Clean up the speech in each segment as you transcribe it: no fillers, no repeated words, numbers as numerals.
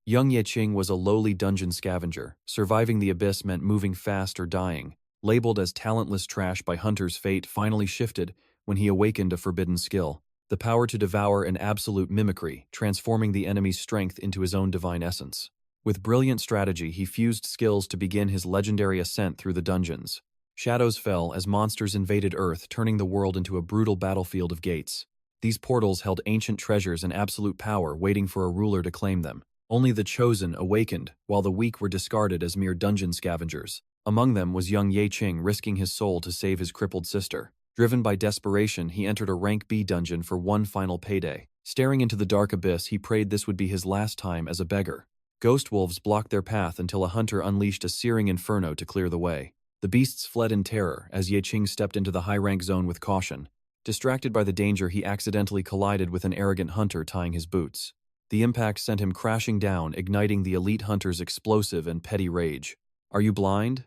Young Yeqing was a lowly dungeon scavenger. Surviving the abyss meant moving fast or dying. Labeled as talentless trash by hunters, fate finally shifted when he awakened a forbidden skill. The power to devour an absolute mimicry, transforming the enemy's strength into his own divine essence. With brilliant strategy, he fused skills to begin his legendary ascent through the dungeons. Shadows fell as monsters invaded Earth, turning the world into a brutal battlefield of gates. These portals held ancient treasures and absolute power, waiting for a ruler to claim them. Only the chosen awakened, while the weak were discarded as mere dungeon scavengers. Among them was young Yeqing, risking his soul to save his crippled sister. Driven by desperation, he entered a rank B dungeon for one final payday. Staring into the dark abyss, he prayed this would be his last time as a beggar. Ghost wolves blocked their path until a hunter unleashed a searing inferno to clear the way. The beasts fled in terror as Yeqing stepped into the high-rank zone with caution. Distracted by the danger, he accidentally collided with an arrogant hunter tying his boots. The impact sent him crashing down, igniting the elite hunter's explosive and petty rage. "Are you blind?"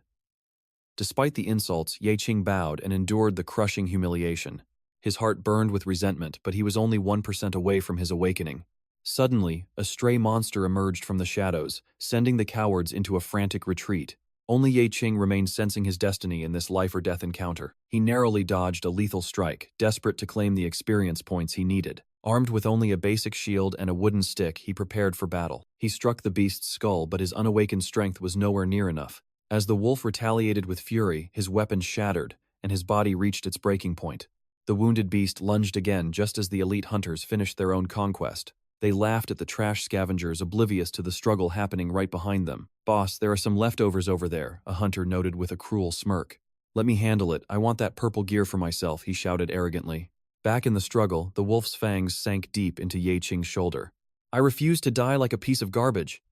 Despite the insults, Yeqing bowed and endured the crushing humiliation. His heart burned with resentment, but he was only 1% away from his awakening. Suddenly, a stray monster emerged from the shadows, sending the cowards into a frantic retreat. Only Yeqing remained, sensing his destiny in this life-or-death encounter. He narrowly dodged a lethal strike, desperate to claim the experience points he needed. Armed with only a basic shield and a wooden stick, he prepared for battle. He struck the beast's skull, but his unawakened strength was nowhere near enough. As the wolf retaliated with fury, his weapon shattered, and his body reached its breaking point. The wounded beast lunged again just as the elite hunters finished their own conquest. They laughed at the trash scavengers, oblivious to the struggle happening right behind them. "Boss, there are some leftovers over there," a hunter noted with a cruel smirk. "Let me handle it. I want that purple gear for myself," he shouted arrogantly. Back in the struggle, the wolf's fangs sank deep into Yeqing's shoulder. "I refuse to die like a piece of garbage,"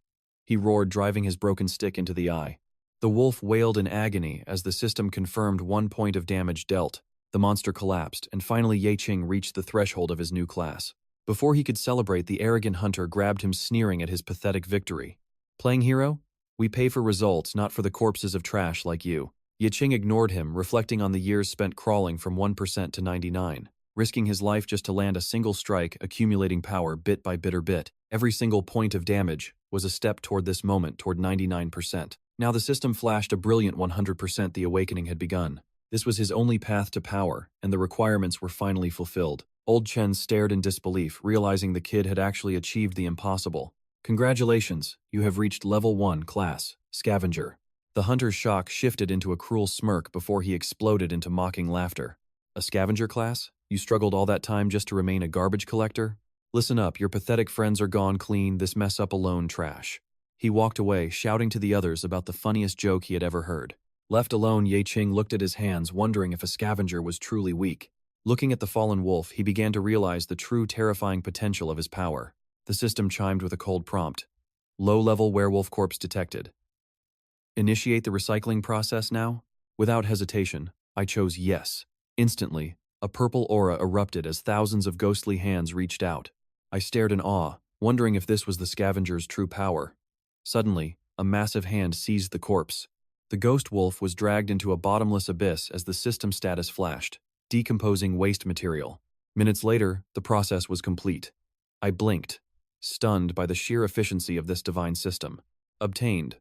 he roared, driving his broken stick into the eye. The wolf wailed in agony as the system confirmed 1 point of damage dealt. The monster collapsed, and finally Yeqing reached the threshold of his new class. Before he could celebrate, the arrogant hunter grabbed him, sneering at his pathetic victory. "Playing hero? We pay for results, not for the corpses of trash like you." Yeqing ignored him, reflecting on the years spent crawling from 1% to 99. Risking his life just to land a single strike, accumulating power bit by bit. Every single point of damage was a step toward this moment, toward 99%. Now the system flashed a brilliant 100%. The awakening had begun. This was his only path to power, and the requirements were finally fulfilled. Old Chen stared in disbelief, realizing the kid had actually achieved the impossible. "Congratulations, you have reached level 1 class, Scavenger." The hunter's shock shifted into a cruel smirk before he exploded into mocking laughter. "A scavenger class? You struggled all that time just to remain a garbage collector? Listen up, your pathetic friends are gone. Clean this mess up alone, trash." He walked away, shouting to the others about the funniest joke he had ever heard. Left alone, Yeqing looked at his hands, wondering if a scavenger was truly weak. Looking at the fallen wolf, he began to realize the true terrifying potential of his power. The system chimed with a cold prompt. "Low-level werewolf corpse detected. Initiate the recycling process now?" Without hesitation, I chose yes. Instantly, a purple aura erupted as thousands of ghostly hands reached out. I stared in awe, wondering if this was the scavenger's true power. Suddenly, a massive hand seized the corpse. The ghost wolf was dragged into a bottomless abyss as the system status flashed, decomposing waste material. Minutes later, the process was complete. I blinked, stunned by the sheer efficiency of this divine system. Obtained.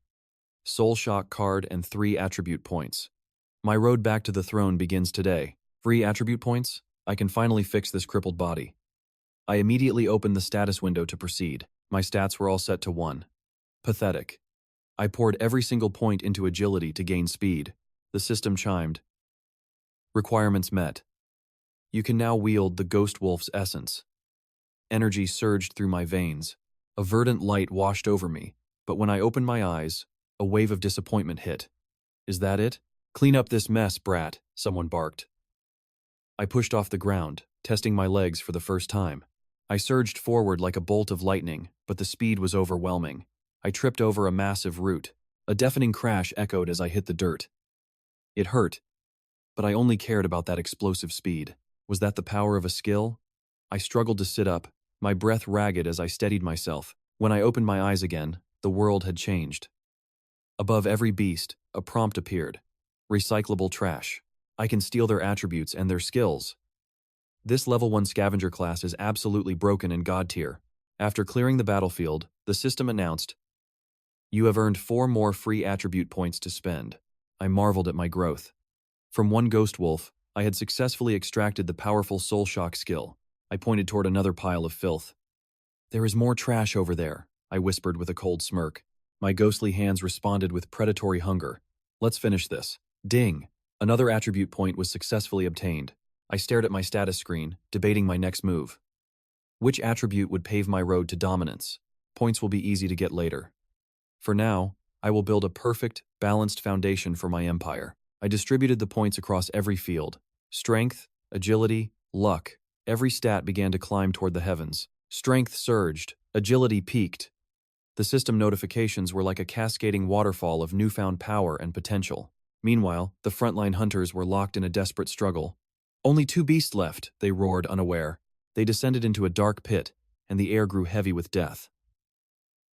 Soul Shock card and 3 attribute points. My road back to the throne begins today. Free attribute points? I can finally fix this crippled body. I immediately opened the status window to proceed. My stats were all set to 1. Pathetic. I poured every single point into agility to gain speed. The system chimed. Requirements met. You can now wield the Ghost Wolf's essence. Energy surged through my veins. A verdant light washed over me, but when I opened my eyes, a wave of disappointment hit. "Is that it? Clean up this mess, brat," someone barked. I pushed off the ground, testing my legs for the first time. I surged forward like a bolt of lightning, but the speed was overwhelming. I tripped over a massive root. A deafening crash echoed as I hit the dirt. It hurt, but I only cared about that explosive speed. Was that the power of a skill? I struggled to sit up, my breath ragged as I steadied myself. When I opened my eyes again, the world had changed. Above every beast, a prompt appeared. Recyclable trash. I can steal their attributes and their skills. This level 1 scavenger class is absolutely broken in God tier. After clearing the battlefield, the system announced, "You have earned 4 more free attribute points to spend." I marveled at my growth. From one ghost wolf, I had successfully extracted the powerful soul shock skill. I pointed toward another pile of filth. "There is more trash over there," I whispered with a cold smirk. My ghostly hands responded with predatory hunger. "Let's finish this." Ding! Another attribute point was successfully obtained. I stared at my status screen, debating my next move. Which attribute would pave my road to dominance? Points will be easy to get later. For now, I will build a perfect, balanced foundation for my empire. I distributed the points across every field. Strength, agility, luck. Every stat began to climb toward the heavens. Strength surged, agility peaked. The system notifications were like a cascading waterfall of newfound power and potential. Meanwhile, the frontline hunters were locked in a desperate struggle. "Only 2 beasts left," they roared, unaware. They descended into a dark pit, and the air grew heavy with death.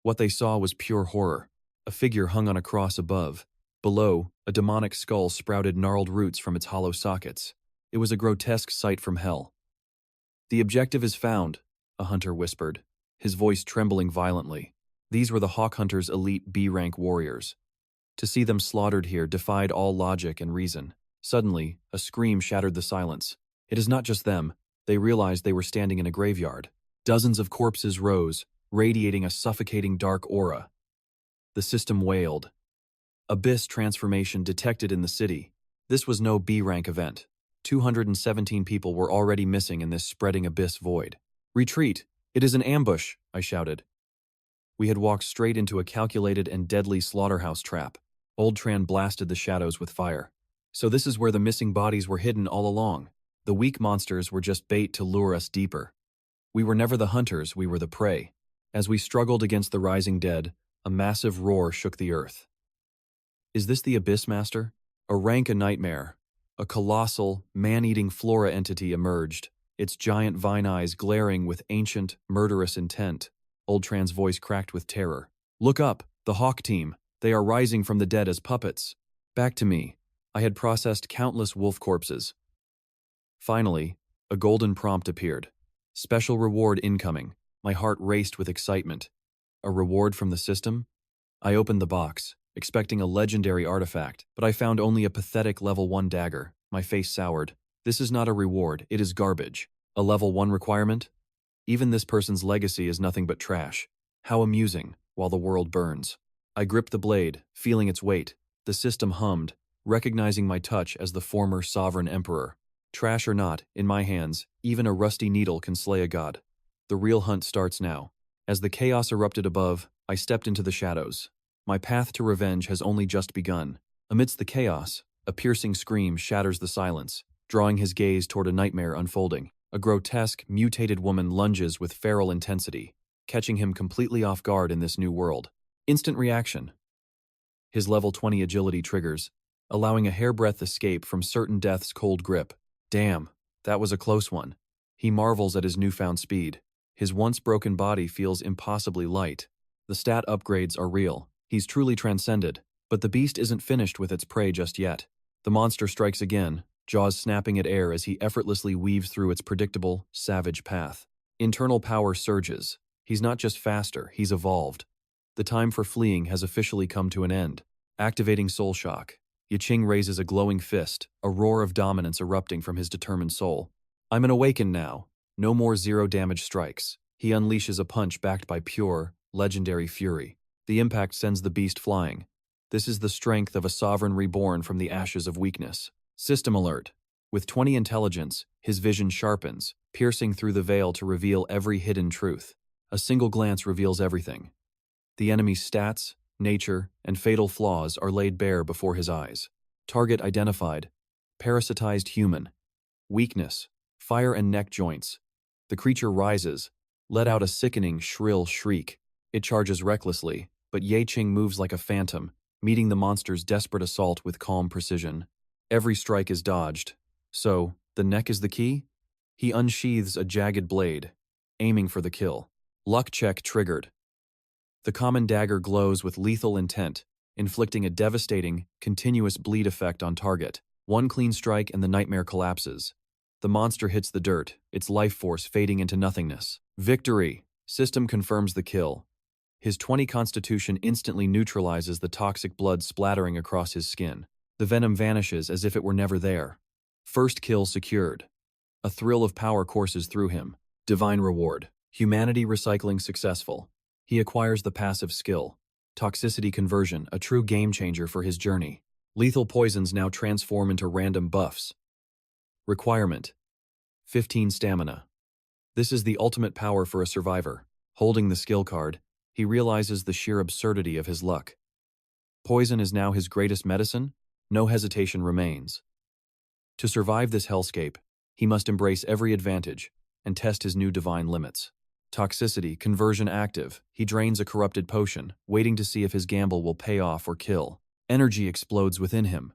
What they saw was pure horror. A figure hung on a cross above. Below, a demonic skull sprouted gnarled roots from its hollow sockets. It was a grotesque sight from hell. "The objective is found," a hunter whispered, his voice trembling violently. These were the Hawk Hunters' elite B-rank warriors. To see them slaughtered here defied all logic and reason. Suddenly, a scream shattered the silence. It is not just them. They realized they were standing in a graveyard. Dozens of corpses rose, radiating a suffocating dark aura. The system wailed. Abyss transformation detected in the city. This was no B-rank event. 217 people were already missing in this spreading abyss void. "Retreat! It is an ambush!" I shouted. We had walked straight into a calculated and deadly slaughterhouse trap. Old Tran blasted the shadows with fire. So this is where the missing bodies were hidden all along. The weak monsters were just bait to lure us deeper. We were never the hunters, we were the prey. As we struggled against the rising dead, a massive roar shook the earth. Is this the Abyss Master? A rank a nightmare. A colossal, man-eating flora entity emerged, its giant vine eyes glaring with ancient, murderous intent. Old Tran's voice cracked with terror. "Look up, the Hawk team. They are rising from the dead as puppets." Back to me. I had processed countless wolf corpses. Finally, a golden prompt appeared. "Special reward incoming." My heart raced with excitement. A reward from the system? I opened the box, expecting a legendary artifact, but I found only a pathetic level 1 dagger. My face soured. This is not a reward, it is garbage. A level 1 requirement? Even this person's legacy is nothing but trash. How amusing, while the world burns. I gripped the blade, feeling its weight. The system hummed, recognizing my touch as the former sovereign emperor. Trash or not, in my hands, even a rusty needle can slay a god. The real hunt starts now. As the chaos erupted above, I stepped into the shadows. My path to revenge has only just begun. Amidst the chaos, a piercing scream shatters the silence, drawing his gaze toward a nightmare unfolding. A grotesque, mutated woman lunges with feral intensity, catching him completely off guard in this new world. Instant reaction. His level 20 agility triggers, allowing a hairbreadth escape from certain death's cold grip. Damn, that was a close one. He marvels at his newfound speed. His once broken body feels impossibly light. The stat upgrades are real. He's truly transcended, but the beast isn't finished with its prey just yet. The monster strikes again, jaws snapping at air as he effortlessly weaves through its predictable, savage path. Internal power surges. He's not just faster, he's evolved. The time for fleeing has officially come to an end. Activating Soul Shock. 𝒎𝒒 raises a glowing fist, a roar of dominance erupting from his determined soul. I'm an awakened now. No more zero-damage strikes. He unleashes a punch backed by pure, legendary fury. The impact sends the beast flying. This is the strength of a sovereign reborn from the ashes of weakness. System alert. With 20 intelligence, his vision sharpens, piercing through the veil to reveal every hidden truth. A single glance reveals everything. The enemy's stats, nature, and fatal flaws are laid bare before his eyes. Target identified. Parasitized human. Weakness. Fire and neck joints. The creature rises, let out a sickening, shrill shriek. It charges recklessly, but 𝒎𝒒 moves like a phantom, meeting the monster's desperate assault with calm precision. Every strike is dodged. So, the neck is the key? He unsheathes a jagged blade, aiming for the kill. Luck check triggered. The common dagger glows with lethal intent, inflicting a devastating, continuous bleed effect on target. One clean strike and the nightmare collapses. The monster hits the dirt, its life force fading into nothingness. Victory! System confirms the kill. His 20 constitution instantly neutralizes the toxic blood splattering across his skin. The venom vanishes as if it were never there. First kill secured. A thrill of power courses through him. Divine reward. Humanity recycling successful. He acquires the passive skill. Toxicity conversion, a true game changer for his journey. Lethal poisons now transform into random buffs. Requirement: 15 stamina. This is the ultimate power for a survivor. Holding the skill card, he realizes the sheer absurdity of his luck. Poison is now his greatest medicine? No hesitation remains. To survive this hellscape, he must embrace every advantage and test his new divine limits. Toxicity, conversion active. He drains a corrupted potion, waiting to see if his gamble will pay off or kill. Energy explodes within him.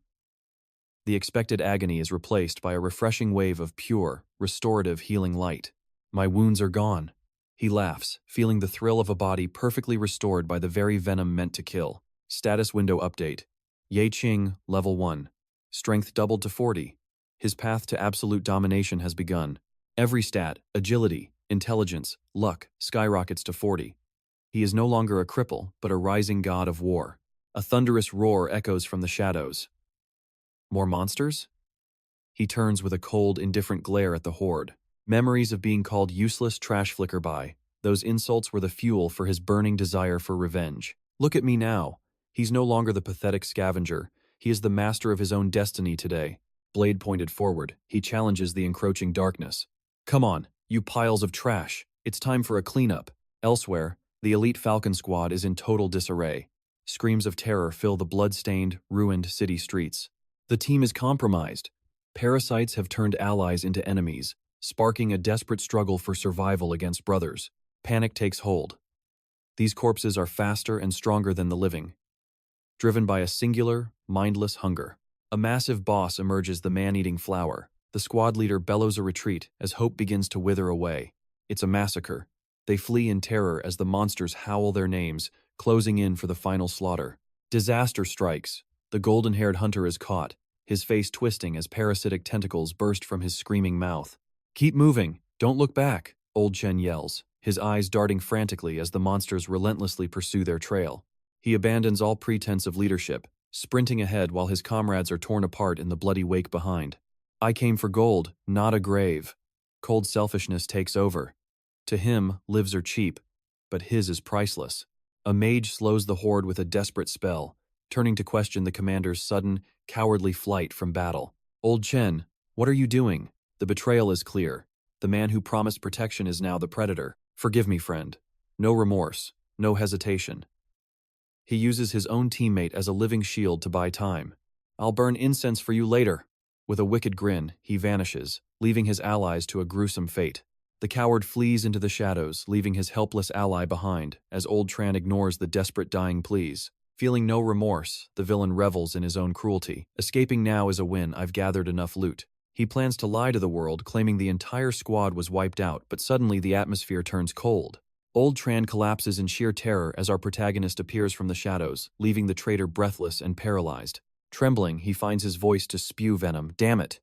The expected agony is replaced by a refreshing wave of pure, restorative healing light. My wounds are gone. He laughs, feeling the thrill of a body perfectly restored by the very venom meant to kill. Status window update. 𝒎𝒐𝒏𝒆𝒅, level 1. Strength doubled to 40. His path to absolute domination has begun. Every stat, agility, intelligence, luck, skyrockets to 40. He is no longer a cripple, but a rising god of war. A thunderous roar echoes from the shadows. More monsters? He turns with a cold, indifferent glare at the horde. Memories of being called useless trash flicker by. Those insults were the fuel for his burning desire for revenge. Look at me now. He's no longer the pathetic scavenger. He is the master of his own destiny today. Blade pointed forward, he challenges the encroaching darkness. Come on, you piles of trash. It's time for a cleanup. Elsewhere, the elite Falcon squad is in total disarray. Screams of terror fill the blood-stained, ruined city streets. The team is compromised. Parasites have turned allies into enemies, sparking a desperate struggle for survival against brothers. Panic takes hold. These corpses are faster and stronger than the living, driven by a singular, mindless hunger. A massive boss emerges, the man-eating flower. The squad leader bellows a retreat as hope begins to wither away. It's a massacre. They flee in terror as the monsters howl their names, closing in for the final slaughter. Disaster strikes. The golden-haired hunter is caught, his face twisting as parasitic tentacles burst from his screaming mouth. Keep moving, don't look back, Old Chen yells, his eyes darting frantically as the monsters relentlessly pursue their trail. He abandons all pretense of leadership, sprinting ahead while his comrades are torn apart in the bloody wake behind. I came for gold, not a grave. Cold selfishness takes over. To him, lives are cheap, but his is priceless. A mage slows the horde with a desperate spell, turning to question the commander's sudden, cowardly flight from battle. Old Chen, what are you doing? The betrayal is clear. The man who promised protection is now the predator. Forgive me, friend. No remorse, no hesitation. He uses his own teammate as a living shield to buy time. I'll burn incense for you later. With a wicked grin, he vanishes, leaving his allies to a gruesome fate. The coward flees into the shadows, leaving his helpless ally behind, as Old Tran ignores the desperate dying pleas. Feeling no remorse, the villain revels in his own cruelty. Escaping now is a win, I've gathered enough loot. He plans to lie to the world, claiming the entire squad was wiped out, but suddenly the atmosphere turns cold. Old Tran collapses in sheer terror as our protagonist appears from the shadows, leaving the traitor breathless and paralyzed. Trembling, he finds his voice to spew venom. Damn it!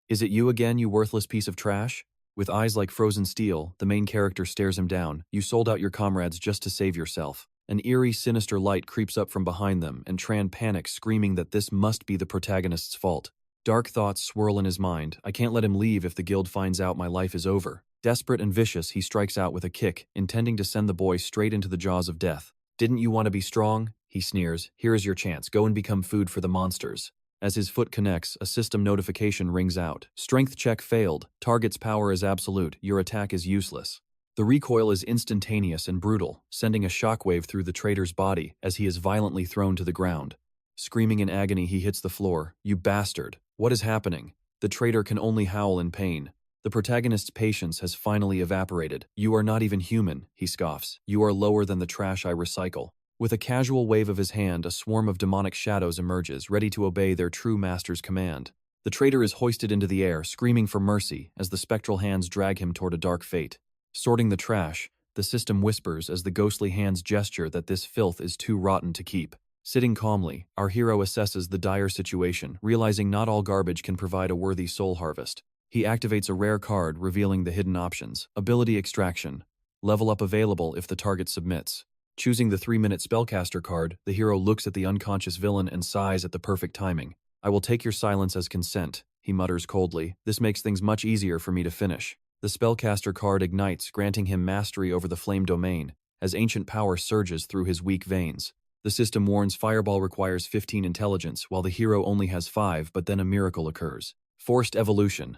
Is it you again, you worthless piece of trash? With eyes like frozen steel, the main character stares him down. You sold out your comrades just to save yourself. An eerie, sinister light creeps up from behind them, and Tran panics, screaming that this must be the protagonist's fault. Dark thoughts swirl in his mind. I can't let him leave if the guild finds out my life is over. Desperate and vicious, he strikes out with a kick, intending to send the boy straight into the jaws of death. Didn't you want to be strong? He sneers. Here is your chance. Go and become food for the monsters. As his foot connects, a system notification rings out. Strength check failed. Target's power is absolute. Your attack is useless. The recoil is instantaneous and brutal, sending a shockwave through the traitor's body as he is violently thrown to the ground. Screaming in agony, he hits the floor. You bastard! What is happening? The traitor can only howl in pain. The protagonist's patience has finally evaporated. You are not even human, he scoffs. You are lower than the trash I recycle. With a casual wave of his hand, a swarm of demonic shadows emerges, ready to obey their true master's command. The traitor is hoisted into the air, screaming for mercy as the spectral hands drag him toward a dark fate. Sorting the trash, the system whispers as the ghostly hands gesture that this filth is too rotten to keep. Sitting calmly, our hero assesses the dire situation, realizing not all garbage can provide a worthy soul harvest. He activates a rare card revealing the hidden options. Ability Extraction. Level up available if the target submits. Choosing the 3-minute spellcaster card, the hero looks at the unconscious villain and sighs at the perfect timing. I will take your silence as consent, he mutters coldly. This makes things much easier for me to finish. The spellcaster card ignites, granting him mastery over the flame domain, as ancient power surges through his weak veins. The system warns Fireball requires 15 intelligence, while the hero only has 5, but then a miracle occurs. Forced evolution.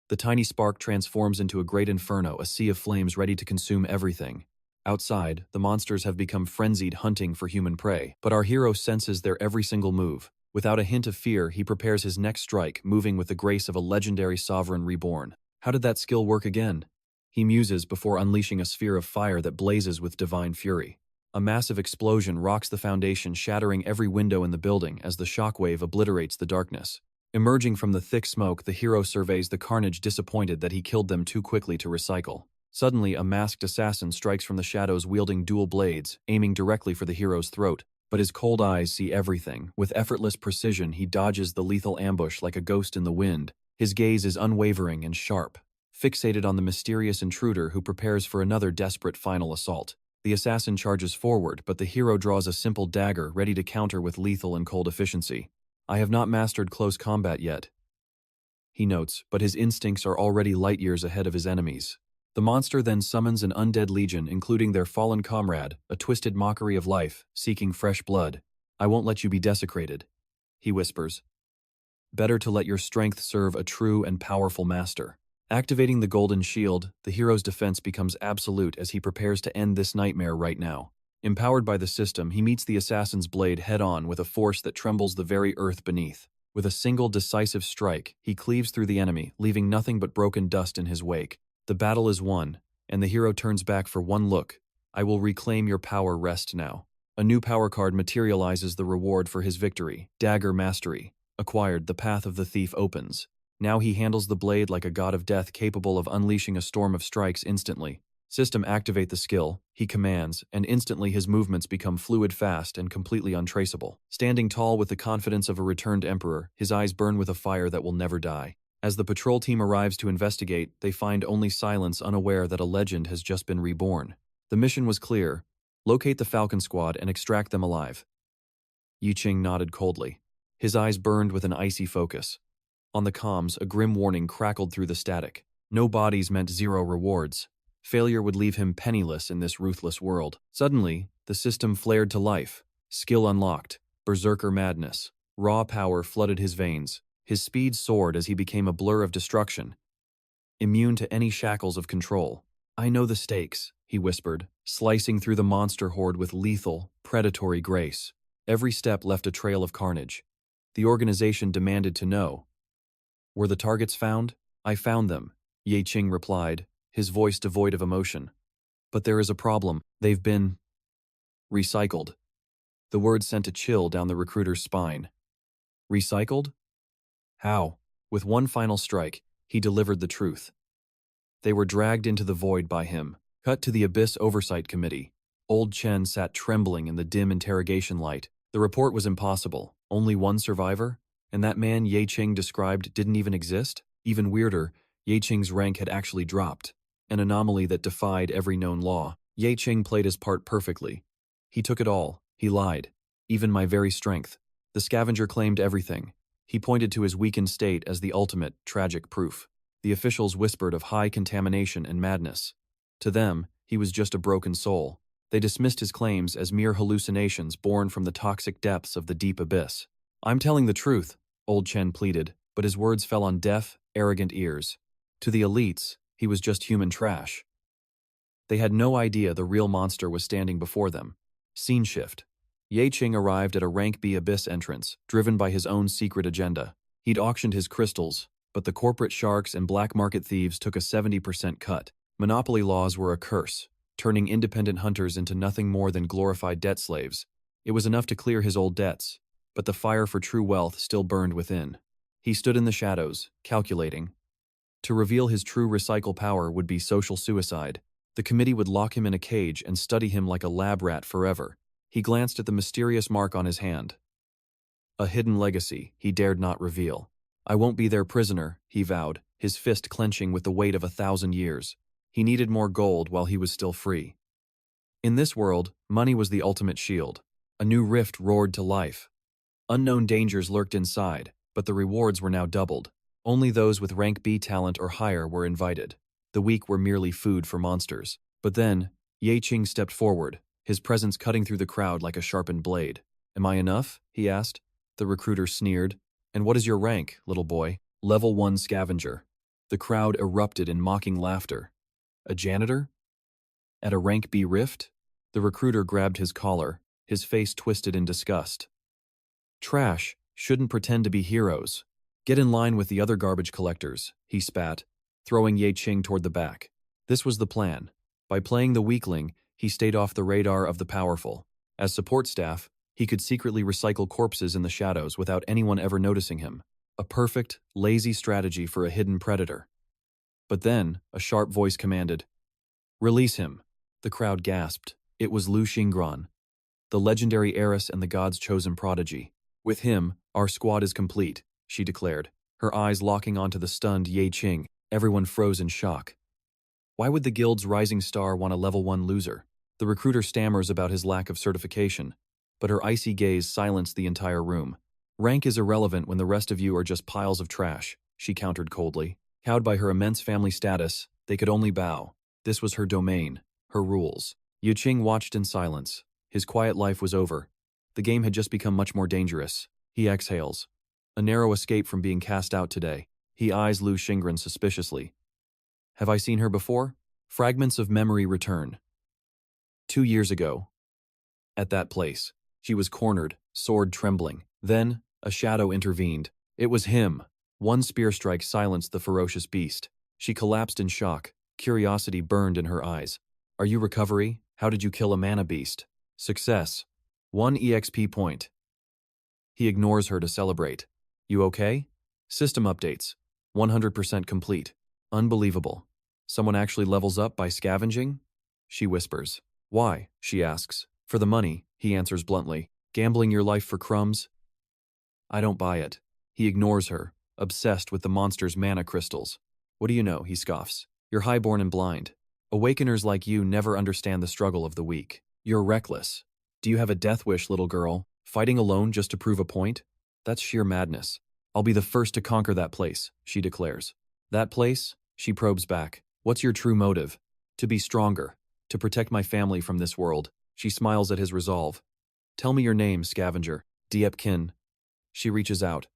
The tiny spark transforms into a great inferno, a sea of flames ready to consume everything. Outside, the monsters have become frenzied, hunting for human prey, but our hero senses their every single move. Without a hint of fear, he prepares his next strike, moving with the grace of a legendary sovereign reborn. How did that skill work again? He muses before unleashing a sphere of fire that blazes with divine fury. A massive explosion rocks the foundation, shattering every window in the building as the shockwave obliterates the darkness. Emerging from the thick smoke, the hero surveys the carnage, disappointed that he killed them too quickly to recycle. Suddenly, a masked assassin strikes from the shadows, wielding dual blades, aiming directly for the hero's throat. But his cold eyes see everything. With effortless precision, he dodges the lethal ambush like a ghost in the wind. His gaze is unwavering and sharp, fixated on the mysterious intruder who prepares for another desperate final assault. The assassin charges forward, but the hero draws a simple dagger, ready to counter with lethal and cold efficiency. I have not mastered close combat yet, he notes, but his instincts are already light years ahead of his enemies. The monster then summons an undead legion, including their fallen comrade, a twisted mockery of life, seeking fresh blood. I won't let you be desecrated, he whispers. Better to let your strength serve a true and powerful master. Activating the golden shield, the hero's defense becomes absolute as he prepares to end this nightmare right now. Empowered by the system, he meets the assassin's blade head-on with a force that trembles the very earth beneath. With a single decisive strike, he cleaves through the enemy, leaving nothing but broken dust in his wake. The battle is won, and the hero turns back for one look. I will reclaim your power, rest now. A new power card materializes the reward for his victory. Dagger Mastery. Acquired, the path of the thief opens. Now he handles the blade like a god of death, capable of unleashing a storm of strikes instantly. System activate the skill, he commands, and instantly his movements become fluid, fast, and completely untraceable. Standing tall with the confidence of a returned emperor, his eyes burn with a fire that will never die. As the patrol team arrives to investigate, they find only silence, unaware that a legend has just been reborn. The mission was clear: locate the Falcon Squad and extract them alive. Yiqing nodded coldly. His eyes burned with an icy focus. On the comms, a grim warning crackled through the static. No bodies meant zero rewards. Failure would leave him penniless in this ruthless world. Suddenly, the system flared to life. Skill unlocked. Berserker madness. Raw power flooded his veins. His speed soared as he became a blur of destruction, immune to any shackles of control. I know the stakes, he whispered, slicing through the monster horde with lethal, predatory grace. Every step left a trail of carnage. The organization demanded to know. Were the targets found? I found them, Yiqing replied, his voice devoid of emotion. But there is a problem. They've been recycled. The word sent a chill down the recruiter's spine. Recycled? How? With one final strike, he delivered the truth. They were dragged into the void by him. Cut to the Abyss Oversight Committee. Old Chen sat trembling in the dim interrogation light. The report was impossible. Only one survivor? And that man Yiqing described didn't even exist? Even weirder, Yiqing's rank had actually dropped. An anomaly that defied every known law. Yiqing played his part perfectly. He took it all. He lied. Even my very strength. The scavenger claimed everything. He pointed to his weakened state as the ultimate, tragic proof. The officials whispered of high contamination and madness. To them, he was just a broken soul. They dismissed his claims as mere hallucinations born from the toxic depths of the deep abyss. I'm telling the truth, Old Chen pleaded, but his words fell on deaf, arrogant ears. To the elites, he was just human trash. They had no idea the real monster was standing before them. Scene shift. Yiqing arrived at a rank B abyss entrance, driven by his own secret agenda. He'd auctioned his crystals, but the corporate sharks and black market thieves took a 70% cut. Monopoly laws were a curse, turning independent hunters into nothing more than glorified debt slaves. It was enough to clear his old debts, but the fire for true wealth still burned within. He stood in the shadows, calculating. To reveal his true recycle power would be social suicide. The committee would lock him in a cage and study him like a lab rat forever. He glanced at the mysterious mark on his hand. A hidden legacy he dared not reveal. I won't be their prisoner, he vowed, his fist clenching with the weight of 1,000 years. He needed more gold while he was still free. In this world, money was the ultimate shield. A new rift roared to life. Unknown dangers lurked inside, but the rewards were now doubled. Only those with rank B talent or higher were invited. The weak were merely food for monsters. But then, 𝒎𝒑𝒏𝒆𝒅 stepped forward, his presence cutting through the crowd like a sharpened blade. "Am I enough?" he asked. The recruiter sneered. "And what is your rank, little boy?" "Level 1 scavenger." The crowd erupted in mocking laughter. "A janitor? At a rank B rift?" The recruiter grabbed his collar, his face twisted in disgust. "Trash shouldn't pretend to be heroes. Get in line with the other garbage collectors," he spat, throwing 𝒎𝒑𝒏𝒆𝒅 toward the back. This was the plan. By playing the weakling, he stayed off the radar of the powerful. As support staff, he could secretly recycle corpses in the shadows without anyone ever noticing him. A perfect, lazy strategy for a hidden predator. But then, a sharp voice commanded, "Release him." The crowd gasped. It was 𝒎𝒑𝒏𝒆𝒅, the legendary heiress and the god's chosen prodigy. "With him, our squad is complete," she declared, her eyes locking onto the stunned 𝒎𝒑𝒏𝒆𝒅. Everyone froze in shock. Why would the guild's rising star want a level 1 loser? The recruiter stammers about his lack of certification, but her icy gaze silenced the entire room. "Rank is irrelevant when the rest of you are just piles of trash," she countered coldly. Cowed by her immense family status, they could only bow. This was her domain, her rules. 𝒎𝒑𝒏𝒆𝒅 watched in silence. His quiet life was over. The game had just become much more dangerous. He exhales. A narrow escape from being cast out today. He eyes 𝒎𝒑𝒏𝒆𝒅 suspiciously. Have I seen her before? Fragments of memory return. 2 years ago. At that place. She was cornered, sword trembling. Then, a shadow intervened. It was him. One spear strike silenced the ferocious beast. She collapsed in shock. Curiosity burned in her eyes. "Are you recovery? How did you kill a mana beast?" "Success. 1 EXP point." He ignores her to celebrate. "You okay?" "System updates. 100% complete." "Unbelievable. Someone actually levels up by scavenging?" She whispers. "Why?" she asks. "For the money," he answers bluntly. "Gambling your life for crumbs?" "I don't buy it." He ignores her, obsessed with the monster's mana crystals. "What do you know?" he scoffs. "You're highborn and blind. Awakeners like you never understand the struggle of the weak. You're reckless. Do you have a death wish, little girl? Fighting alone just to prove a point? That's sheer madness. I'll be the first to conquer that place," she declares. "That place?" She probes back. "What's your true motive?" "To be stronger. To protect my family from this world." She smiles at his resolve. "Tell me your name, scavenger." "𝒎𝒏𝒆𝒅𝒏." She reaches out.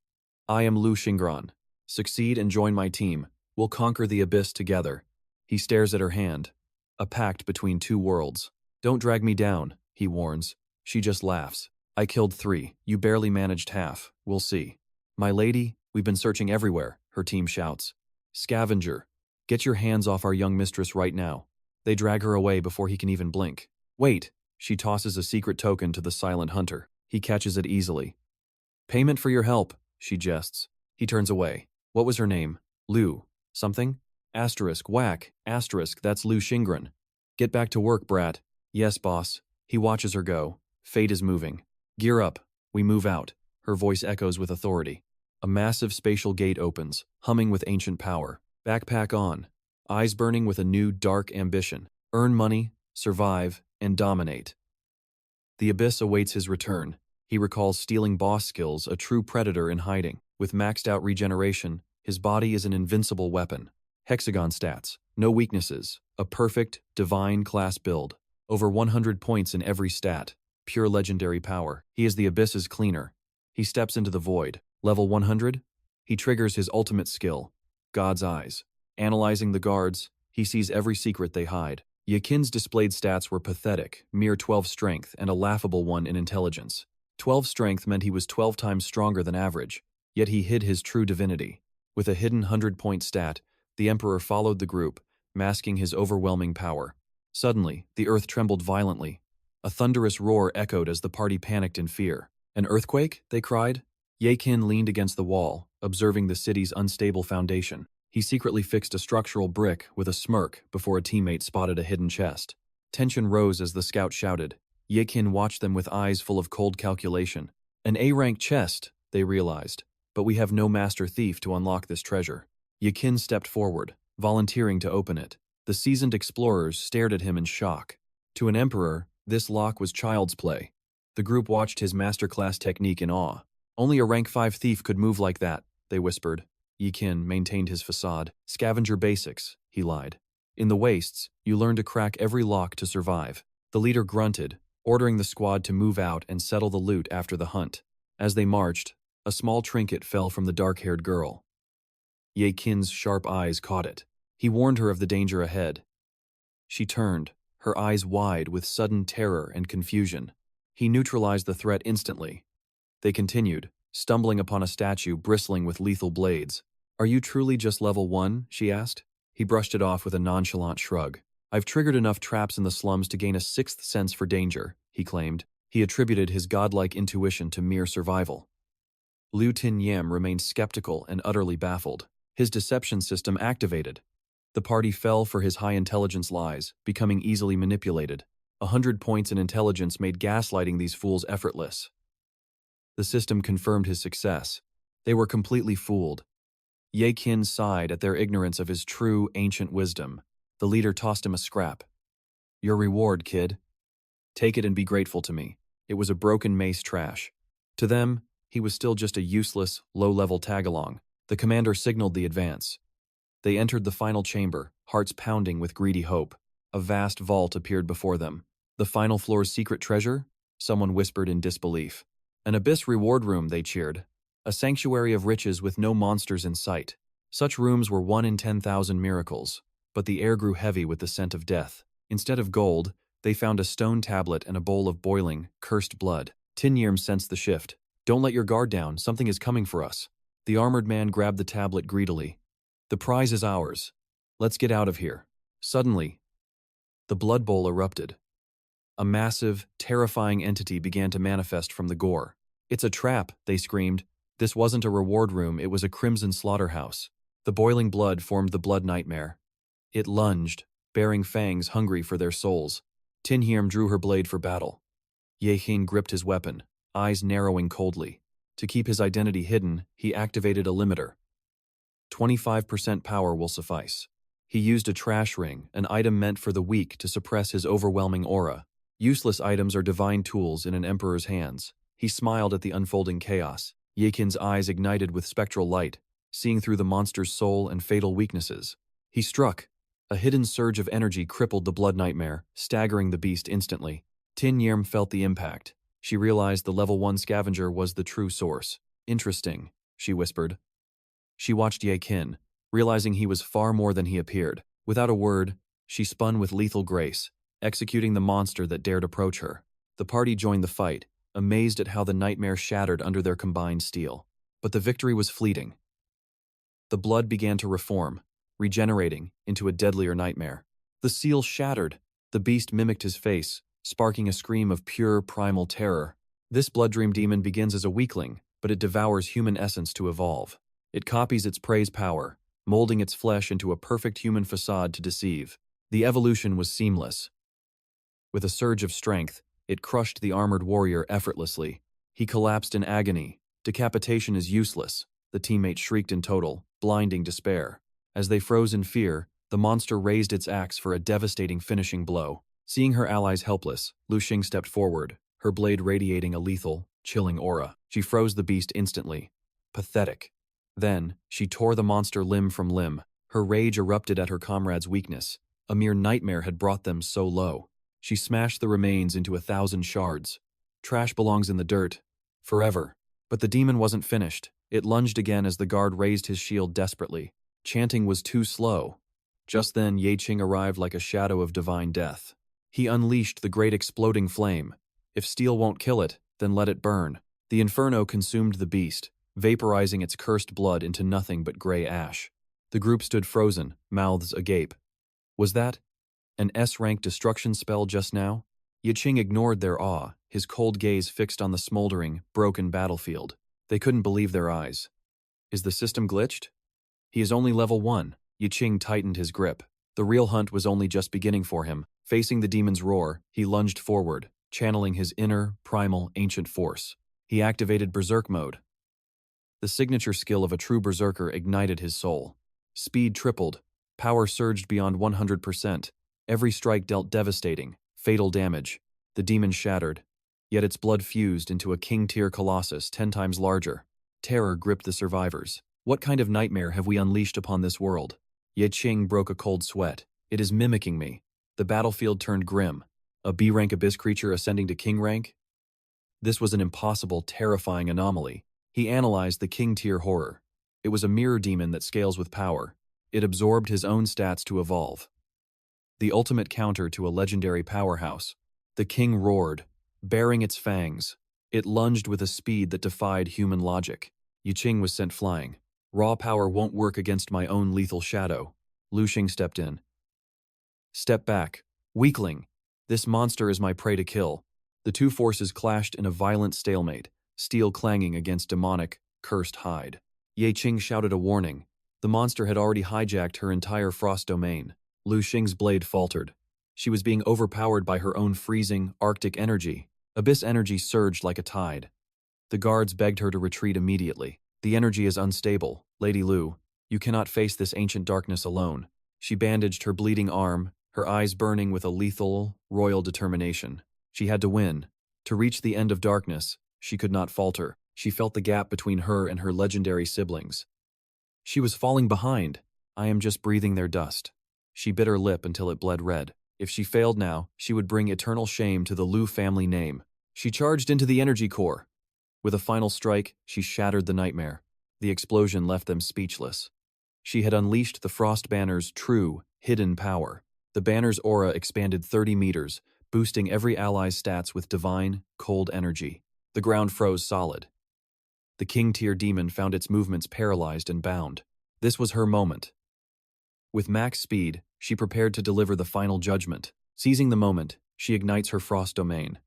"I am 𝒎𝒑𝒏𝒆𝒅. Succeed and join my team. We'll conquer the abyss together." He stares at her hand. A pact between two worlds. "Don't drag me down," he warns. She just laughs. "I killed 3. You barely managed half. We'll see." "My lady, we've been searching everywhere," her team shouts. "Scavenger, get your hands off our young mistress right now." They drag her away before he can even blink. "Wait." She tosses a secret token to the silent hunter. He catches it easily. "Payment for your help," she jests. He turns away. "What was her name?" "Lu. Something?" Asterisk, whack, asterisk, that's 𝒎𝒑𝒏𝒆𝒅. "Get back to work, brat." "Yes, boss." He watches her go. Fate is moving. "Gear up. We move out." Her voice echoes with authority. A massive spatial gate opens, humming with ancient power. Backpack on. Eyes burning with a new, dark ambition. Earn money, survive, and dominate. The abyss awaits his return. He recalls stealing boss skills, a true predator in hiding. With maxed out regeneration, his body is an invincible weapon. Hexagon stats, no weaknesses, a perfect, divine class build. Over 100 points in every stat, pure legendary power. He is the abyss's cleaner. He steps into the void. Level 100? He triggers his ultimate skill, God's Eyes. Analyzing the guards, he sees every secret they hide. 𝒎𝒑𝒏𝒆𝒅's displayed stats were pathetic, mere 12 strength and a laughable 1 in intelligence. 12 strength meant he was 12 times stronger than average, yet he hid his true divinity. With a hidden 100-point stat, the Emperor followed the group, masking his overwhelming power. Suddenly, the earth trembled violently. A thunderous roar echoed as the party panicked in fear. "An earthquake?" they cried. 𝒎𝒑𝒏𝒆𝒅 leaned against the wall, observing the city's unstable foundation. He secretly fixed a structural brick with a smirk before a teammate spotted a hidden chest. Tension rose as the scout shouted. 𝒎𝒑𝒏𝒆𝒅 watched them with eyes full of cold calculation. "An A-rank chest," they realized. "But we have no master thief to unlock this treasure." 𝒎𝒑𝒏𝒆𝒅 stepped forward, volunteering to open it. The seasoned explorers stared at him in shock. To an emperor, this lock was child's play. The group watched his masterclass technique in awe. Only a rank 5 thief could move like that, they whispered. 𝒎𝒏𝒏 maintained his facade. Scavenger basics, he lied. In the wastes, you learn to crack every lock to survive. The leader grunted, ordering the squad to move out and settle the loot after the hunt. As they marched, a small trinket fell from the dark-haired girl. 𝒎𝒏𝒏's sharp eyes caught it. He warned her of the danger ahead. She turned, her eyes wide with sudden terror and confusion. He neutralized the threat instantly. They continued, stumbling upon a statue bristling with lethal blades. "Are you truly just level 1?" she asked. He brushed it off with a nonchalant shrug. "I've triggered enough traps in the slums to gain a 6th sense for danger," he claimed. He attributed his godlike intuition to mere survival. 𝒎𝒏𝒏 remained skeptical and utterly baffled. His deception system activated. The party fell for his high-intelligence lies, becoming easily manipulated. 100 points in intelligence made gaslighting these fools effortless. The system confirmed his success. They were completely fooled. 𝒎𝒏𝒏 sighed at their ignorance of his true, ancient wisdom. The leader tossed him a scrap. "Your reward, kid. Take it and be grateful to me." It was a broken mace trash. To them, he was still just a useless, low-level tag-along. The commander signaled the advance. They entered the final chamber, hearts pounding with greedy hope. A vast vault appeared before them. "The final floor's secret treasure?" Someone whispered in disbelief. "An abyss reward room," they cheered. "A sanctuary of riches with no monsters in sight." Such rooms were 1 in 10,000 miracles, but the air grew heavy with the scent of death. Instead of gold, they found a stone tablet and a bowl of boiling, cursed blood. 𝒎𝒏𝒏 sensed the shift. "Don't let your guard down, something is coming for us." The armored man grabbed the tablet greedily. "The prize is ours. Let's get out of here." Suddenly, the blood bowl erupted. A massive, terrifying entity began to manifest from the gore. "It's a trap," they screamed. This wasn't a reward room, it was a crimson slaughterhouse. The boiling blood formed the blood nightmare. It lunged, bearing fangs hungry for their souls. 𝒎𝒏𝒏 drew her blade for battle. 𝒎𝒏𝒏 gripped his weapon, eyes narrowing coldly. To keep his identity hidden, he activated a limiter. 25% power will suffice. He used a trash ring, an item meant for the weak, to suppress his overwhelming aura. Useless items are divine tools in an emperor's hands. He smiled at the unfolding chaos. 𝒎𝒏𝒏's eyes ignited with spectral light, seeing through the monster's soul and fatal weaknesses. He struck. A hidden surge of energy crippled the blood nightmare, staggering the beast instantly. 𝒎𝒏𝒏 felt the impact. She realized the level 1 scavenger was the true source. "Interesting," she whispered. She watched 𝒎𝒏𝒏, realizing he was far more than he appeared. Without a word, she spun with lethal grace, executing the monster that dared approach her. The party joined the fight, amazed at how the nightmare shattered under their combined steel. But the victory was fleeting. The blood began to reform, regenerating into a deadlier nightmare. The seal shattered. The beast mimicked his face, sparking a scream of pure, primal terror. This blood dream demon begins as a weakling, but it devours human essence to evolve. It copies its prey's power, molding its flesh into a perfect human facade to deceive. The evolution was seamless. With a surge of strength, it crushed the armored warrior effortlessly. He collapsed in agony. Decapitation is useless, the teammates shrieked in total, blinding despair. As they froze in fear, the monster raised its axe for a devastating finishing blow. Seeing her allies helpless, Lu Xing stepped forward, her blade radiating a lethal, chilling aura. She froze the beast instantly. Pathetic. Then, she tore the monster limb from limb. Her rage erupted at her comrade's weakness. A mere nightmare had brought them so low. She smashed the remains into 1,000 shards. Trash belongs in the dirt. Forever. But the demon wasn't finished. It lunged again as the guard raised his shield desperately. Chanting was too slow. Just then, 𝒎𝒏𝒏 arrived like a shadow of divine death. He unleashed the great exploding flame. If steel won't kill it, then let it burn. The inferno consumed the beast, vaporizing its cursed blood into nothing but gray ash. The group stood frozen, mouths agape. Was that an S-rank destruction spell just now? 𝒎𝒏𝒏 ignored their awe, his cold gaze fixed on the smoldering, broken battlefield. They couldn't believe their eyes. Is the system glitched? He is only level 1. 𝒎𝒏𝒏 tightened his grip. The real hunt was only just beginning for him. Facing the demon's roar, he lunged forward, channeling his inner, primal, ancient force. He activated berserk mode. The signature skill of a true berserker ignited his soul. Speed tripled. Power surged beyond 100%. Every strike dealt devastating, fatal damage. The demon shattered, yet its blood fused into a king-tier colossus 10 times larger. Terror gripped the survivors. What kind of nightmare have we unleashed upon this world? 𝒀𝒎𝒑𝒆𝒏𝒆𝒅 broke a cold sweat. It is mimicking me. The battlefield turned grim. A B-rank abyss creature ascending to king rank? This was an impossible, terrifying anomaly. He analyzed the king-tier horror. It was a mirror demon that scales with power. It absorbed his own stats to evolve. The ultimate counter to a legendary powerhouse. The king roared, baring its fangs. It lunged with a speed that defied human logic. 𝒀𝒎𝒑𝒆𝒏𝒆𝒅 was sent flying. Raw power won't work against my own lethal shadow. Lu Xing stepped in. Step back. Weakling. This monster is my prey to kill. The two forces clashed in a violent stalemate, steel clanging against demonic, cursed hide. 𝒀𝒎𝒑𝒆𝒏𝒆𝒅 shouted a warning. The monster had already hijacked her entire frost domain. Lu Xing's blade faltered. She was being overpowered by her own freezing, arctic energy. Abyss energy surged like a tide. The guards begged her to retreat immediately. The energy is unstable, Lady Lu. You cannot face this ancient darkness alone. She bandaged her bleeding arm, her eyes burning with a lethal, royal determination. She had to win. To reach the end of darkness, she could not falter. She felt the gap between her and her legendary siblings. She was falling behind. I am just breathing their dust. She bit her lip until it bled red. If she failed now, she would bring eternal shame to the Lu family name. She charged into the energy core. With a final strike, she shattered the nightmare. The explosion left them speechless. She had unleashed the Frost Banner's true, hidden power. The banner's aura expanded 30 meters, boosting every ally's stats with divine, cold energy. The ground froze solid. The king-tier demon found its movements paralyzed and bound. This was her moment. With max speed, she prepared to deliver the final judgment. Seizing the moment, she ignites her frost domain.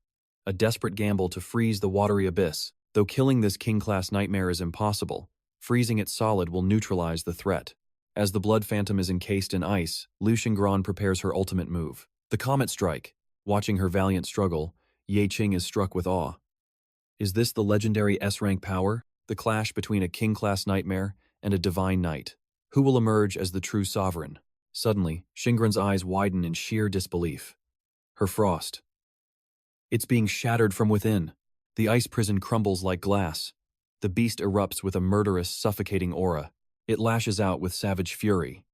A desperate gamble to freeze the watery abyss. Though killing this king-class nightmare is impossible, freezing it solid will neutralize the threat. As the blood phantom is encased in ice, Lu Xingran prepares her ultimate move. The Comet Strike. Watching her valiant struggle, 𝒀𝒎𝒑𝒆𝒏𝒆𝒅 is struck with awe. Is this the legendary S-rank power? The clash between a king-class nightmare and a divine knight. Who will emerge as the true sovereign? Suddenly, Xingran's eyes widen in sheer disbelief. Her frost. It's being shattered from within. The ice prison crumbles like glass. The beast erupts with a murderous, suffocating aura. It lashes out with savage fury.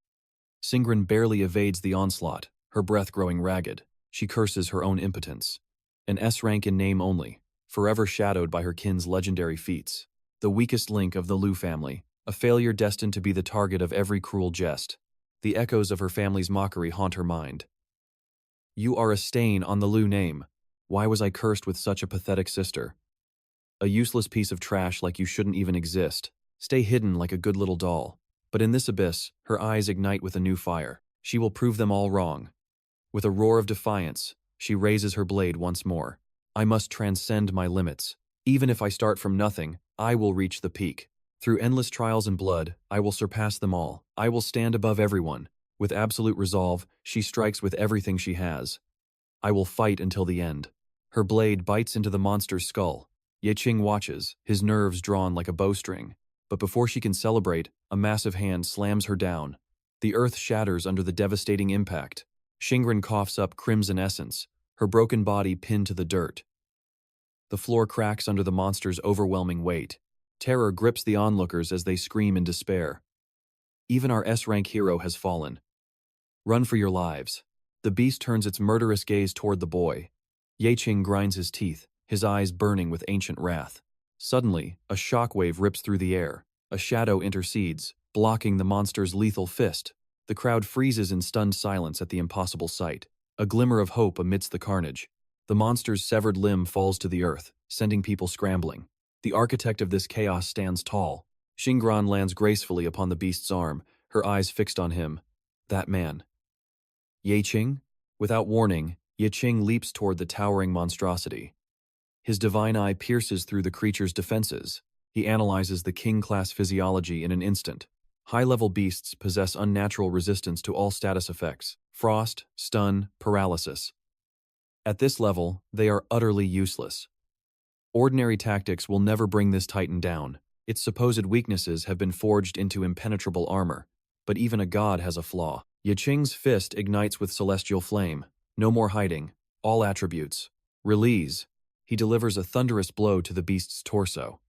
Xingran barely evades the onslaught, her breath growing ragged. She curses her own impotence. An S-rank in name only, forever shadowed by her kin's legendary feats. The weakest link of the Lu family, a failure destined to be the target of every cruel jest. The echoes of her family's mockery haunt her mind. You are a stain on the Lu name. Why was I cursed with such a pathetic sister? A useless piece of trash like you shouldn't even exist. Stay hidden like a good little doll. But in this abyss, her eyes ignite with a new fire. She will prove them all wrong. With a roar of defiance, she raises her blade once more. I must transcend my limits. Even if I start from nothing, I will reach the peak. Through endless trials and blood, I will surpass them all. I will stand above everyone. With absolute resolve, she strikes with everything she has. I will fight until the end. Her blade bites into the monster's skull. 𝒀𝒎𝒑𝒆𝒏𝒆𝒅 watches, his nerves drawn like a bowstring. But before she can celebrate, a massive hand slams her down. The earth shatters under the devastating impact. Xingran coughs up crimson essence, her broken body pinned to the dirt. The floor cracks under the monster's overwhelming weight. Terror grips the onlookers as they scream in despair. Even our S-rank hero has fallen. Run for your lives. The beast turns its murderous gaze toward the boy. 𝒀𝒎𝒑𝒆𝒏𝒆𝒅 grinds his teeth, his eyes burning with ancient wrath. Suddenly, a shockwave rips through the air. A shadow intercedes, blocking the monster's lethal fist. The crowd freezes in stunned silence at the impossible sight. A glimmer of hope amidst the carnage. The monster's severed limb falls to the earth, sending people scrambling. The architect of this chaos stands tall. Xingran lands gracefully upon the beast's arm, her eyes fixed on him. That man. 𝒀𝒎𝒑𝒆𝒏𝒆𝒅? Without warning, 𝒀𝒎𝒑𝒆𝒏𝒆𝒅 leaps toward the towering monstrosity. His divine eye pierces through the creature's defenses. He analyzes the king-class physiology in an instant. High-level beasts possess unnatural resistance to all status effects: frost, stun, paralysis. At this level, they are utterly useless. Ordinary tactics will never bring this titan down. Its supposed weaknesses have been forged into impenetrable armor. but even a god has a flaw. 𝒀𝒐𝒏𝒆𝒅's fist ignites with celestial flame. No more hiding. All attributes. Release. He delivers a thunderous blow to the beast's torso.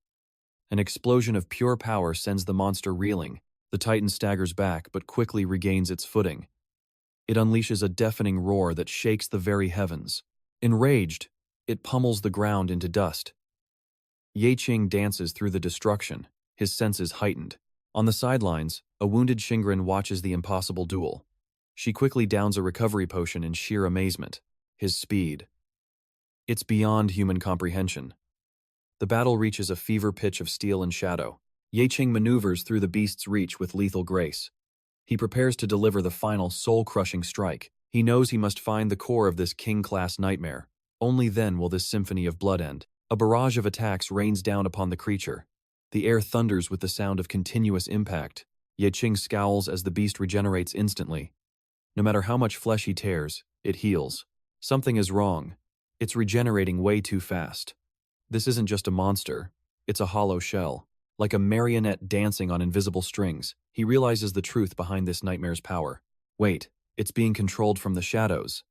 An explosion of pure power sends the monster reeling. The titan staggers back but quickly regains its footing. It unleashes a deafening roar that shakes the very heavens. Enraged, it pummels the ground into dust. 𝒀𝒐𝒏𝒆𝒅 dances through the destruction, his senses heightened. On the sidelines, a wounded Shinran watches the impossible duel. She quickly downs a recovery potion in sheer amazement. His speed. It's beyond human comprehension. The battle reaches a fever pitch of steel and shadow. 𝒀𝒐𝒏𝒆𝒅 maneuvers through the beast's reach with lethal grace. He prepares to deliver the final soul-crushing strike. He knows he must find the core of this king-class nightmare. Only then will this symphony of blood end. A barrage of attacks rains down upon the creature. The air thunders with the sound of continuous impact. 𝒀𝒐𝒏𝒆𝒅 scowls as the beast regenerates instantly. No matter how much flesh he tears, it heals. Something is wrong. It's regenerating way too fast. This isn't just a monster. It's a hollow shell. Like a marionette dancing on invisible strings, he realizes the truth behind this nightmare's power. Wait, it's being controlled from the shadows.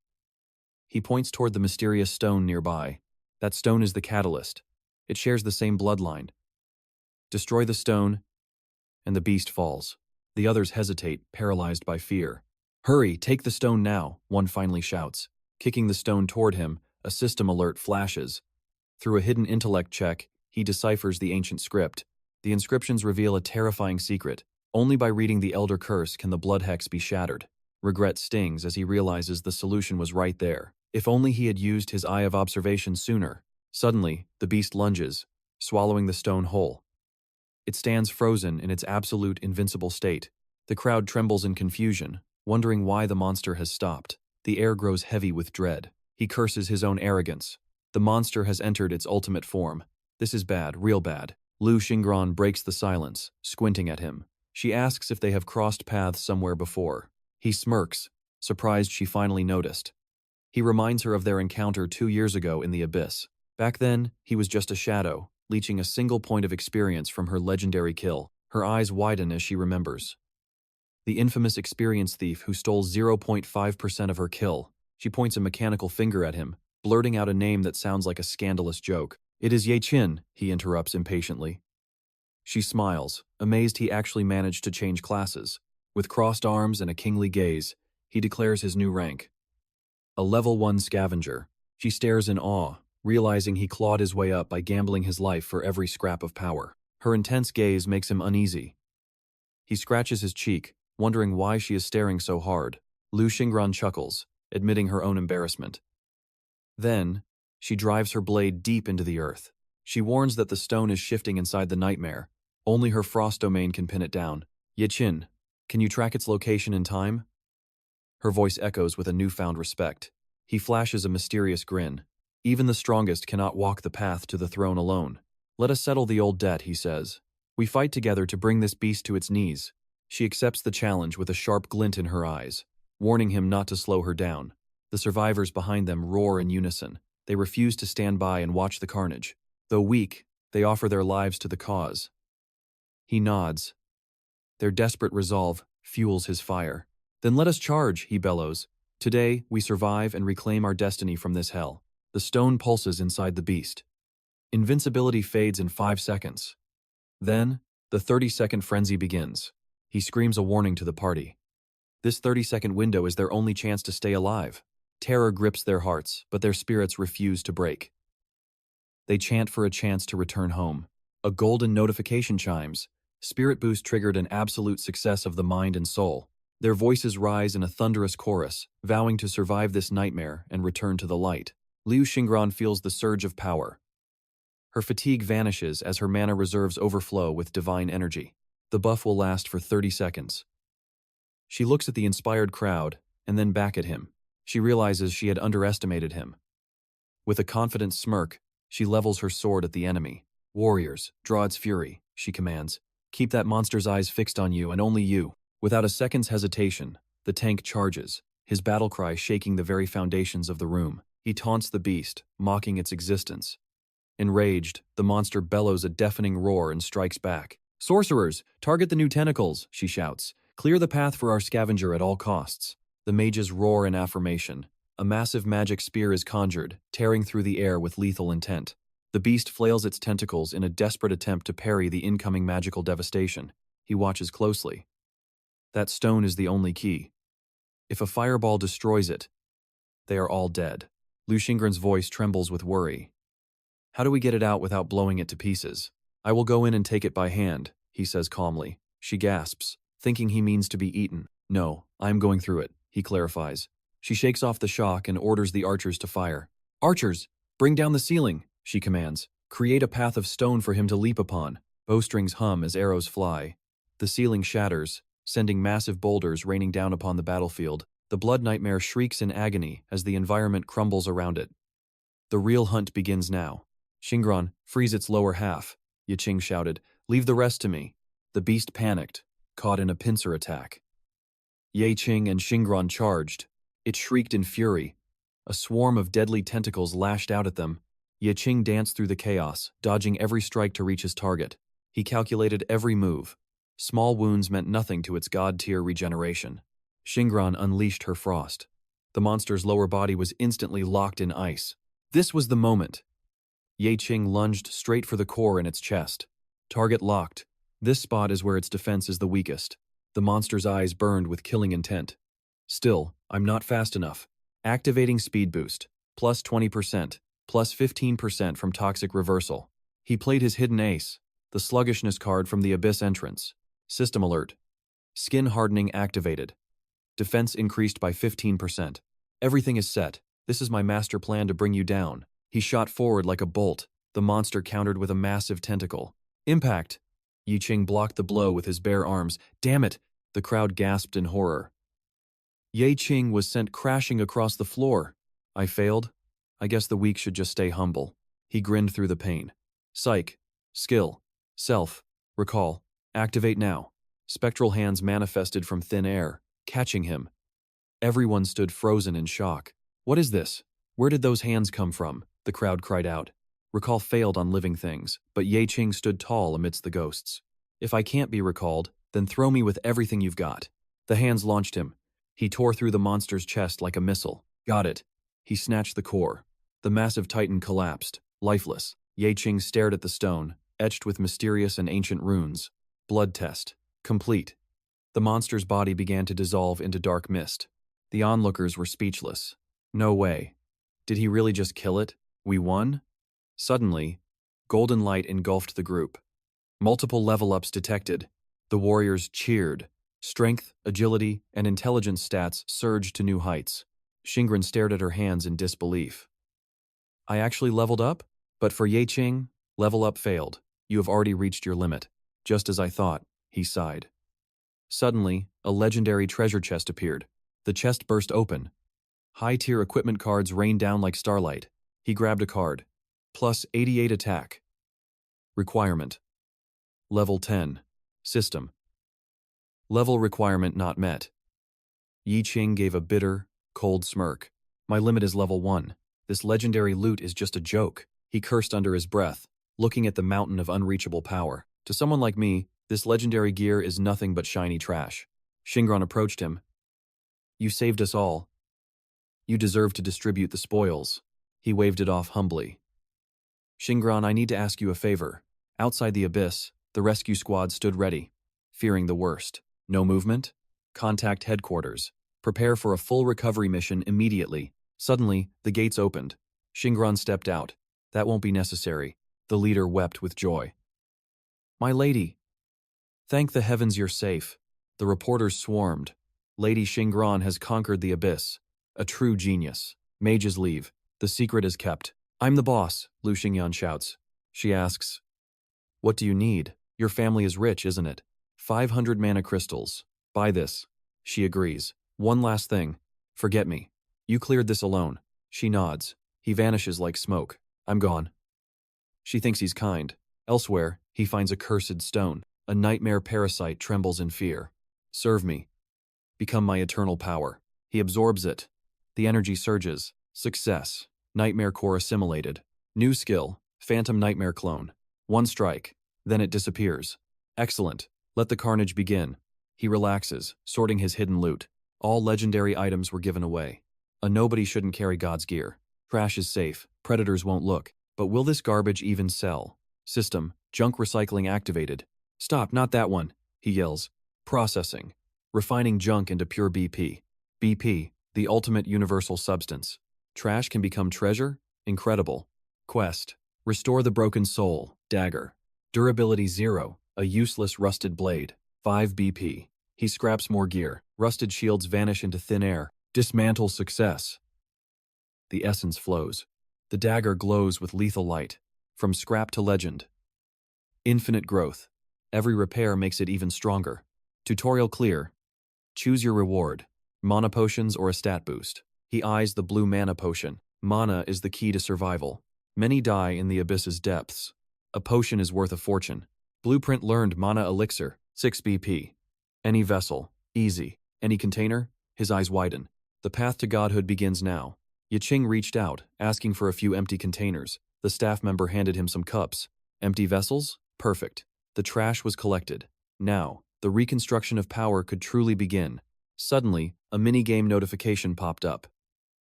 He points toward the mysterious stone nearby. That stone is the catalyst. It shares the same bloodline. Destroy the stone, and the beast falls. The others hesitate, paralyzed by fear. Hurry, take the stone now, one finally shouts. Kicking the stone toward him, a system alert flashes. Through a hidden intellect check, he deciphers the ancient script. The inscriptions reveal a terrifying secret. Only by reading the Elder Curse can the blood hex be shattered. Regret stings as he realizes the solution was right there. If only he had used his eye of observation sooner. Suddenly, the beast lunges, swallowing the stone whole. It stands frozen in its absolute invincible state. The crowd trembles in confusion, wondering why the monster has stopped. The air grows heavy with dread. He curses his own arrogance. The monster has entered its ultimate form. This is bad, real bad. Lu Xingran breaks the silence, squinting at him. She asks if they have crossed paths somewhere before. He smirks, surprised she finally noticed. He reminds her of their encounter 2 years ago in the abyss. Back then, he was just a shadow, leeching a single point of experience from her legendary kill. Her eyes widen as she remembers. The infamous experience thief who stole 0.5% of her kill. She points a mechanical finger at him, blurting out a name that sounds like a scandalous joke. It is 𝒀𝒐𝒏𝒆𝒅, he interrupts impatiently. She smiles, amazed he actually managed to change classes. With crossed arms and a kingly gaze, he declares his new rank. A level 1 scavenger. She stares in awe, realizing he clawed his way up by gambling his life for every scrap of power. Her intense gaze makes him uneasy. He scratches his cheek, wondering why she is staring so hard. Lu Xingran chuckles, admitting her own embarrassment. Then, she drives her blade deep into the earth. She warns that the stone is shifting inside the nightmare. Only her frost domain can pin it down. 𝒀𝒐𝒏𝒆𝒅, can you track its location in time? Her voice echoes with a newfound respect. He flashes a mysterious grin. Even the strongest cannot walk the path to the throne alone. Let us settle the old debt, he says. We fight together to bring this beast to its knees. She accepts the challenge with a sharp glint in her eyes, warning him not to slow her down. The survivors behind them roar in unison. They refuse to stand by and watch the carnage. Though weak, they offer their lives to the cause. He nods. Their desperate resolve fuels his fire. Then let us charge, he bellows. Today, we survive and reclaim our destiny from this hell. The stone pulses inside the beast. Invincibility fades in 5 seconds. Then, the 30-second frenzy begins. He screams a warning to the party. This 30-second window is their only chance to stay alive. Terror grips their hearts, but their spirits refuse to break. They chant for a chance to return home. A golden notification chimes. Spirit Boost triggered an absolute success of the mind and soul. Their voices rise in a thunderous chorus, vowing to survive this nightmare and return to the light. Lu Xingran feels the surge of power. Her fatigue vanishes as her mana reserves overflow with divine energy. The buff will last for 30 seconds. She looks at the inspired crowd, and then back at him. She realizes she had underestimated him. With a confident smirk, she levels her sword at the enemy. Warriors, draw its fury, she commands. Keep that monster's eyes fixed on you and only you. Without a second's hesitation, the tank charges, his battle cry shaking the very foundations of the room. He taunts the beast, mocking its existence. Enraged, the monster bellows a deafening roar and strikes back. Sorcerers, target the new tentacles, she shouts. Clear the path for our scavenger at all costs. The mages roar in affirmation. A massive magic spear is conjured, tearing through the air with lethal intent. The beast flails its tentacles in a desperate attempt to parry the incoming magical devastation. He watches closely. That stone is the only key. If a fireball destroys it, they are all dead. Lu Xingran's voice trembles with worry. How do we get it out without blowing it to pieces? I will go in and take it by hand, he says calmly. She gasps, thinking he means to be eaten. No, I am going through it, he clarifies. She shakes off the shock and orders the archers to fire. Archers, bring down the ceiling, she commands. Create a path of stone for him to leap upon. Bowstrings hum as arrows fly. The ceiling shatters, sending massive boulders raining down upon the battlefield. The blood nightmare shrieks in agony as the environment crumbles around it. The real hunt begins now. Xingran, freeze its lower half, 𝒎𝒒𝒒𝒑 shouted. Leave the rest to me. The beast panicked, caught in a pincer attack. 𝒎𝒒𝒒𝒑 and Xingran charged. It shrieked in fury. A swarm of deadly tentacles lashed out at them. 𝒎𝒒𝒒𝒑 danced through the chaos, dodging every strike to reach his target. He calculated every move. Small wounds meant nothing to its god-tier regeneration. Xingran unleashed her frost. The monster's lower body was instantly locked in ice. This was the moment. 𝒎𝒒𝒒𝒑 lunged straight for the core in its chest. Target locked. This spot is where its defense is the weakest. The monster's eyes burned with killing intent. Still, I'm not fast enough. Activating speed boost. Plus 20%. Plus 15% from toxic reversal. He played his hidden ace. The sluggishness card from the abyss entrance. System alert. Skin hardening activated. Defense increased by 15%. Everything is set. This is my master plan to bring you down. He shot forward like a bolt. The monster countered with a massive tentacle. Impact! 𝒎𝒒𝒒𝒑 blocked the blow with his bare arms. Damn it! The crowd gasped in horror. 𝒎𝒒𝒒𝒑 was sent crashing across the floor. I failed? I guess the weak should just stay humble. He grinned through the pain. Psych. Skill. Self. Recall. Activate now. Spectral hands manifested from thin air, catching him. Everyone stood frozen in shock. What is this? Where did those hands come from? The crowd cried out. Recall failed on living things, but 𝒎𝒒𝒒𝒑 stood tall amidst the ghosts. If I can't be recalled, then throw me with everything you've got. The hands launched him. He tore through the monster's chest like a missile. Got it. He snatched the core. The massive titan collapsed, lifeless. 𝒎𝒒𝒒𝒑 stared at the stone, etched with mysterious and ancient runes. Blood test. Complete. The monster's body began to dissolve into dark mist. The onlookers were speechless. No way. Did he really just kill it? We won? Suddenly, golden light engulfed the group. Multiple level-ups detected. The warriors cheered. Strength, agility, and intelligence stats surged to new heights. Xingran stared at her hands in disbelief. I actually leveled up? But for 𝒎𝒒𝒒𝒑, level up failed. You have already reached your limit. Just as I thought, he sighed. Suddenly, a legendary treasure chest appeared. The chest burst open. High-tier equipment cards rained down like starlight. He grabbed a card. Plus 88 attack. Requirement. Level 10. System. Level requirement not met. 𝒎𝒒𝒒𝒑 gave a bitter, cold smirk. My limit is level 1. This legendary loot is just a joke. He cursed under his breath, looking at the mountain of unreachable power. To someone like me, this legendary gear is nothing but shiny trash. Xingran approached him. You saved us all. You deserve to distribute the spoils. He waved it off humbly. Xingran, I need to ask you a favor. Outside the abyss, the rescue squad stood ready, fearing the worst. No movement? Contact headquarters. Prepare for a full recovery mission immediately. Suddenly, the gates opened. Xingran stepped out. That won't be necessary. The leader wept with joy. My lady. Thank the heavens you're safe. The reporters swarmed. Lady Xingran has conquered the abyss. A true genius. Mages leave. The secret is kept. I'm the boss, Lu Xingyan shouts. She asks, what do you need? Your family is rich, isn't it? 500 mana crystals. Buy this. She agrees. One last thing. Forget me. You cleared this alone. She nods. He vanishes like smoke. I'm gone. She thinks he's kind. Elsewhere, he finds a cursed stone. A nightmare parasite trembles in fear. Serve me. Become my eternal power. He absorbs it. The energy surges. Success. Nightmare core assimilated. New skill. Phantom nightmare clone. One strike. Then it disappears. Excellent. Let the carnage begin. He relaxes, sorting his hidden loot. All legendary items were given away. A nobody shouldn't carry God's gear. Trash is safe, predators won't look. But will this garbage even sell? System, junk recycling activated. Stop, not that one, he yells. Processing. Refining junk into pure BP. BP, the ultimate universal substance. Trash can become treasure? Incredible. Quest. Restore the broken soul, dagger. Durability 0, a useless rusted blade. 5 BP. He scraps more gear. Rusted shields vanish into thin air. Dismantle success. The essence flows. The dagger glows with lethal light. From scrap to legend. Infinite growth. Every repair makes it even stronger. Tutorial clear. Choose your reward. Mana potions or a stat boost. He eyes the blue mana potion. Mana is the key to survival. Many die in the abyss's depths. A potion is worth a fortune. Blueprint learned mana elixir, 6 BP. Any vessel, easy. Any container, his eyes widen. The path to godhood begins now. 𝒎𝒒𝒒 reached out, asking for a few empty containers. The staff member handed him some cups. Empty vessels? Perfect. The trash was collected. Now, the reconstruction of power could truly begin. Suddenly, a mini-game notification popped up.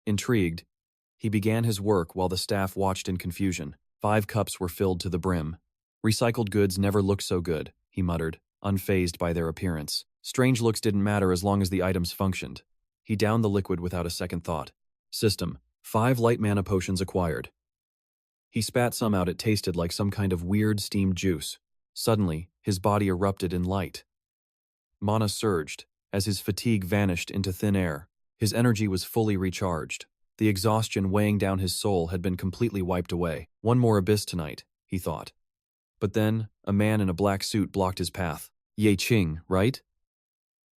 Intrigued, he began his work while the staff watched in confusion. 5 cups were filled to the brim. Recycled goods never looked so good, he muttered, unfazed by their appearance. Strange looks didn't matter as long as the items functioned. He downed the liquid without a second thought. System, 5 light mana potions acquired. He spat some out. It tasted like some kind of weird steamed juice. Suddenly, his body erupted in light. Mana surged, as his fatigue vanished into thin air. His energy was fully recharged. The exhaustion weighing down his soul had been completely wiped away. One more abyss tonight, he thought. But then, a man in a black suit blocked his path. 𝒎𝒒𝒒, right?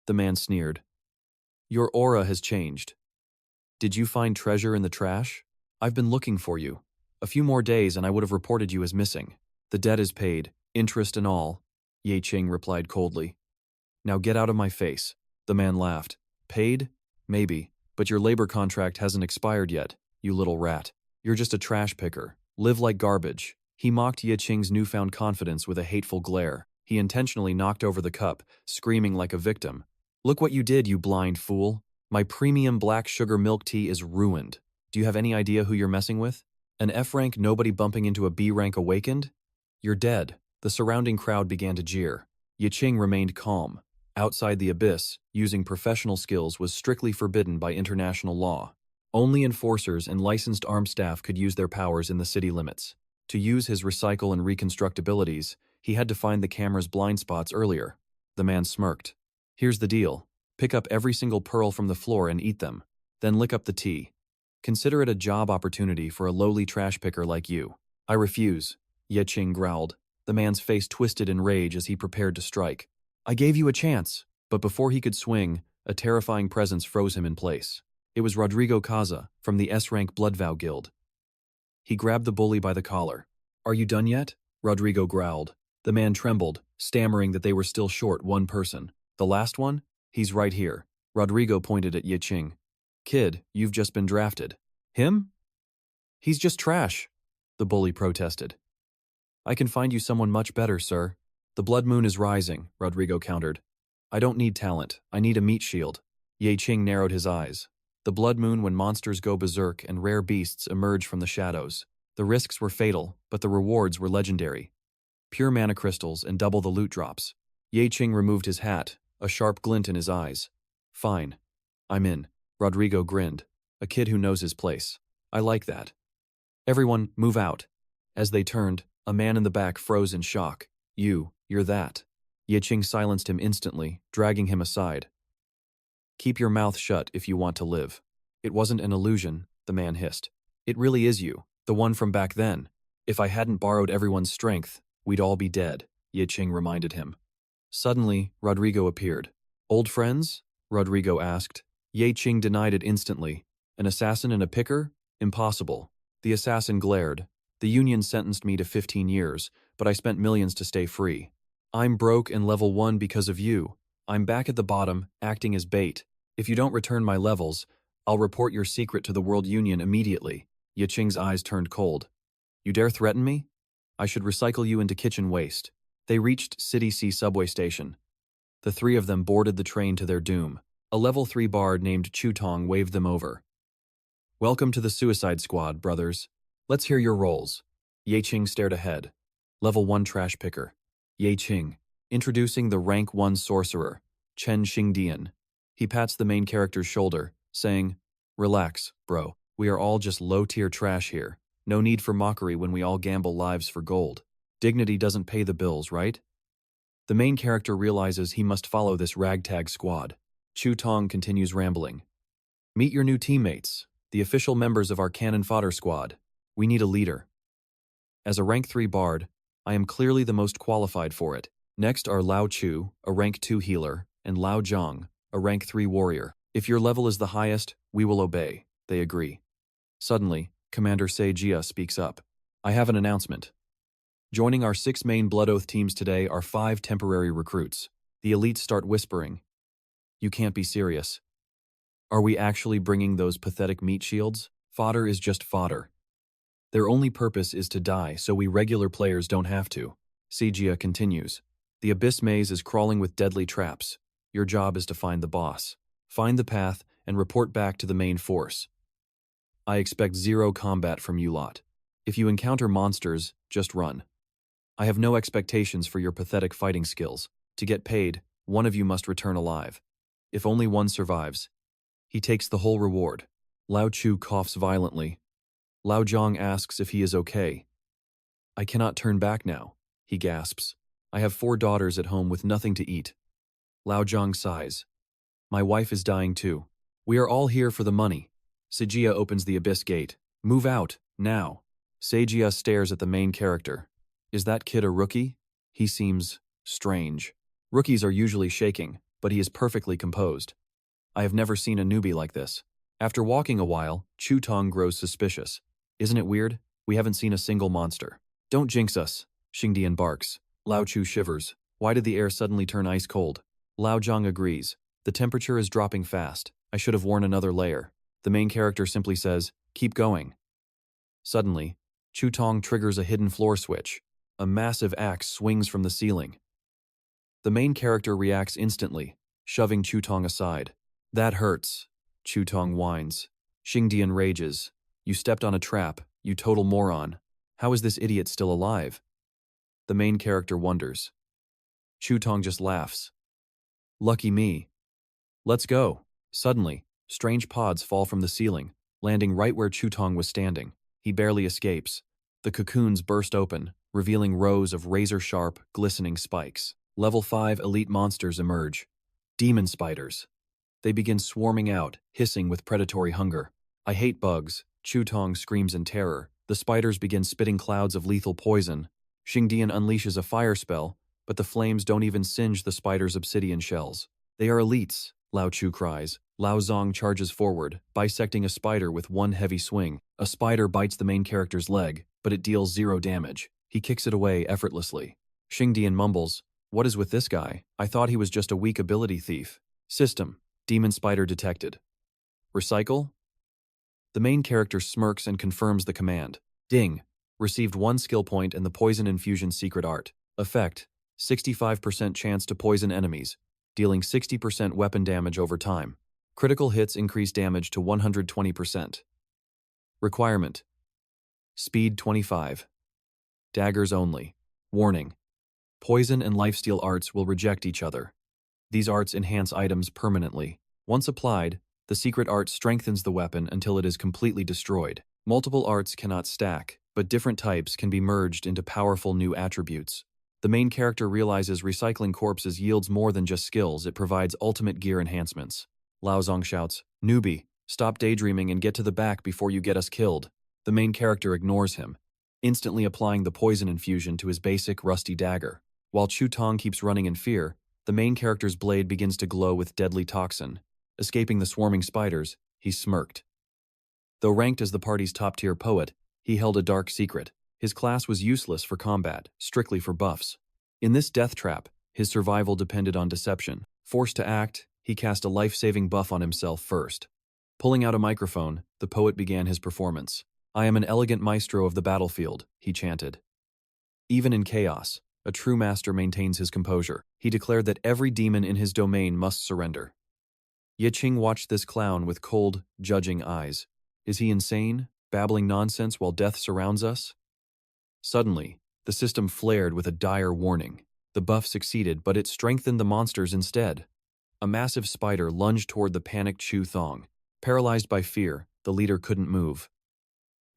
The man sneered. Your aura has changed. Did you find treasure in the trash? I've been looking for you. A few more days and I would have reported you as missing. The debt is paid, interest and all, 𝒎𝒒𝒒 replied coldly. Now get out of my face. The man laughed. Paid? Maybe. But your labor contract hasn't expired yet, you little rat. You're just a trash picker. Live like garbage. He mocked 𝒎𝒒𝒒's newfound confidence with a hateful glare. He intentionally knocked over the cup, screaming like a victim. Look what you did, you blind fool. My premium black sugar milk tea is ruined. Do you have any idea who you're messing with? An F rank nobody bumping into a B rank awakened? You're dead. The surrounding crowd began to jeer. 𝒎𝒒𝒒 remained calm. Outside the abyss, using professional skills was strictly forbidden by international law. Only enforcers and licensed armed staff could use their powers in the city limits. To use his recycle and reconstruct abilities, he had to find the camera's blind spots earlier. The man smirked. Here's the deal. Pick up every single pearl from the floor and eat them. Then lick up the tea. Consider it a job opportunity for a lowly trash picker like you. I refuse, 𝒎𝒒𝒒 growled. The man's face twisted in rage as he prepared to strike. I gave you a chance. But before he could swing, a terrifying presence froze him in place. It was Rodrigo Kaza from the S-rank Bloodvow Guild. He grabbed the bully by the collar. Are you done yet? Rodrigo growled. The man trembled, stammering that they were still short one person. The last one? He's right here. Rodrigo pointed at 𝒎𝒒𝒒. Kid, you've just been drafted. Him? He's just trash, the bully protested. I can find you someone much better, sir. The blood moon is rising, Rodrigo countered. I don't need talent, I need a meat shield. 𝒎𝒒𝒒 narrowed his eyes. The blood moon when monsters go berserk and rare beasts emerge from the shadows. The risks were fatal, but the rewards were legendary. Pure mana crystals and double the loot drops. 𝒎𝒒𝒒 removed his hat, a sharp glint in his eyes. Fine. I'm in. Rodrigo grinned. A kid who knows his place. I like that. Everyone, move out. As they turned, a man in the back froze in shock. You're that. 𝒎𝒒𝒒 silenced him instantly, dragging him aside. Keep your mouth shut if you want to live. It wasn't an illusion, the man hissed. It really is you, the one from back then. If I hadn't borrowed everyone's strength, we'd all be dead, 𝒎𝒒𝒒 reminded him. Suddenly, Rodrigo appeared. Old friends? Rodrigo asked. 𝒎𝒒𝒒 denied it instantly. An assassin and a picker? Impossible. The assassin glared. The union sentenced me to 15 years, but I spent millions to stay free. I'm broke and level 1 because of you. I'm back at the bottom, acting as bait. If you don't return my levels, I'll report your secret to the World Union immediately. 𝒎𝒒𝒒's eyes turned cold. You dare threaten me? I should recycle you into kitchen waste. They reached City C subway station. The three of them boarded the train to their doom. A level 3 bard named 𝒀𝒕𝒅𝒔 waved them over. "Welcome to the Suicide Squad, brothers. Let's hear your roles." 𝒎𝒂𝒑𝒆𝒓 stared ahead. Level 1 trash picker. 𝒎𝒂𝒑𝒆𝒓. Introducing the rank 1 sorcerer, Chen Xingdian. He pats the main character's shoulder, saying, "Relax, bro. We are all just low-tier trash here. No need for mockery when we all gamble lives for gold. Dignity doesn't pay the bills, right?" The main character realizes he must follow this ragtag squad. 𝒀𝒕𝒅𝒔 continues rambling. "Meet your new teammates, the official members of our cannon fodder squad. We need a leader. As a rank 3 bard, I am clearly the most qualified for it. Next are Lao Chu, a rank 2 healer, and Lao Zhang, a rank 3 warrior. If your level is the highest, we will obey," they agree. Suddenly, Commander 𝒎𝒂𝒓𝒏𝒆𝒅 speaks up. "I have an announcement. Joining our 6 main Blood Oath teams today are 5 temporary recruits." The elites start whispering. "You can't be serious. Are we actually bringing those pathetic meat shields? Fodder is just fodder. Their only purpose is to die, so we regular players don't have to." 𝒎𝒂𝒓𝒏𝒆𝒅 continues. "The Abyss Maze is crawling with deadly traps. Your job is to find the boss. Find the path and report back to the main force. I expect 0 combat from you lot. If you encounter monsters, just run. I have no expectations for your pathetic fighting skills. To get paid, one of you must return alive. If only one survives, he takes the whole reward." Lao Chu coughs violently. Lao Zhang asks if he is okay. "I cannot turn back now," he gasps. "I have 4 daughters at home with nothing to eat." Lao Zhang sighs. "My wife is dying too. We are all here for the money." 𝒎𝒑𝒏𝒆𝒅 opens the abyss gate. "Move out, now." 𝒎𝒑𝒏𝒆𝒅 stares at the main character. Is that kid a rookie? He seems strange. Rookies are usually shaking, but he is perfectly composed. I have never seen a newbie like this. After walking a while, 𝒀𝒕𝒅𝒔 grows suspicious. "Isn't it weird? We haven't seen a single monster." "Don't jinx us," Xingdian barks. Lao Chu shivers. Why did the air suddenly turn ice cold? Lao Zhang agrees. "The temperature is dropping fast. I should have worn another layer." The main character simply says, "Keep going." Suddenly, 𝒀𝒕𝒅𝒔 triggers a hidden floor switch. A massive axe swings from the ceiling. The main character reacts instantly, shoving 𝒀𝒕𝒅𝒔 aside. "That hurts," 𝒀𝒕𝒅𝒔 whines. Xingdian rages. "You stepped on a trap, you total moron. How is this idiot still alive?" The main character wonders. 𝒀𝒕𝒅𝒔 just laughs. "Lucky me. Let's go." Suddenly, strange pods fall from the ceiling, landing right where 𝒀𝒕𝒅𝒔 was standing. He barely escapes. The cocoons burst open, revealing rows of razor-sharp, glistening spikes. Level 5 elite monsters emerge. Demon spiders. They begin swarming out, hissing with predatory hunger. "I hate bugs," 𝒀𝒕𝒅𝒔 screams in terror. The spiders begin spitting clouds of lethal poison. Xingdian unleashes a fire spell, but the flames don't even singe the spider's obsidian shells. "They are elites," Lao Chu cries. Lao Zhang charges forward, bisecting a spider with one heavy swing. A spider bites the main character's leg, but it deals 0 damage. He kicks it away effortlessly. Xingdian mumbles, "What is with this guy? I thought he was just a weak ability thief." System. Demon spider detected. Recycle? The main character smirks and confirms the command. Ding. Received 1 skill point and the poison infusion secret art. Effect. 65% chance to poison enemies, dealing 60% weapon damage over time. Critical hits increase damage to 120%. Requirement. Speed 25. Daggers only. Warning. Poison and lifesteal arts will reject each other. These arts enhance items permanently. Once applied, the secret art strengthens the weapon until it is completely destroyed. Multiple arts cannot stack, but different types can be merged into powerful new attributes. The main character realizes recycling corpses yields more than just skills, it provides ultimate gear enhancements. Lao Zhang shouts, "Newbie, stop daydreaming and get to the back before you get us killed." The main character ignores him, instantly applying the poison infusion to his basic rusty dagger. While 𝒀𝒕𝒅𝒔 keeps running in fear, the main character's blade begins to glow with deadly toxin. Escaping the swarming spiders, he smirked. Though ranked as the party's top-tier poet, he held a dark secret. His class was useless for combat, strictly for buffs. In this death trap, his survival depended on deception. Forced to act, he cast a life-saving buff on himself first. Pulling out a microphone, the poet began his performance. "I am an elegant maestro of the battlefield," he chanted. Even in chaos, a true master maintains his composure. He declared that every demon in his domain must surrender. 𝒀𝒎𝒑𝒔 watched this clown with cold, judging eyes. Is he insane, babbling nonsense while death surrounds us? Suddenly, the system flared with a dire warning. The buff succeeded, but it strengthened the monsters instead. A massive spider lunged toward the panicked 𝒀𝒑𝒔. Paralyzed by fear, the leader couldn't move.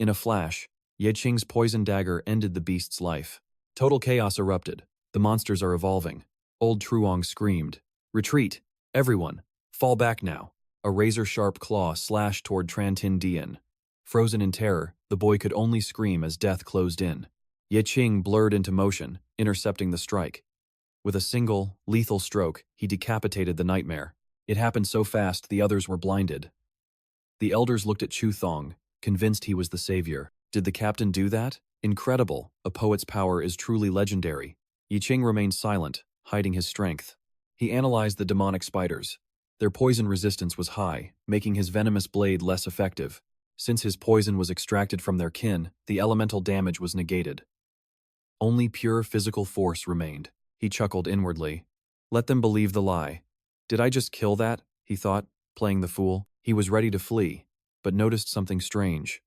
In a flash, 𝒀𝒑𝒔's poison dagger ended the beast's life. Total chaos erupted. The monsters are evolving. Old 𝒀𝒑𝒔 screamed, "Retreat! Everyone! Fall back now!" A razor-sharp claw slashed toward 𝒁𝒕𝒤𝒏𝒆𝒅. Frozen in terror, the boy could only scream as death closed in. 𝒀𝒑𝒔 blurred into motion, intercepting the strike. With a single, lethal stroke, he decapitated the nightmare. It happened so fast the others were blinded. The elders looked at 𝒀𝒑𝒔, convinced he was the savior. Did the captain do that? Incredible! A poet's power is truly legendary. 𝒀𝒑𝒔 remained silent, hiding his strength. He analyzed the demonic spiders. Their poison resistance was high, making his venomous blade less effective. Since his poison was extracted from their kin, the elemental damage was negated. Only pure physical force remained. He chuckled inwardly. Let them believe the lie. Did I just kill that? He thought, playing the fool. He was ready to flee, but noticed something strange.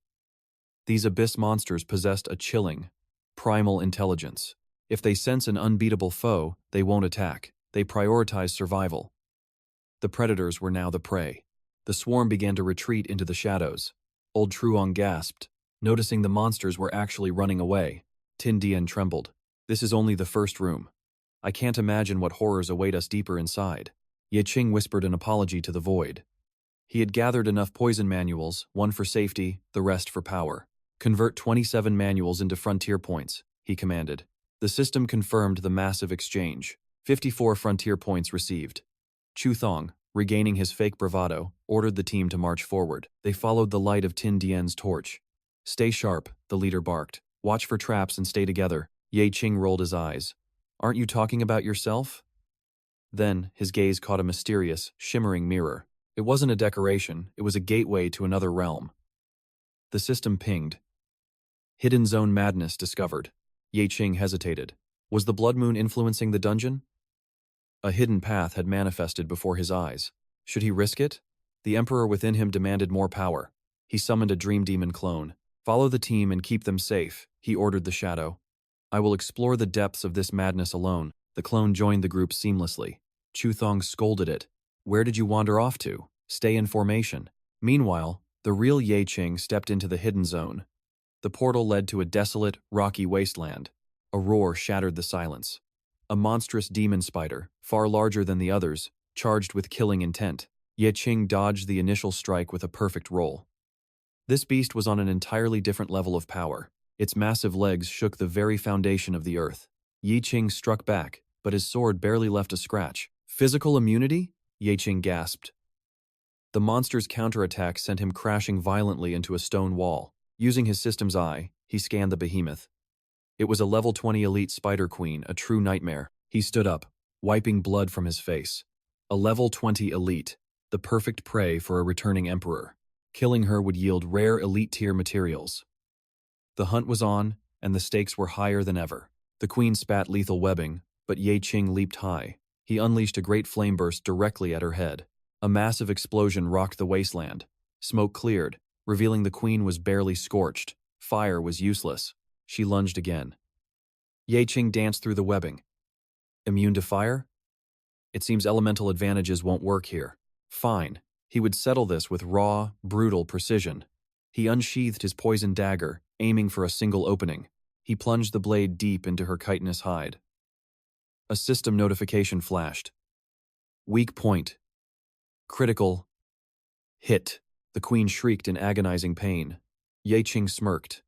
These abyss monsters possessed a chilling, primal intelligence. If they sense an unbeatable foe, they won't attack. They prioritize survival. The predators were now the prey. The swarm began to retreat into the shadows. Old 𝒀𝒑𝒔 gasped, noticing the monsters were actually running away. 𝒁𝒕𝒤𝒏𝒆𝒅 trembled. This is only the first room. I can't imagine what horrors await us deeper inside. 𝒀𝒑𝒔 whispered an apology to the void. He had gathered enough poison manuals, one for safety, the rest for power. Convert 27 manuals into frontier points, he commanded. The system confirmed the massive exchange. 54 frontier points received. 𝒀𝒑𝒔, regaining his fake bravado, ordered the team to march forward. They followed the light of 𝒁𝒕𝒤𝒏𝒆𝒅's torch. Stay sharp, the leader barked. Watch for traps and stay together. 𝒀𝒑𝒔 rolled his eyes. Aren't you talking about yourself? Then, his gaze caught a mysterious, shimmering mirror. It wasn't a decoration, it was a gateway to another realm. The system pinged. Hidden zone madness discovered. 𝒀𝒑𝒔 hesitated. Was the blood moon influencing the dungeon? A hidden path had manifested before his eyes. Should he risk it? The emperor within him demanded more power. He summoned a dream demon clone. Follow the team and keep them safe, he ordered the shadow. I will explore the depths of this madness alone. The clone joined the group seamlessly. 𝒀𝒑𝒔 scolded it. Where did you wander off to? Stay in formation. Meanwhile, the real 𝒀𝒑𝒔 stepped into the hidden zone. The portal led to a desolate, rocky wasteland. A roar shattered the silence. A monstrous demon spider, far larger than the others, charged with killing intent. 𝒀𝒑𝒔 dodged the initial strike with a perfect roll. This beast was on an entirely different level of power. Its massive legs shook the very foundation of the earth. 𝒀𝒑𝒔 struck back, but his sword barely left a scratch. Physical immunity? 𝒀𝒑𝒔 gasped. The monster's counterattack sent him crashing violently into a stone wall. Using his system's eye, he scanned the behemoth. It was a level 20 elite spider queen, a true nightmare. He stood up, wiping blood from his face. A level 20 elite, the perfect prey for a returning emperor. Killing her would yield rare elite-tier materials. The hunt was on, and the stakes were higher than ever. The queen spat lethal webbing, but 𝒀𝒑𝒔 leaped high. He unleashed a great flame burst directly at her head. A massive explosion rocked the wasteland. Smoke cleared, revealing the queen was barely scorched. Fire was useless. She lunged again. 𝒀𝒑𝒔 danced through the webbing. Immune to fire? It seems elemental advantages won't work here. Fine. He would settle this with raw, brutal precision. He unsheathed his poisoned dagger, aiming for a single opening. He plunged the blade deep into her chitinous hide. A system notification flashed. Weak point. Critical. Hit. The queen shrieked in agonizing pain. 𝒀𝒑𝒔 smirked.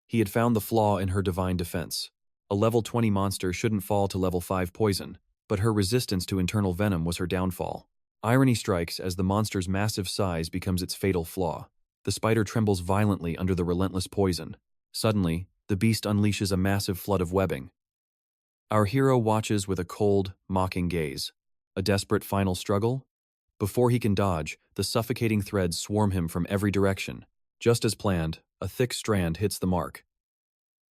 He had found the flaw in her divine defense. A level 20 monster shouldn't fall to level 5 poison, but her resistance to internal venom was her downfall. Irony strikes as the monster's massive size becomes its fatal flaw. The spider trembles violently under the relentless poison. Suddenly, the beast unleashes a massive flood of webbing. Our hero watches with a cold, mocking gaze. A desperate final struggle? Before he can dodge, the suffocating threads swarm him from every direction. Just as planned, a thick strand hits the mark.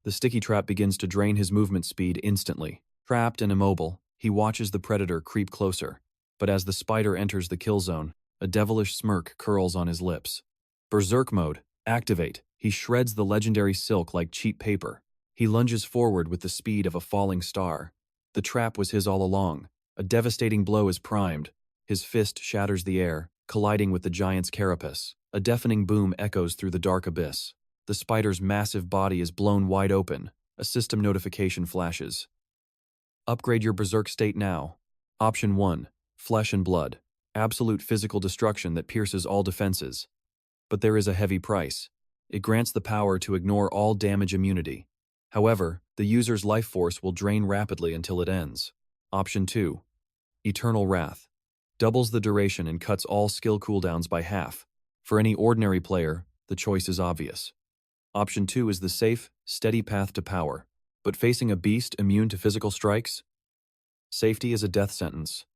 The sticky trap begins to drain his movement speed instantly. Trapped and immobile, He watches the predator creep closer, but as the spider enters the kill zone, a devilish smirk curls on his lips. Berserk mode, activate. He shreds the legendary silk like cheap paper. He lunges forward with the speed of a falling star. The trap was his all along. A devastating blow is primed. His fist shatters the air, colliding with the giant's carapace. A deafening boom echoes through the dark abyss. The spider's massive body is blown wide open. A system notification flashes. Upgrade your berserk state now. Option 1. Flesh and blood. Absolute physical destruction that pierces all defenses. But there is a heavy price. It grants the power to ignore all damage immunity. However, the user's life force will drain rapidly until it ends. Option 2. Eternal Wrath. Doubles the duration and cuts all skill cooldowns by half. For any ordinary player, the choice is obvious. Option 2 is the safe, steady path to power. But facing a beast immune to physical strikes? Safety is a death sentence.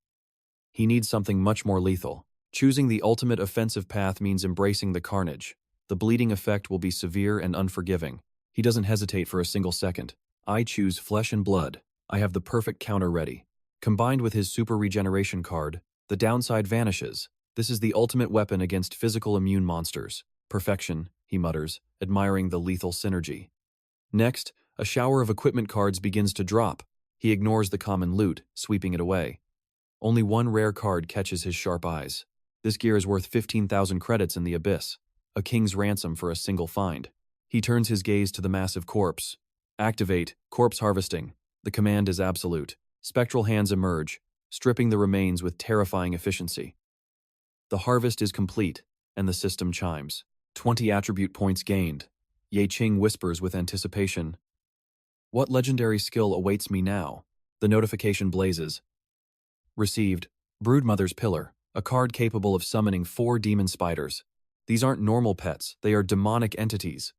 He needs something much more lethal. Choosing the ultimate offensive path means embracing the carnage. The bleeding effect will be severe and unforgiving. He doesn't hesitate for a single second. I choose Flesh and Blood. I have the perfect counter ready. Combined with his super regeneration card, the downside vanishes. This is the ultimate weapon against physical immune monsters. Perfection, he mutters, admiring the lethal synergy. Next, a shower of equipment cards begins to drop. He ignores the common loot, sweeping it away. Only one rare card catches his sharp eyes. This gear is worth 15,000 credits in the abyss, a king's ransom for a single find. He turns his gaze to the massive corpse. Activate, corpse harvesting. The command is absolute. Spectral hands emerge, stripping the remains with terrifying efficiency. The harvest is complete, and the system chimes. 20 attribute points gained. Ye-Qing whispers with anticipation. What legendary skill awaits me now? The notification blazes. Received, Broodmother's Pillar, a card capable of summoning 4 demon spiders. These aren't normal pets, they are demonic entities.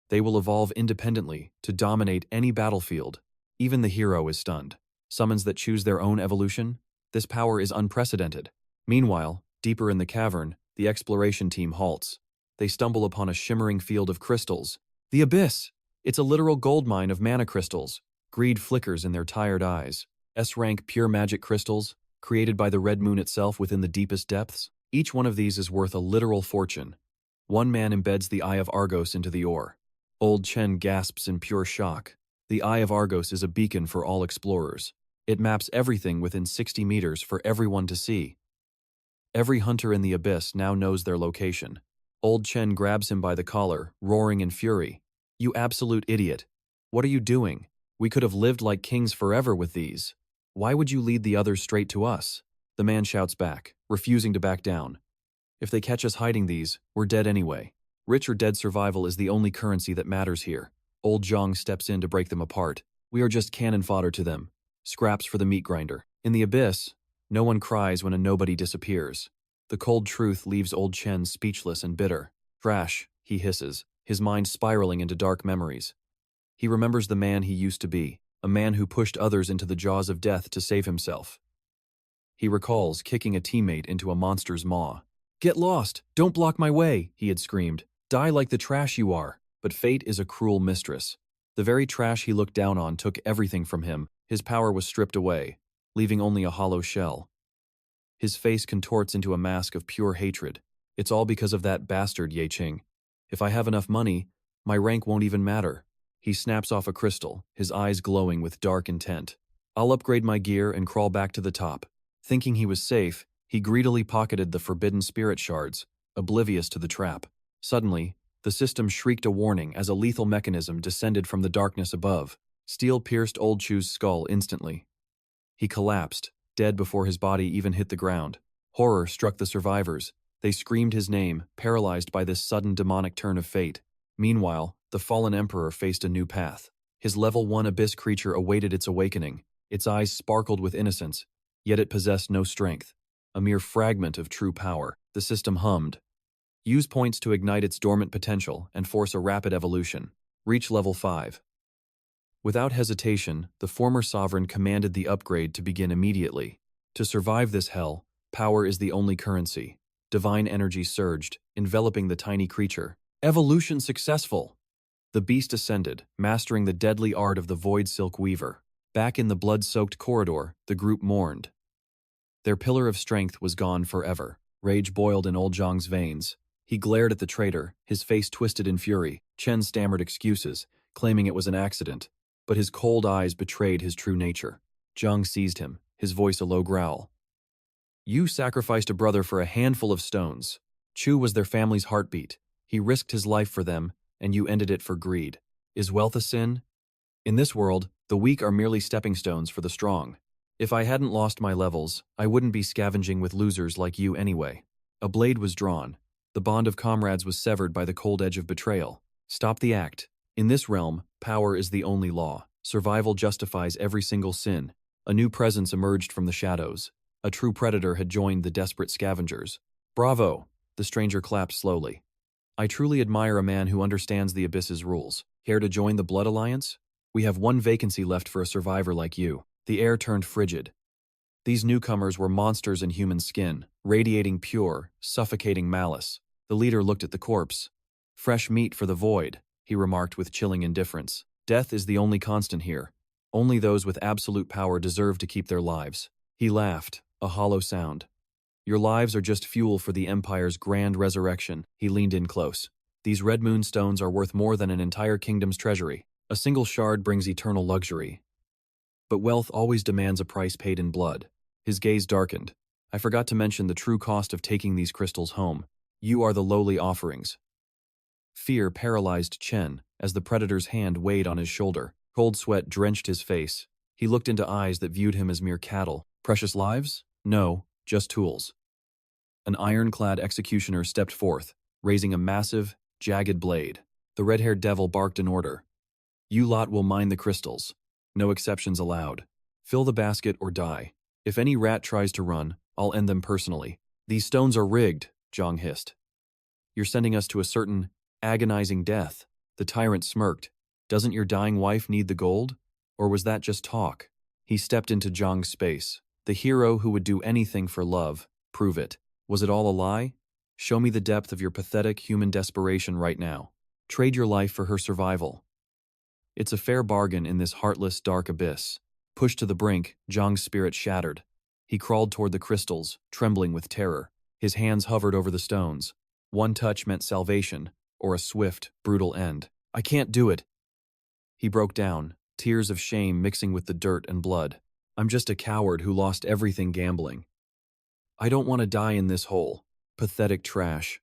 They will evolve independently to dominate any battlefield. Even the hero is stunned. Summons that choose their own evolution? This power is unprecedented. Meanwhile, deeper in the cavern, the exploration team halts. They stumble upon a shimmering field of crystals. The abyss! It's a literal goldmine of mana crystals. Greed flickers in their tired eyes. S-rank pure magic crystals, created by the Red Moon itself within the deepest depths. Each one of these is worth a literal fortune. One man embeds the Eye of Argos into the ore. Old Chen gasps in pure shock. The Eye of Argos is a beacon for all explorers. It maps everything within 60 meters for everyone to see. Every hunter in the abyss now knows their location. Old Chen grabs him by the collar, roaring in fury. You absolute idiot. What are you doing? We could have lived like kings forever with these. Why would you lead the others straight to us? The man shouts back, refusing to back down. If they catch us hiding these, we're dead anyway. Rich or dead survival is the only currency that matters here. Old Zhang steps in to break them apart. We are just cannon fodder to them. Scraps for the meat grinder. In the abyss, no one cries when a nobody disappears. The cold truth leaves Old Chen speechless and bitter. Trash, he hisses, his mind spiraling into dark memories. He remembers the man he used to be, a man who pushed others into the jaws of death to save himself. He recalls kicking a teammate into a monster's maw. Get lost! Don't block my way, he had screamed. Die like the trash you are. But fate is a cruel mistress. The very trash he looked down on took everything from him. His power was stripped away, leaving only a hollow shell. His face contorts into a mask of pure hatred. It's all because of that bastard Ye-Qing. If I have enough money, my rank won't even matter. He snaps off a crystal, his eyes glowing with dark intent. I'll upgrade my gear and crawl back to the top. Thinking he was safe, he greedily pocketed the forbidden spirit shards, oblivious to the trap. Suddenly, the system shrieked a warning as a lethal mechanism descended from the darkness above. Steel pierced Old Chu's skull instantly. He collapsed, dead before his body even hit the ground. Horror struck the survivors. They screamed his name, paralyzed by this sudden demonic turn of fate. Meanwhile, the fallen emperor faced a new path. His level 1 abyss creature awaited its awakening. Its eyes sparkled with innocence, yet it possessed no strength. A mere fragment of true power. The system hummed. Use points to ignite its dormant potential and force a rapid evolution. Reach level 5. Without hesitation, the former sovereign commanded the upgrade to begin immediately. To survive this hell, power is the only currency. Divine energy surged, enveloping the tiny creature. Evolution successful! The beast ascended, mastering the deadly art of the Void Silk Weaver. Back in the blood-soaked corridor, the group mourned. Their pillar of strength was gone forever. Rage boiled in old Zhang's veins. He glared at the traitor, his face twisted in fury. Chen stammered excuses, claiming it was an accident, but his cold eyes betrayed his true nature. Zhang seized him, his voice a low growl. You sacrificed a brother for a handful of stones. Chu was their family's heartbeat. He risked his life for them, and you ended it for greed. Is wealth a sin? In this world, the weak are merely stepping stones for the strong. If I hadn't lost my levels, I wouldn't be scavenging with losers like you anyway. A blade was drawn. The bond of comrades was severed by the cold edge of betrayal. Stop the act. In this realm, power is the only law. Survival justifies every single sin. A new presence emerged from the shadows. A true predator had joined the desperate scavengers. Bravo! The stranger clapped slowly. I truly admire a man who understands the Abyss's rules. Care to join the Blood Alliance? We have one vacancy left for a survivor like you. The air turned frigid. These newcomers were monsters in human skin, radiating pure, suffocating malice. The leader looked at the corpse. Fresh meat for the void, he remarked with chilling indifference. Death is the only constant here. Only those with absolute power deserve to keep their lives. He laughed, a hollow sound. Your lives are just fuel for the Empire's grand resurrection. He leaned in close. These red moon stones are worth more than an entire kingdom's treasury. A single shard brings eternal luxury. But wealth always demands a price paid in blood. His gaze darkened. I forgot to mention the true cost of taking these crystals home. You are the lowly offerings. Fear paralyzed Chen as the predator's hand weighed on his shoulder. Cold sweat drenched his face. He looked into eyes that viewed him as mere cattle. Precious lives? No, just tools. An ironclad executioner stepped forth, raising a massive, jagged blade. The red-haired devil barked an order. You lot will mine the crystals. No exceptions allowed. Fill the basket or die. If any rat tries to run, I'll end them personally. These stones are rigged, Zhang hissed. You're sending us to a certain, agonizing death. The tyrant smirked. Doesn't your dying wife need the gold? Or was that just talk? He stepped into Zhang's space. The hero who would do anything for love. Prove it. Was it all a lie? Show me the depth of your pathetic human desperation right now. Trade your life for her survival. It's a fair bargain in this heartless, dark abyss. Pushed to the brink, Zhang's spirit shattered. He crawled toward the crystals, trembling with terror. His hands hovered over the stones. One touch meant salvation, or a swift, brutal end. I can't do it. He broke down, tears of shame mixing with the dirt and blood. I'm just a coward who lost everything gambling. I don't want to die in this hole. Pathetic trash.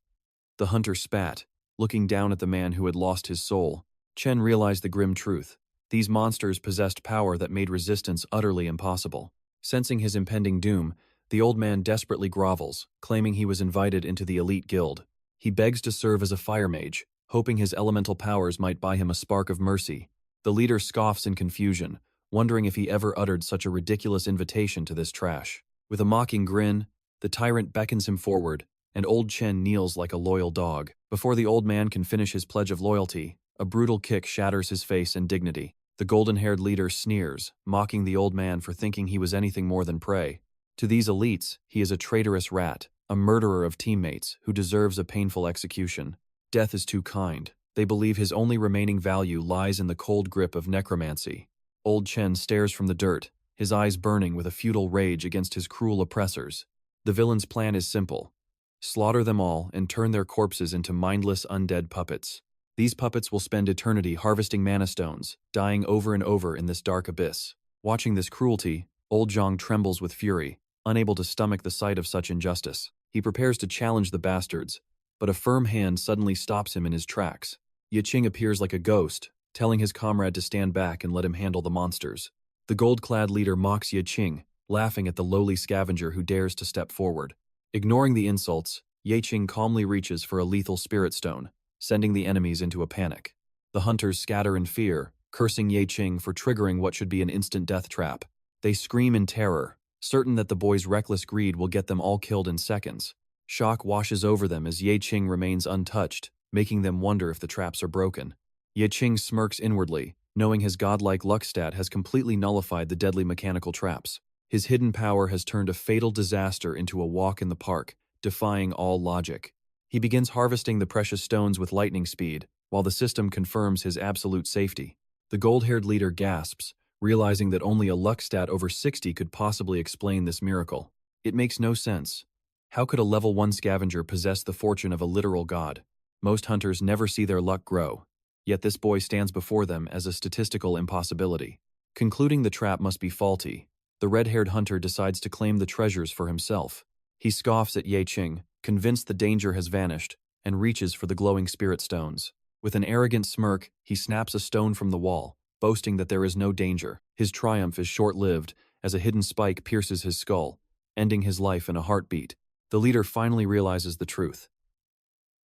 The hunter spat, looking down at the man who had lost his soul. Chen realized the grim truth. These monsters possessed power that made resistance utterly impossible. Sensing his impending doom, the old man desperately grovels, claiming he was invited into the elite guild. He begs to serve as a fire mage, hoping his elemental powers might buy him a spark of mercy. The leader scoffs in confusion, wondering if he ever uttered such a ridiculous invitation to this trash. With a mocking grin, the tyrant beckons him forward, and old Chen kneels like a loyal dog. Before the old man can finish his pledge of loyalty, a brutal kick shatters his face and dignity. The golden-haired leader sneers, mocking the old man for thinking he was anything more than prey. To these elites, he is a traitorous rat, a murderer of teammates who deserves a painful execution. Death is too kind. They believe his only remaining value lies in the cold grip of necromancy. Old Chen stares from the dirt, his eyes burning with a futile rage against his cruel oppressors. The villain's plan is simple. Slaughter them all and turn their corpses into mindless undead puppets. These puppets will spend eternity harvesting mana stones, dying over and over in this dark abyss. Watching this cruelty, old Zhang trembles with fury, unable to stomach the sight of such injustice. He prepares to challenge the bastards, but a firm hand suddenly stops him in his tracks. 𝒎𝒑𝒅𝒏 appears like a ghost, telling his comrade to stand back and let him handle the monsters. The gold-clad leader mocks 𝒎𝒑𝒅𝒏, laughing at the lowly scavenger who dares to step forward. Ignoring the insults, 𝒎𝒑𝒅𝒏 calmly reaches for a lethal spirit stone, sending the enemies into a panic. The hunters scatter in fear, cursing 𝒎𝒑𝒏 for triggering what should be an instant death trap. They scream in terror, certain that the boy's reckless greed will get them all killed in seconds. Shock washes over them as 𝒎𝒑𝒅𝒏 remains untouched, making them wonder if the traps are broken. 𝒎𝒑𝒏 smirks inwardly, knowing his godlike luck stat has completely nullified the deadly mechanical traps. His hidden power has turned a fatal disaster into a walk in the park, defying all logic. He begins harvesting the precious stones with lightning speed, while the system confirms his absolute safety. The gold-haired leader gasps, realizing that only a luck stat over 60 could possibly explain this miracle. It makes no sense. How could a level 1 scavenger possess the fortune of a literal god? Most hunters never see their luck grow, yet this boy stands before them as a statistical impossibility. Concluding the trap must be faulty, the red-haired hunter decides to claim the treasures for himself. He scoffs at Ye-Qing, convinced the danger has vanished, and reaches for the glowing spirit stones. With an arrogant smirk, he snaps a stone from the wall, boasting that there is no danger. His triumph is short-lived, as a hidden spike pierces his skull, ending his life in a heartbeat. The leader finally realizes the truth.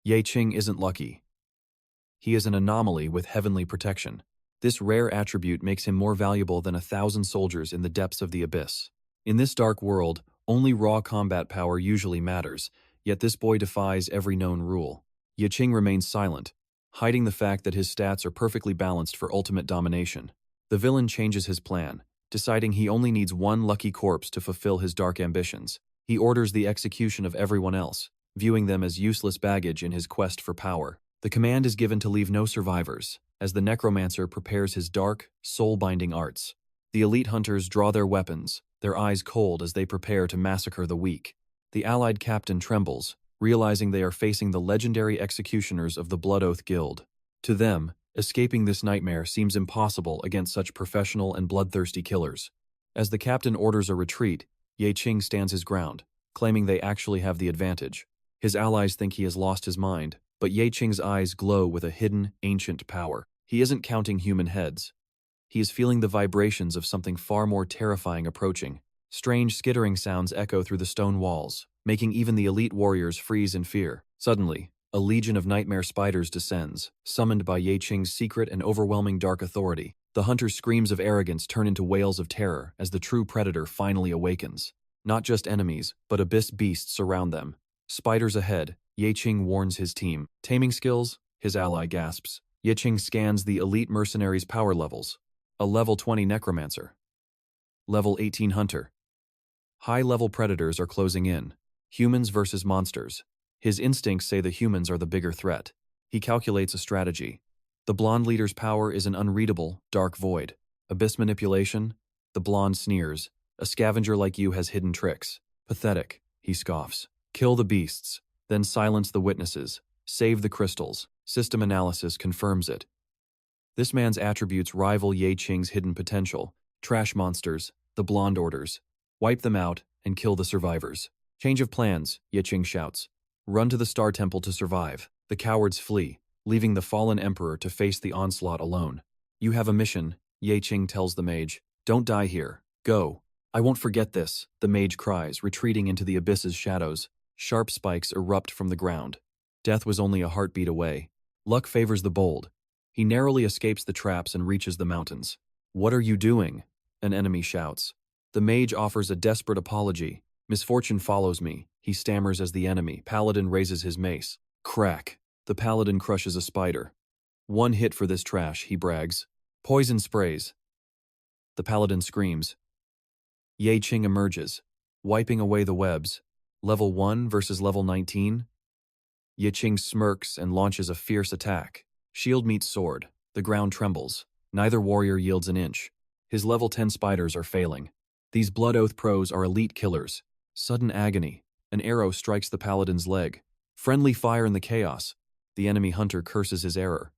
Ye-Qing isn't lucky. He is an anomaly with heavenly protection. This rare attribute makes him more valuable than 1,000 soldiers in the depths of the abyss. In this dark world, only raw combat power usually matters, yet this boy defies every known rule. Ye-Qing remains silent, hiding the fact that his stats are perfectly balanced for ultimate domination. The villain changes his plan, deciding he only needs one lucky corpse to fulfill his dark ambitions. He orders the execution of everyone else, viewing them as useless baggage in his quest for power. The command is given to leave no survivors, as the necromancer prepares his dark, soul-binding arts. The elite hunters draw their weapons, their eyes cold as they prepare to massacre the weak. The allied captain trembles, realizing they are facing the legendary executioners of the Blood Oath Guild. To them, escaping this nightmare seems impossible against such professional and bloodthirsty killers. As the captain orders a retreat, Ye-Qing stands his ground, claiming they actually have the advantage. His allies think he has lost his mind, but Ye-Qing's eyes glow with a hidden, ancient power. He isn't counting human heads. He is feeling the vibrations of something far more terrifying approaching. Strange skittering sounds echo through the stone walls, making even the elite warriors freeze in fear. Suddenly, a legion of nightmare spiders descends, summoned by Ye-Qing's secret and overwhelming dark authority. The hunter's screams of arrogance turn into wails of terror as the true predator finally awakens. Not just enemies, but abyss beasts surround them. Spiders ahead, Ye-Qing warns his team. Taming skills? His ally gasps. Ye-Qing scans the elite mercenaries' power levels. A level 20 necromancer. Level 18 hunter. High-level predators are closing in. Humans versus monsters. His instincts say the humans are the bigger threat. He calculates a strategy. The blonde leader's power is an unreadable, dark void. Abyss manipulation? The blonde sneers. A scavenger like you has hidden tricks. Pathetic, he scoffs. Kill the beasts, then silence the witnesses. Save the crystals. System analysis confirms it. This man's attributes rival Ye-Qing's hidden potential. Trash monsters, the blonde orders. Wipe them out and kill the survivors. Change of plans, Ye-Qing shouts. Run to the Star Temple to survive. The cowards flee, leaving the fallen emperor to face the onslaught alone. You have a mission, Ye-Qing tells the mage. Don't die here. Go. I won't forget this, the mage cries, retreating into the abyss's shadows. Sharp spikes erupt from the ground. Death was only a heartbeat away. Luck favors the bold. He narrowly escapes the traps and reaches the mountains. What are you doing? An enemy shouts. The mage offers a desperate apology. Misfortune follows me, he stammers as the enemy. Paladin raises his mace. Crack. The paladin crushes a spider. One hit for this trash, he brags. Poison sprays. The paladin screams. Ye-Qing emerges, wiping away the webs. Level 1 versus level 19? Ye-Qing smirks and launches a fierce attack. Shield meets sword. The ground trembles. Neither warrior yields an inch. His level 10 spiders are failing. These Blood Oath pros are elite killers. Sudden agony. An arrow strikes the paladin's leg. Friendly fire in the chaos. The enemy hunter curses his error.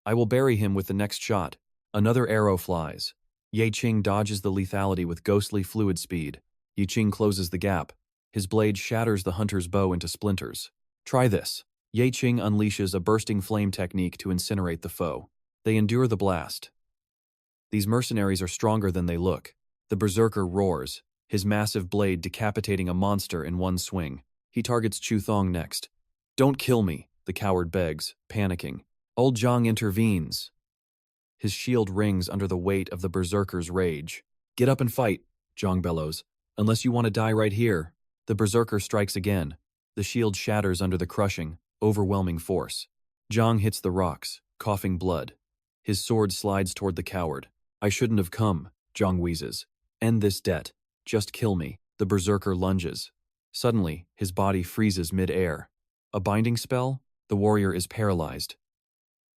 I will bury him with the next shot. Another arrow flies. Ye-Qing dodges the lethality with ghostly fluid speed. Ye-Qing closes the gap. His blade shatters the hunter's bow into splinters. Try this. Ye-Qing unleashes a bursting flame technique to incinerate the foe. They endure the blast. These mercenaries are stronger than they look. The berserker roars, his massive blade decapitating a monster in one swing. He targets Chu Thong next. Don't kill me, the coward begs, panicking. Old Zhang intervenes. His shield rings under the weight of the berserker's rage. Get up and fight, Zhang bellows. Unless you want to die right here. The berserker strikes again. The shield shatters under the crushing, overwhelming force. Zhang hits the rocks, coughing blood. His sword slides toward the coward. I shouldn't have come, Zhang wheezes. End this debt. Just kill me. The berserker lunges. Suddenly, his body freezes mid-air. A binding spell? The warrior is paralyzed.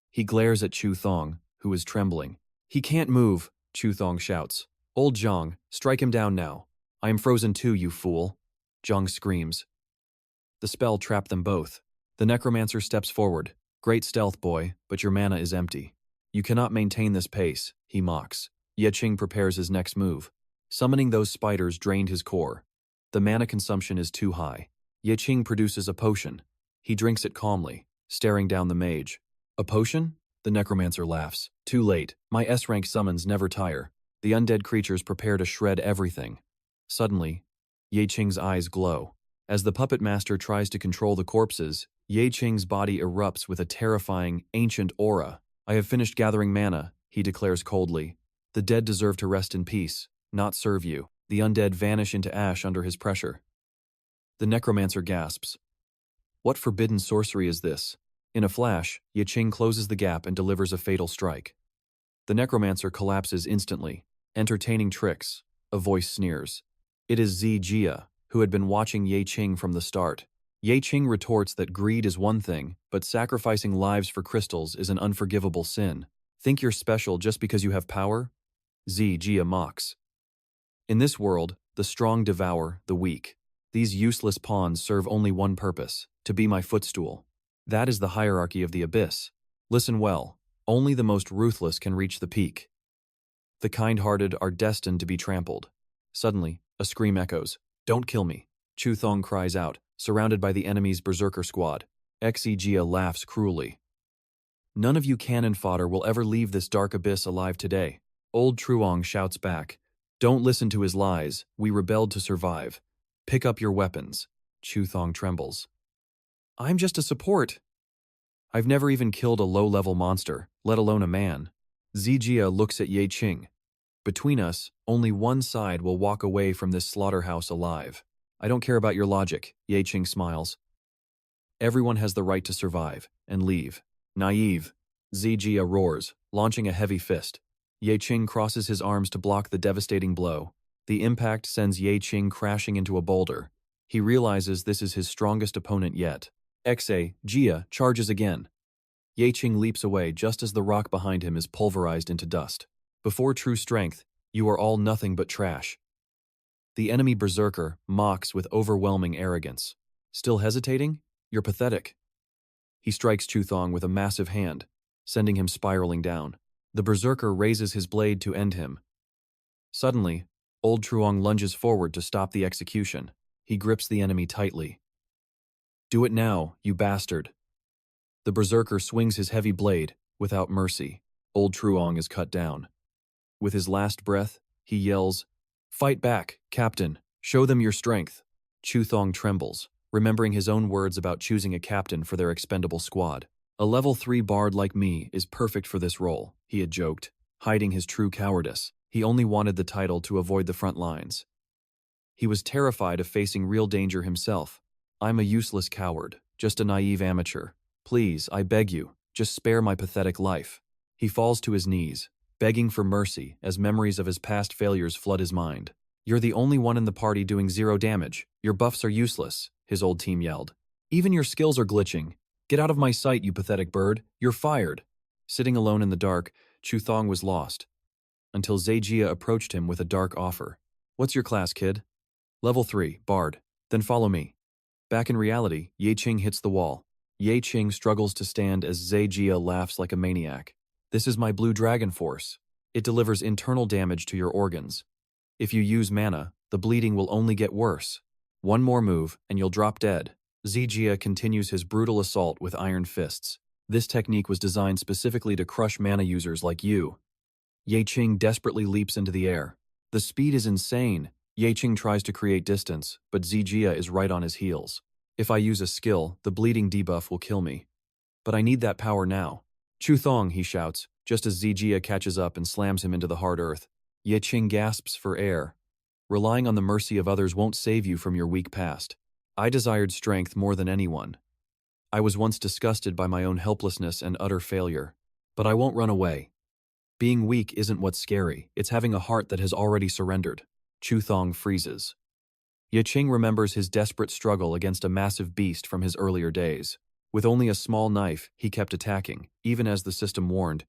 He glares at Chu Thong, who is trembling. He can't move, Thong shouts. Old Zhang, strike him down now. I am frozen too, you fool. Zhang screams. The spell trapped them both. The necromancer steps forward. Great stealth, boy, but your mana is empty. You cannot maintain this pace, he mocks. 𝒎𝒒𝒑𝒔 prepares his next move. Summoning those spiders drained his core. The mana consumption is too high. 𝒎𝒒𝒑𝒔 produces a potion. He drinks it calmly, staring down the mage. A potion? The necromancer laughs. Too late. My S-rank summons never tire. The undead creatures prepare to shred everything. Suddenly, 𝒎𝒒𝒑𝒔's eyes glow. As the puppet master tries to control the corpses, 𝒎𝒒𝒑𝒔's body erupts with a terrifying, ancient aura. I have finished gathering mana, he declares coldly. The dead deserve to rest in peace, not serve you. The undead vanish into ash under his pressure. The necromancer gasps. What forbidden sorcery is this? In a flash, 𝒎𝒒𝒑𝒔 closes the gap and delivers a fatal strike. The necromancer collapses instantly. Entertaining tricks, a voice sneers. It is 𝒎𝒑𝒔, who had been watching 𝒎𝒒𝒑𝒔 from the start. 𝒎𝒒𝒑𝒔 retorts that greed is one thing, but sacrificing lives for crystals is an unforgivable sin. Think you're special just because you have power? 𝒎𝒑𝒔 mocks. In this world, the strong devour the weak. These useless pawns serve only one purpose, to be my footstool. That is the hierarchy of the abyss. Listen well, only the most ruthless can reach the peak. The kind-hearted are destined to be trampled. Suddenly, a scream echoes. Don't kill me. Thong cries out, surrounded by the enemy's berserker squad. 𝒎𝒑𝒔 laughs cruelly. None of you cannon fodder will ever leave this dark abyss alive today. Old Truong shouts back. Don't listen to his lies, we rebelled to survive. Pick up your weapons. Thong trembles. I'm just a support. I've never even killed a low-level monster, let alone a man. 𝒎𝒑𝒔 looks at 𝒎𝒒𝒑𝒔. Between us, only one side will walk away from this slaughterhouse alive. I don't care about your logic, 𝒎𝒒𝒑𝒔 smiles. Everyone has the right to survive, and leave. Naive. 𝒎𝒑𝒔 roars, launching a heavy fist. 𝒎𝒒𝒑𝒔 crosses his arms to block the devastating blow. The impact sends 𝒎𝒒𝒑𝒔 crashing into a boulder. He realizes this is his strongest opponent yet. 𝒎𝒂𝒓𝒔 charges again. 𝒎𝒒𝒑𝒔 leaps away just as the rock behind him is pulverized into dust. Before true strength, you are all nothing but trash. The enemy berserker mocks with overwhelming arrogance. Still hesitating? You're pathetic. He strikes Thong with a massive hand, sending him spiraling down. The berserker raises his blade to end him. Suddenly, Old Truong lunges forward to stop the execution. He grips the enemy tightly. Do it now, you bastard. The berserker swings his heavy blade, without mercy. Old Truong is cut down. With his last breath, he yells, Fight back, Captain. Show them your strength. Thong trembles, remembering his own words about choosing a captain for their expendable squad. A level 3 bard like me is perfect for this role, he had joked, hiding his true cowardice. He only wanted the title to avoid the front lines. He was terrified of facing real danger himself. I'm a useless coward, just a naive amateur. Please, I beg you, just spare my pathetic life. He falls to his knees, begging for mercy as memories of his past failures flood his mind. You're the only one in the party doing 0 damage. Your buffs are useless, his old team yelled. Even your skills are glitching. Get out of my sight, you pathetic bird. You're fired. Sitting alone in the dark, Thong was lost. Until 𝒎𝒑𝒔 approached him with a dark offer. What's your class, kid? Level 3, bard. Then follow me. Back in reality, 𝒎𝒒𝒑𝒔 hits the wall. 𝒎𝒒𝒑𝒔 struggles to stand as 𝒎𝒑𝒔 laughs like a maniac. This is my blue dragon force. It delivers internal damage to your organs. If you use mana, the bleeding will only get worse. One more move, and you'll drop dead. 𝒎𝒑𝒔 continues his brutal assault with iron fists. This technique was designed specifically to crush mana users like you. 𝒎𝒒𝒑𝒔 desperately leaps into the air. The speed is insane. 𝒎𝒒𝒑𝒔 tries to create distance, but 𝒎𝒑𝒔 is right on his heels. If I use a skill, the bleeding debuff will kill me. But I need that power now. Thong, he shouts, just as 𝒎𝒑𝒔 catches up and slams him into the hard earth. 𝒎𝒒𝒑𝒔 gasps for air. Relying on the mercy of others won't save you from your weak past. I desired strength more than anyone. I was once disgusted by my own helplessness and utter failure. But I won't run away. Being weak isn't what's scary, it's having a heart that has already surrendered. Thong freezes. 𝒎𝒒𝒑𝒔 remembers his desperate struggle against a massive beast from his earlier days. With only a small knife, he kept attacking, even as the system warned.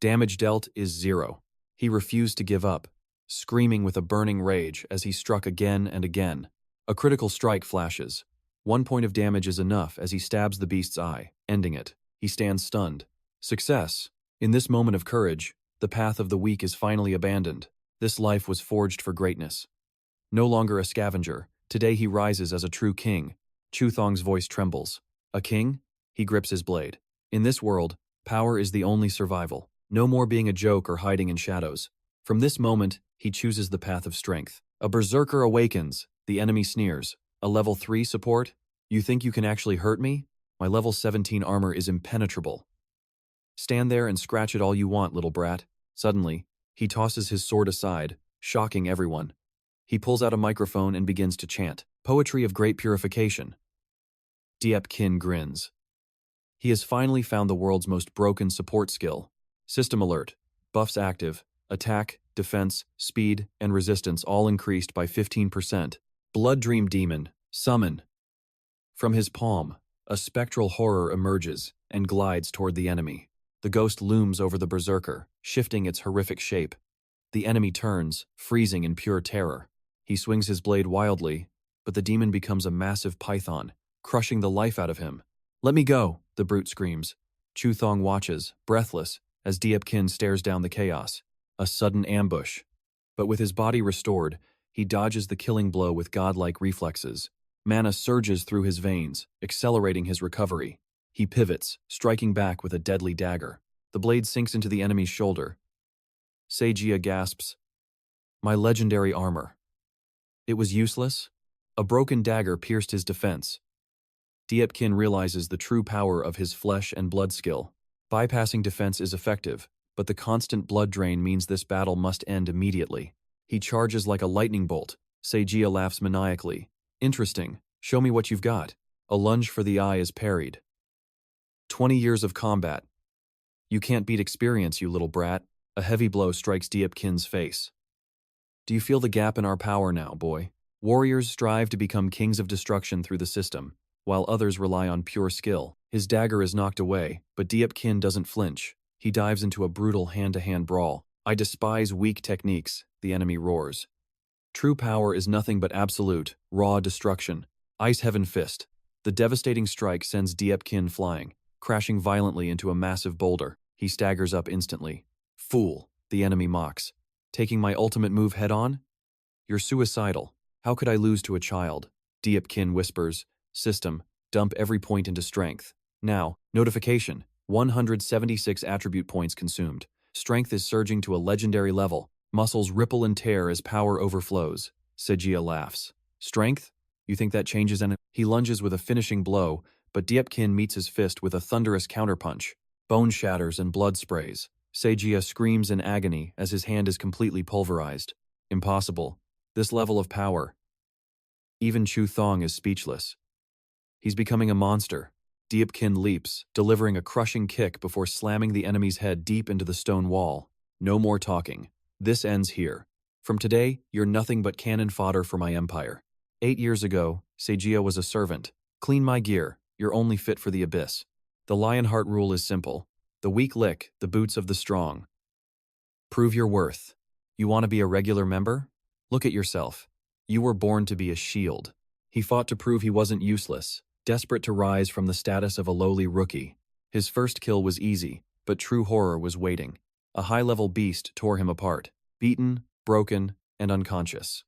Damage dealt is 0. He refused to give up, screaming with a burning rage as he struck again and again. A critical strike flashes. 1 point of damage is enough as he stabs the beast's eye, ending it. He stands stunned. Success! In this moment of courage, the path of the weak is finally abandoned. This life was forged for greatness. No longer a scavenger, today he rises as a true king. 𝒀𝒒𝒏𝒆𝒄's voice trembles. A king? He grips his blade. In this world, power is the only survival. No more being a joke or hiding in shadows. From this moment, he chooses the path of strength. A berserker awakens. The enemy sneers. A level 3 support? You think you can actually hurt me? My level 17 armor is impenetrable. Stand there and scratch it all you want, little brat. Suddenly, he tosses his sword aside, shocking everyone. He pulls out a microphone and begins to chant. Poetry of great purification. 𝒂𝒏𝒆𝒄 grins. He has finally found the world's most broken support skill. System alert. Buffs active. Attack, defense, speed, and resistance all increased by 15%. Blood Dream Demon. Summon. From his palm, a spectral horror emerges and glides toward the enemy. The ghost looms over the berserker, shifting its horrific shape. The enemy turns, freezing in pure terror. He swings his blade wildly, but the demon becomes a massive python, crushing the life out of him. Let me go, the brute screams. 𝒀𝒒𝒏𝒆𝒄 watches, breathless, as 𝒂𝒏𝒆𝒄 stares down the chaos. A sudden ambush. But with his body restored, he dodges the killing blow with godlike reflexes. Mana surges through his veins, accelerating his recovery. He pivots, striking back with a deadly dagger. The blade sinks into the enemy's shoulder. 𝒀𝒐𝒓 gasps, "My legendary armor." It was useless. A broken dagger pierced his defense. 𝒂𝒏𝒆𝒄 realizes the true power of his flesh and blood skill. Bypassing defense is effective, but the constant blood drain means this battle must end immediately. He charges like a lightning bolt. 𝒀𝒐𝒓 laughs maniacally. Interesting. Show me what you've got. A lunge for the eye is parried. 20 years of combat. You can't beat experience, you little brat. A heavy blow strikes 𝒂𝒏𝒄's face. Do you feel the gap in our power now, boy? Warriors strive to become kings of destruction through the system, while others rely on pure skill. His dagger is knocked away, but 𝒂𝒏𝒄 doesn't flinch. He dives into a brutal hand-to-hand brawl. I despise weak techniques, the enemy roars. True power is nothing but absolute, raw destruction. Ice Heaven Fist. The devastating strike sends 𝒂𝒏𝒄 flying, crashing violently into a massive boulder. He staggers up instantly. Fool, the enemy mocks. Taking my ultimate move head-on? You're suicidal. How could I lose to a child? 𝒂𝒏𝒄 whispers. System, dump every point into strength. Now, notification. 176 attribute points consumed. Strength is surging to a legendary level. Muscles ripple and tear as power overflows. 𝒀𝒐𝒓 laughs. Strength? You think that changes anything? He lunges with a finishing blow, but 𝒂𝒏𝒄 meets his fist with a thunderous counterpunch. Bone shatters and blood sprays. 𝒀𝒐𝒓 screams in agony as his hand is completely pulverized. Impossible. This level of power. Even 𝒀𝒒𝒏𝒆𝒄 is speechless. He's becoming a monster. 𝒂𝒏𝒄 leaps, delivering a crushing kick before slamming the enemy's head deep into the stone wall. No more talking. This ends here. From today, you're nothing but cannon fodder for my empire. 8 years ago, 𝒀𝒐𝒓 was a servant. Clean my gear. You're only fit for the abyss. The Lionheart rule is simple. The weak lick the boots of the strong. Prove your worth. You want to be a regular member? Look at yourself. You were born to be a shield. He fought to prove he wasn't useless, desperate to rise from the status of a lowly rookie. His first kill was easy, but true horror was waiting. A high-level beast tore him apart, beaten, broken, and unconscious.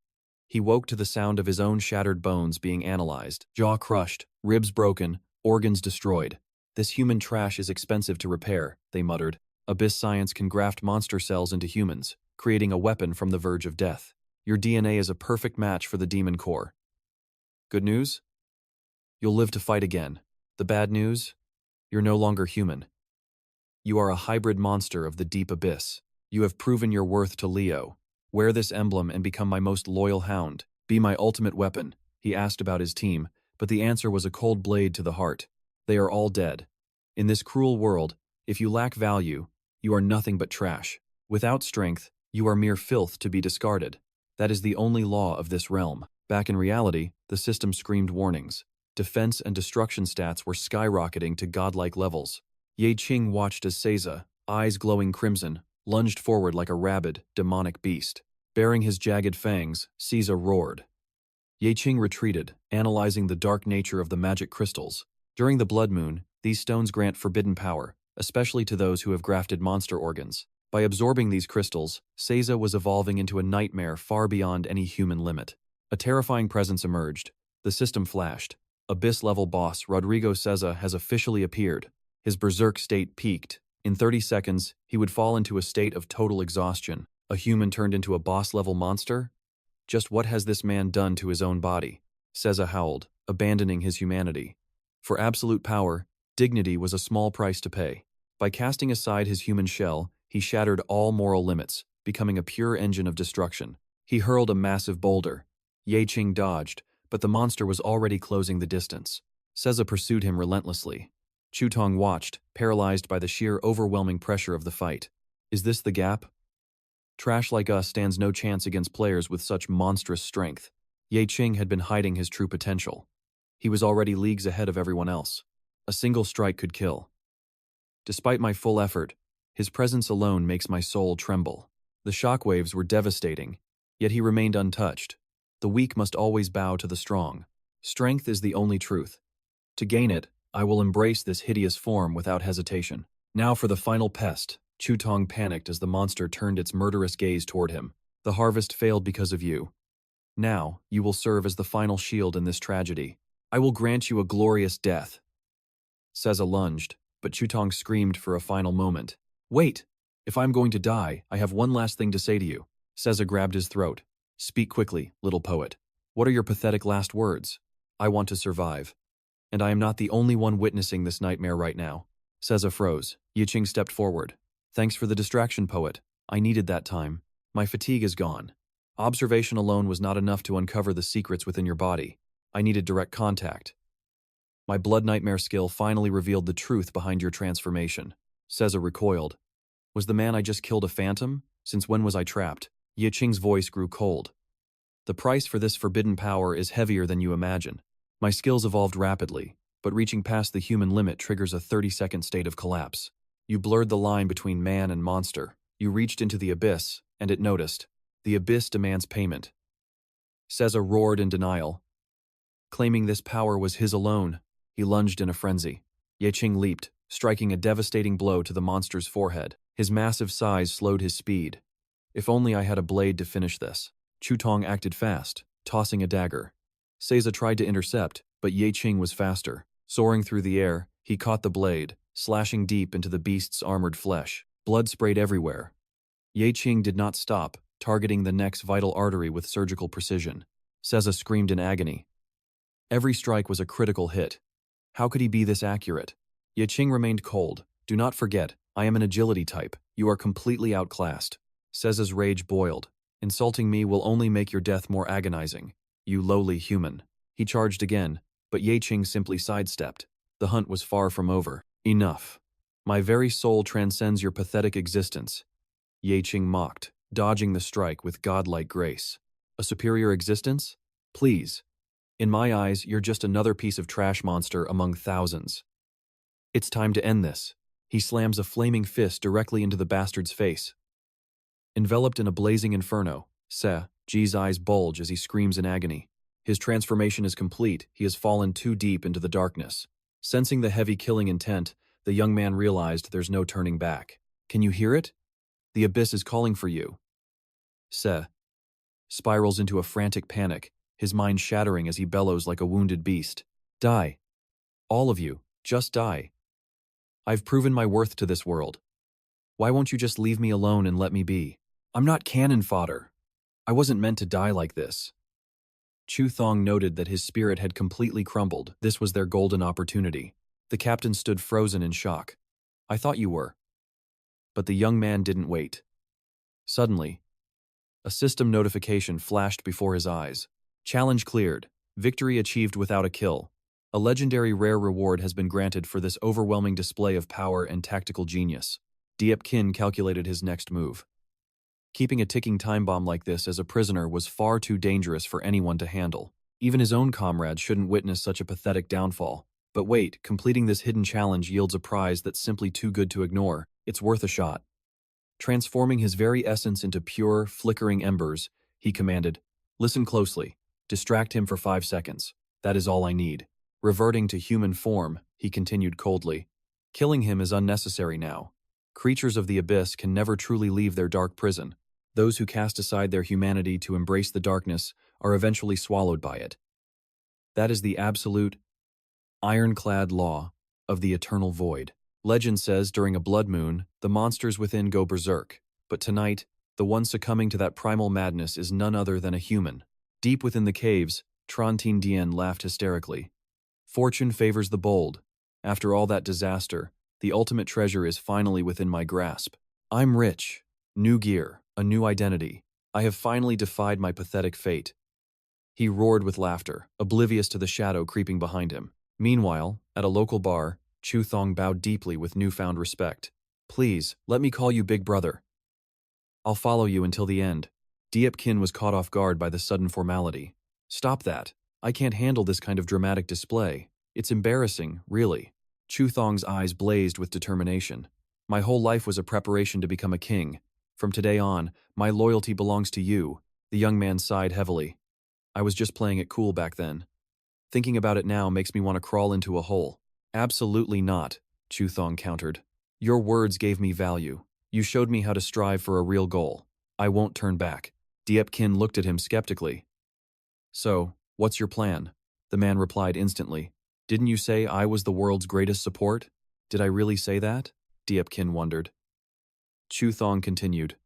He woke to the sound of his own shattered bones being analyzed, jaw crushed, ribs broken, organs destroyed. This human trash is expensive to repair, they muttered. Abyss science can graft monster cells into humans, creating a weapon from the verge of death. Your DNA is a perfect match for the demon core. Good news? You'll live to fight again. The bad news? You're no longer human. You are a hybrid monster of the deep abyss. You have proven your worth to Leo. Wear this emblem and become my most loyal hound. Be my ultimate weapon. He asked about his team, but the answer was a cold blade to the heart. They are all dead. In this cruel world, if you lack value, you are nothing but trash. Without strength, you are mere filth to be discarded. That is the only law of this realm. Back in reality, the system screamed warnings. Defense and destruction stats were skyrocketing to godlike levels. Ye Qing watched as 𝒀𝒐𝒓, eyes glowing crimson, lunged forward like a rabid, demonic beast. Baring his jagged fangs, 𝒎𝒓𝒏𝒆𝒅 roared. 𝒎𝒎𝒏𝒆𝒅 retreated, analyzing the dark nature of the magic crystals. During the blood moon, these stones grant forbidden power, especially to those who have grafted monster organs. By absorbing these crystals, 𝒎𝒏𝒆𝒅 was evolving into a nightmare far beyond any human limit. A terrifying presence emerged. The system flashed. Abyss-level boss Rodrigo 𝒎𝒏𝒆𝒂 has officially appeared. His berserk state peaked. In 30 seconds, he would fall into a state of total exhaustion. A human turned into a boss-level monster? Just what has this man done to his own body? 𝒎𝒏𝒆𝒂 howled, abandoning his humanity. For absolute power, dignity was a small price to pay. By casting aside his human shell, he shattered all moral limits, becoming a pure engine of destruction. He hurled a massive boulder. 𝒎𝒎𝒏𝒆𝒅 dodged, but the monster was already closing the distance. 𝒎𝒏𝒆𝒂 pursued him relentlessly. 𝒀𝒐𝒏 watched, paralyzed by the sheer overwhelming pressure of the fight. Is this the gap? Trash like us stands no chance against players with such monstrous strength. 𝒎𝒎𝒏𝒆𝒅 had been hiding his true potential. He was already leagues ahead of everyone else. A single strike could kill. Despite my full effort, his presence alone makes my soul tremble. The shockwaves were devastating, yet he remained untouched. The weak must always bow to the strong. Strength is the only truth. To gain it, I will embrace this hideous form without hesitation. Now for the final pest. 𝒀𝒐𝒏 panicked as the monster turned its murderous gaze toward him. The harvest failed because of you. Now, you will serve as the final shield in this tragedy. I will grant you a glorious death. 𝒎𝒏𝒆𝒂 lunged, but 𝒀𝒐𝒏 screamed for a final moment. Wait! If I'm going to die, I have one last thing to say to you. 𝒎𝒂 grabbed his throat. Speak quickly, little poet. What are your pathetic last words? I want to survive. And I am not the only one witnessing this nightmare right now. 𝒎𝒂 froze. 𝒎𝒎𝒏𝒆𝒅 stepped forward. Thanks for the distraction, poet. I needed that time. My fatigue is gone. Observation alone was not enough to uncover the secrets within your body. I needed direct contact. My blood nightmare skill finally revealed the truth behind your transformation. 𝒎𝒂 recoiled. Was the man I just killed a phantom? Since when was I trapped? 𝒎𝒎𝒏𝒆𝒅's voice grew cold. The price for this forbidden power is heavier than you imagine. My skills evolved rapidly, but reaching past the human limit triggers a 30-second state of collapse. You blurred the line between man and monster. You reached into the abyss, and it noticed. The abyss demands payment. 𝒎𝒂 roared in denial. Claiming this power was his alone, he lunged in a frenzy. 𝒎𝒎𝒏𝒆𝒅 leaped, striking a devastating blow to the monster's forehead. His massive size slowed his speed. If only I had a blade to finish this. 𝒀𝒐𝒏 acted fast, tossing a dagger. 𝒎𝒂 tried to intercept, but 𝒎𝒎𝒏𝒆𝒅 was faster. Soaring through the air, he caught the blade, slashing deep into the beast's armored flesh. Blood sprayed everywhere. 𝒎𝒎𝒏𝒆𝒅 did not stop, targeting the neck's vital artery with surgical precision. 𝒎𝒂 screamed in agony. Every strike was a critical hit. How could he be this accurate? 𝒎𝒎𝒏𝒆𝒅 remained cold. Do not forget, I am an agility type. You are completely outclassed. 𝒎𝒂's rage boiled. Insulting me will only make your death more agonizing. You lowly human. He charged again, but 𝒎𝒎𝒏𝒆𝒅 simply sidestepped. The hunt was far from over. Enough. My very soul transcends your pathetic existence. 𝒎𝒎𝒏𝒆𝒅 mocked, dodging the strike with godlike grace. A superior existence? Please. In my eyes, you're just another piece of trash monster among thousands. It's time to end this. He slams a flaming fist directly into the bastard's face. Enveloped in a blazing inferno, 𝒎𝒏𝒆𝒅's eyes bulge as he screams in agony. His transformation is complete. He has fallen too deep into the darkness. Sensing the heavy killing intent, the young man realized there's no turning back. Can you hear it? The abyss is calling for you. 𝒎𝒏𝒆𝒅 spirals into a frantic panic, his mind shattering as he bellows like a wounded beast. Die. All of you, just die. I've proven my worth to this world. Why won't you just leave me alone and let me be? I'm not cannon fodder. I wasn't meant to die like this. 𝒀𝒐𝒏 noted that his spirit had completely crumbled. This was their golden opportunity. The captain stood frozen in shock. I thought you were. But the young man didn't wait. Suddenly, a system notification flashed before his eyes. Challenge cleared. Victory achieved without a kill. A legendary rare reward has been granted for this overwhelming display of power and tactical genius. 𝒂𝒏𝒆𝒅 calculated his next move. Keeping a ticking time bomb like this as a prisoner was far too dangerous for anyone to handle. Even his own comrades shouldn't witness such a pathetic downfall. But wait, completing this hidden challenge yields a prize that's simply too good to ignore. It's worth a shot. Transforming his very essence into pure, flickering embers, he commanded, "Listen closely. Distract him for 5 seconds. That is all I need." Reverting to human form, he continued coldly, "Killing him is unnecessary now. Creatures of the abyss can never truly leave their dark prison. Those who cast aside their humanity to embrace the darkness are eventually swallowed by it. That is the absolute, ironclad law of the eternal void. Legend says during a blood moon, the monsters within go berserk, but tonight, the one succumbing to that primal madness is none other than a human." Deep within the caves, Tran Dien laughed hysterically. "Fortune favors the bold. After all that disaster, the ultimate treasure is finally within my grasp. I'm rich. New gear, a new identity. I have finally defied my pathetic fate." He roared with laughter, oblivious to the shadow creeping behind him. Meanwhile, at a local bar, Chu Thong bowed deeply with newfound respect. "Please, let me call you Big Brother. I'll follow you until the end." Diepkin was caught off guard by the sudden formality. "Stop that. I can't handle this kind of dramatic display. It's embarrassing, really." Chu Thong's eyes blazed with determination. "My whole life was a preparation to become a king. From today on, my loyalty belongs to you." The young man sighed heavily. "I was just playing it cool back then. Thinking about it now makes me want to crawl into a hole." "Absolutely not," Chu Thong countered. "Your words gave me value. You showed me how to strive for a real goal. I won't turn back." Diepkin looked at him skeptically. "So, what's your plan?" The man replied instantly. "Didn't you say I was the world's greatest support?" "Did I really say that?" Diepkin wondered. Chu Thong continued.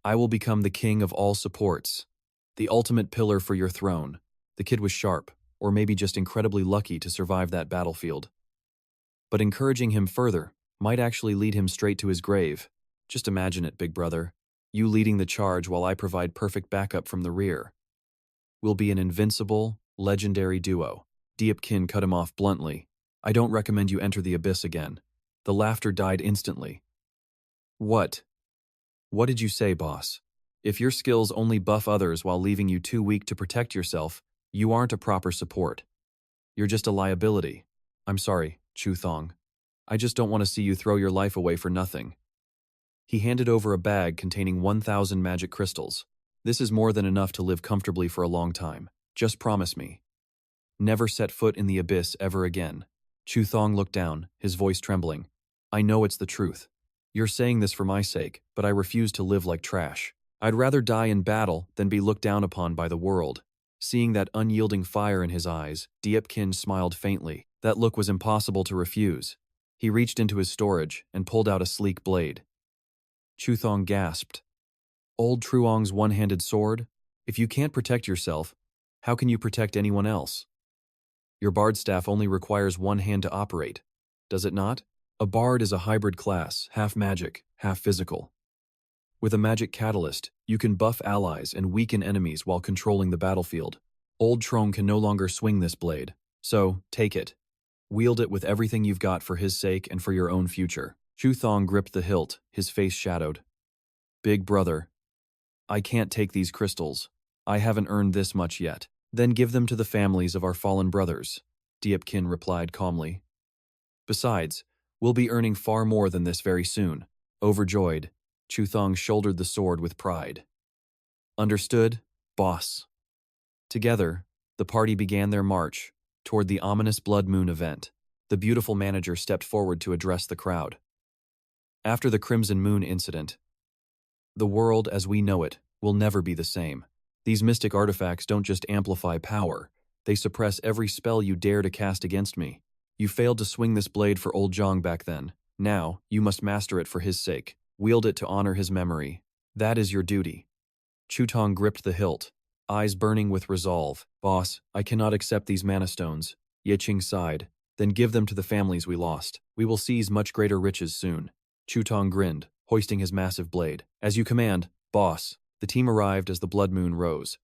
"I will become the king of all supports, the ultimate pillar for your throne." The kid was sharp, or maybe just incredibly lucky to survive that battlefield. But encouraging him further might actually lead him straight to his grave. "Just imagine it, Big Brother. You leading the charge while I provide perfect backup from the rear. We'll be an invincible, legendary duo." Diepkin cut him off bluntly. "I don't recommend you enter the abyss again." The laughter died instantly. What did you say, boss? If your skills only buff others while leaving you too weak to protect yourself, you aren't a proper support. You're just a liability." "I'm sorry, Chu Thong. I just don't want to see you throw your life away for nothing." He handed over a bag containing 1,000 magic crystals. "This is more than enough to live comfortably for a long time. Just promise me. Never set foot in the abyss ever again." Chu Thong looked down, his voice trembling. "I know it's the truth. You're saying this for my sake, but I refuse to live like trash. I'd rather die in battle than be looked down upon by the world." Seeing that unyielding fire in his eyes, Diepkin smiled faintly. That look was impossible to refuse. He reached into his storage and pulled out a sleek blade. Chu Thong gasped. "Old Truong's one-handed sword? If you can't protect yourself, how can you protect anyone else? Your bard staff only requires one hand to operate, does it not? A bard is a hybrid class, half magic, half physical. With a magic catalyst, you can buff allies and weaken enemies while controlling the battlefield. Old Trong can no longer swing this blade, so take it. Wield it with everything you've got for his sake and for your own future." Chu Thong gripped the hilt, his face shadowed. "Big Brother, I can't take these crystals. I haven't earned this much yet." "Then give them to the families of our fallen brothers," Diepkin replied calmly. "Besides, we'll be earning far more than this very soon." Overjoyed, Chu Thong shouldered the sword with pride. "Understood, boss." Together, the party began their march toward the ominous blood moon event. The beautiful manager stepped forward to address the crowd. After the Crimson Moon incident, the world as we know it will never be the same. These mystic artifacts don't just amplify power, they suppress every spell you dare to cast against me. You failed to swing this blade for old Zhang back then. Now, you must master it for his sake. Wield it to honor his memory. That is your duty." Chu Thong gripped the hilt, eyes burning with resolve. "Boss, I cannot accept these mana stones." Ye Qing sighed. "Then give them to the families we lost. We will seize much greater riches soon." Chu Thong grinned, hoisting his massive blade. "As you command, boss." The team arrived as the blood moon rose.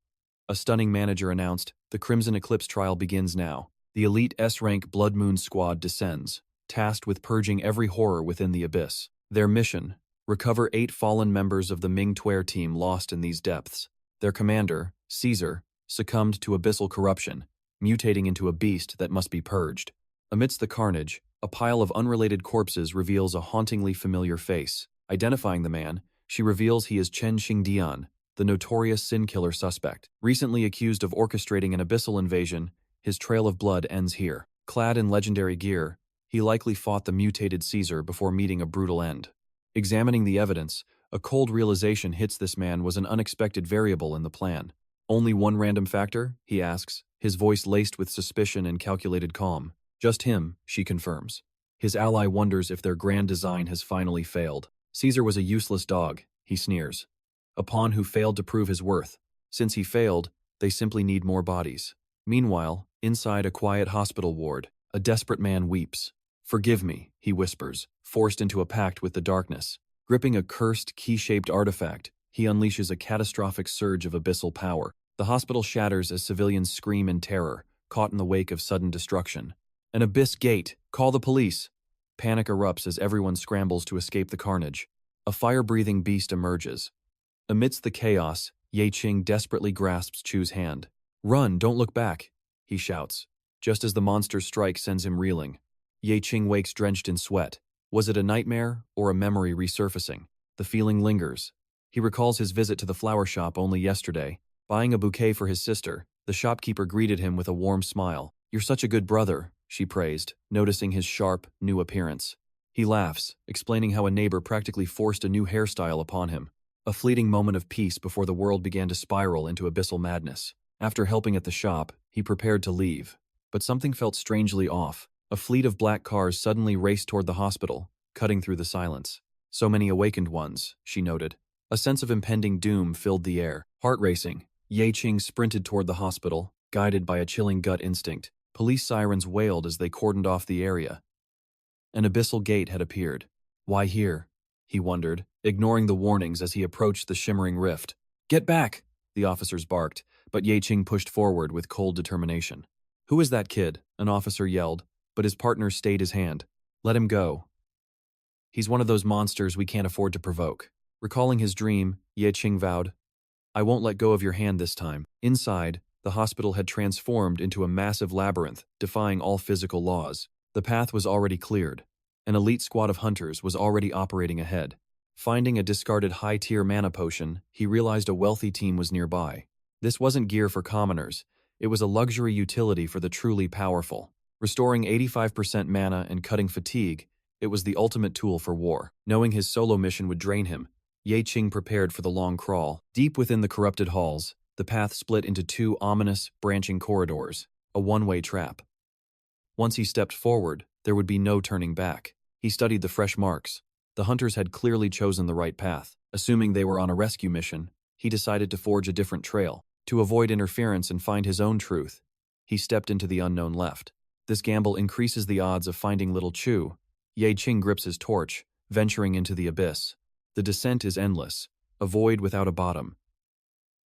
A stunning manager announced, "The Crimson Eclipse trial begins now. The elite S-rank Blood Moon squad descends, tasked with purging every horror within the abyss. Their mission, recover 8 fallen members of the Ming Tuer team lost in these depths. Their commander, Caesar, succumbed to abyssal corruption, mutating into a beast that must be purged." Amidst the carnage, a pile of unrelated corpses reveals a hauntingly familiar face. Identifying the man, she reveals he is Chen Xingdian, the notorious sin-killer suspect. Recently accused of orchestrating an abyssal invasion, his trail of blood ends here. Clad in legendary gear, he likely fought the mutated Caesar before meeting a brutal end. Examining the evidence, a cold realization hits this man was an unexpected variable in the plan. Only one random factor? He asks, his voice laced with suspicion and calculated calm. Just him, she confirms. His ally wonders if their grand design has finally failed. Caesar was a useless dog, he sneers. A pawn who failed to prove his worth. Since he failed, they simply need more bodies. Meanwhile, inside a quiet hospital ward, a desperate man weeps. "Forgive me," he whispers, forced into a pact with the darkness. Gripping a cursed, key-shaped artifact, he unleashes a catastrophic surge of abyssal power. The hospital shatters as civilians scream in terror, caught in the wake of sudden destruction. "An abyss gate! Call the police!" Panic erupts as everyone scrambles to escape the carnage. A fire-breathing beast emerges. Amidst the chaos, Ye-Qing desperately grasps Chu's hand. "Run, don't look back," he shouts, just as the monster's strike sends him reeling. Ye-Qing wakes drenched in sweat. Was it a nightmare or a memory resurfacing? The feeling lingers. He recalls his visit to the flower shop only yesterday. Buying a bouquet for his sister, the shopkeeper greeted him with a warm smile. "You're such a good brother," she praised, noticing his sharp, new appearance. He laughs, explaining how a neighbor practically forced a new hairstyle upon him. A fleeting moment of peace before the world began to spiral into abyssal madness. After helping at the shop, he prepared to leave. But something felt strangely off. A fleet of black cars suddenly raced toward the hospital, cutting through the silence. "So many awakened ones," she noted. A sense of impending doom filled the air. Heart racing, Ye-Qing sprinted toward the hospital, guided by a chilling gut instinct. Police sirens wailed as they cordoned off the area. An abyssal gate had appeared. Why here? He wondered, ignoring the warnings as he approached the shimmering rift. "Get back!" the officers barked, but Ye-Qing pushed forward with cold determination. "Who is that kid?" an officer yelled, but his partner stayed his hand. "Let him go. He's one of those monsters we can't afford to provoke." Recalling his dream, Ye-Qing vowed, "I won't let go of your hand this time." Inside, the hospital had transformed into a massive labyrinth, defying all physical laws. The path was already cleared. An elite squad of hunters was already operating ahead. Finding a discarded high-tier mana potion, he realized a wealthy team was nearby. This wasn't gear for commoners. It was a luxury utility for the truly powerful. Restoring 85% mana and cutting fatigue, it was the ultimate tool for war. Knowing his solo mission would drain him, Ye-Qing prepared for the long crawl. Deep within the corrupted halls, the path split into two ominous, branching corridors, a one-way trap. Once he stepped forward, there would be no turning back. He studied the fresh marks. The hunters had clearly chosen the right path. Assuming they were on a rescue mission, he decided to forge a different trail. To avoid interference and find his own truth, he stepped into the unknown left. This gamble increases the odds of finding little Chu. Ye-Qing grips his torch, venturing into the abyss. The descent is endless, a void without a bottom.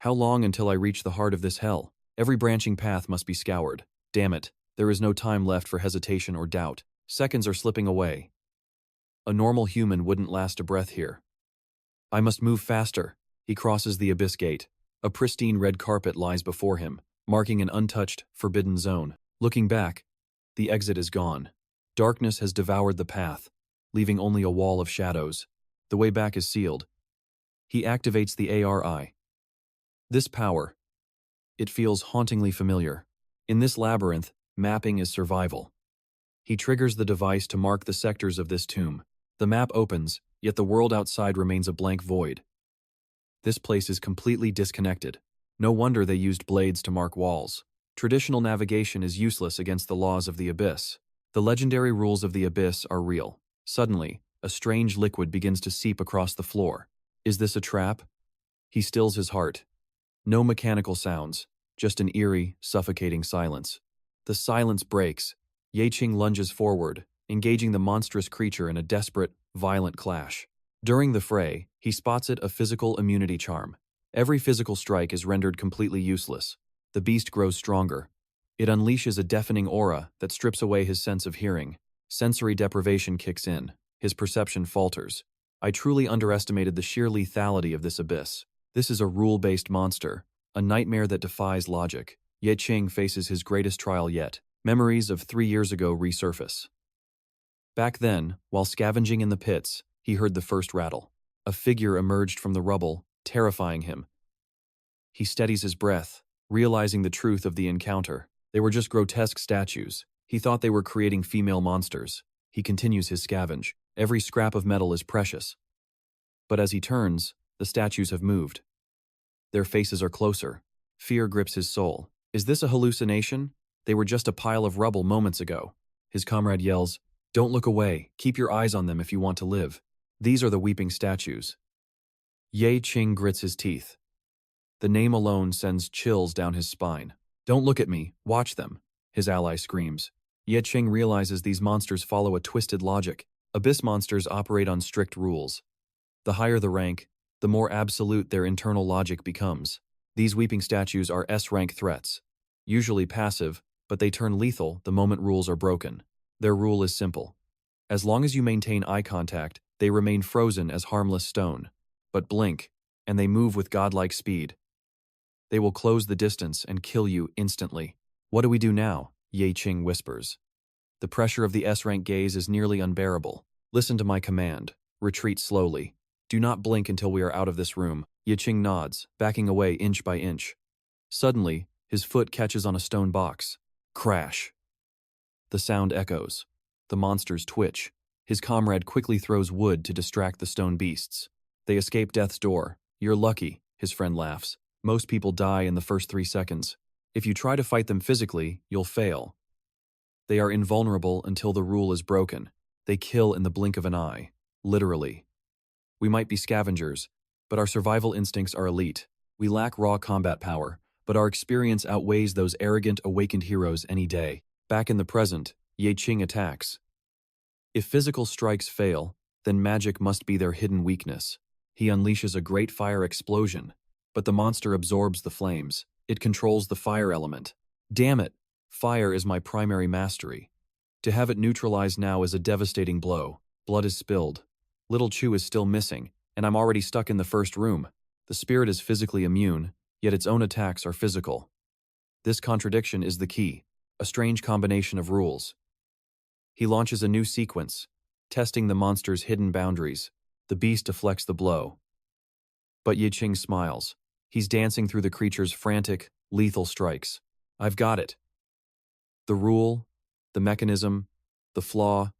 How long until I reach the heart of this hell? Every branching path must be scoured. Damn it, there is no time left for hesitation or doubt. Seconds are slipping away. A normal human wouldn't last a breath here. I must move faster. He crosses the abyss gate. A pristine red carpet lies before him, marking an untouched, forbidden zone. Looking back, the exit is gone. Darkness has devoured the path, leaving only a wall of shadows. The way back is sealed. He activates the ARI. This power, it feels hauntingly familiar. In this labyrinth, mapping is survival. He triggers the device to mark the sectors of this tomb. The map opens, yet the world outside remains a blank void. This place is completely disconnected. No wonder they used blades to mark walls. Traditional navigation is useless against the laws of the abyss. The legendary rules of the abyss are real. Suddenly, a strange liquid begins to seep across the floor. Is this a trap? He stills his heart. No mechanical sounds, just an eerie, suffocating silence. The silence breaks. Ye-Qing lunges forward, engaging the monstrous creature in a desperate, violent clash. During the fray, he spots it a physical immunity charm. Every physical strike is rendered completely useless. The beast grows stronger. It unleashes a deafening aura that strips away his sense of hearing. Sensory deprivation kicks in. His perception falters. I truly underestimated the sheer lethality of this abyss. This is a rule-based monster, a nightmare that defies logic. Ye-Qing faces his greatest trial yet. Memories of 3 years ago resurface. Back then, while scavenging in the pits, He heard the first rattle. A figure emerged from the rubble, terrifying him. He steadies his breath, realizing the truth of the encounter. They were just grotesque statues. He thought they were creating female monsters. He continues his scavenge. Every scrap of metal is precious. But as he turns, the statues have moved. Their faces are closer. Fear grips his soul. Is this a hallucination? They were just a pile of rubble moments ago. His comrade yells, "Don't look away. Keep your eyes on them if you want to live." These are the weeping statues. Ye-Qing grits his teeth. The name alone sends chills down his spine. "Don't look at me. Watch them," his ally screams. Ye-Qing realizes these monsters follow a twisted logic. Abyss monsters operate on strict rules. The higher the rank, the more absolute their internal logic becomes. These weeping statues are S-rank threats. Usually passive, but they turn lethal the moment rules are broken. Their rule is simple. As long as you maintain eye contact, they remain frozen as harmless stone. But blink, and they move with godlike speed. They will close the distance and kill you instantly. "What do we do now?" Ye-Qing whispers. The pressure of the S-rank gaze is nearly unbearable. "Listen to my command. Retreat slowly. Do not blink until we are out of this room." Ye-Qing nods, backing away inch by inch. Suddenly, his foot catches on a stone box. Crash! The sound echoes. The monsters twitch. His comrade quickly throws wood to distract the stone beasts. They escape death's door. "You're lucky," his friend laughs. "Most people die in the first 3 seconds. If you try to fight them physically, you'll fail. They are invulnerable until the rule is broken. They kill in the blink of an eye. Literally. We might be scavengers, but our survival instincts are elite. We lack raw combat power, but our experience outweighs those arrogant, awakened heroes any day." Back in the present, Ye-Qing attacks. If physical strikes fail, then magic must be their hidden weakness. He unleashes a great fire explosion, but the monster absorbs the flames. It controls the fire element. Damn it! Fire is my primary mastery. To have it neutralized now is a devastating blow. Blood is spilled. Little Chu is still missing, and I'm already stuck in the first room. The spirit is physically immune, yet its own attacks are physical. This contradiction is the key, a strange combination of rules. He launches a new sequence, testing the monster's hidden boundaries. The beast deflects the blow. But Ye-Qing smiles. He's dancing through the creature's frantic, lethal strikes. "I've got it. The rule, the mechanism, the flaw.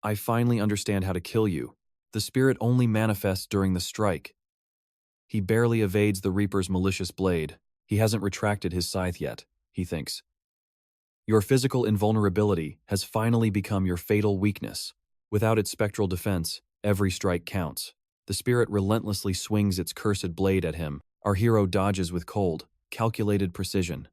I finally understand how to kill you. The spirit only manifests during the strike." He barely evades the Reaper's malicious blade. He hasn't retracted his scythe yet, he thinks. Your physical invulnerability has finally become your fatal weakness. Without its spectral defense, every strike counts. The spirit relentlessly swings its cursed blade at him. Our hero dodges with cold, calculated precision.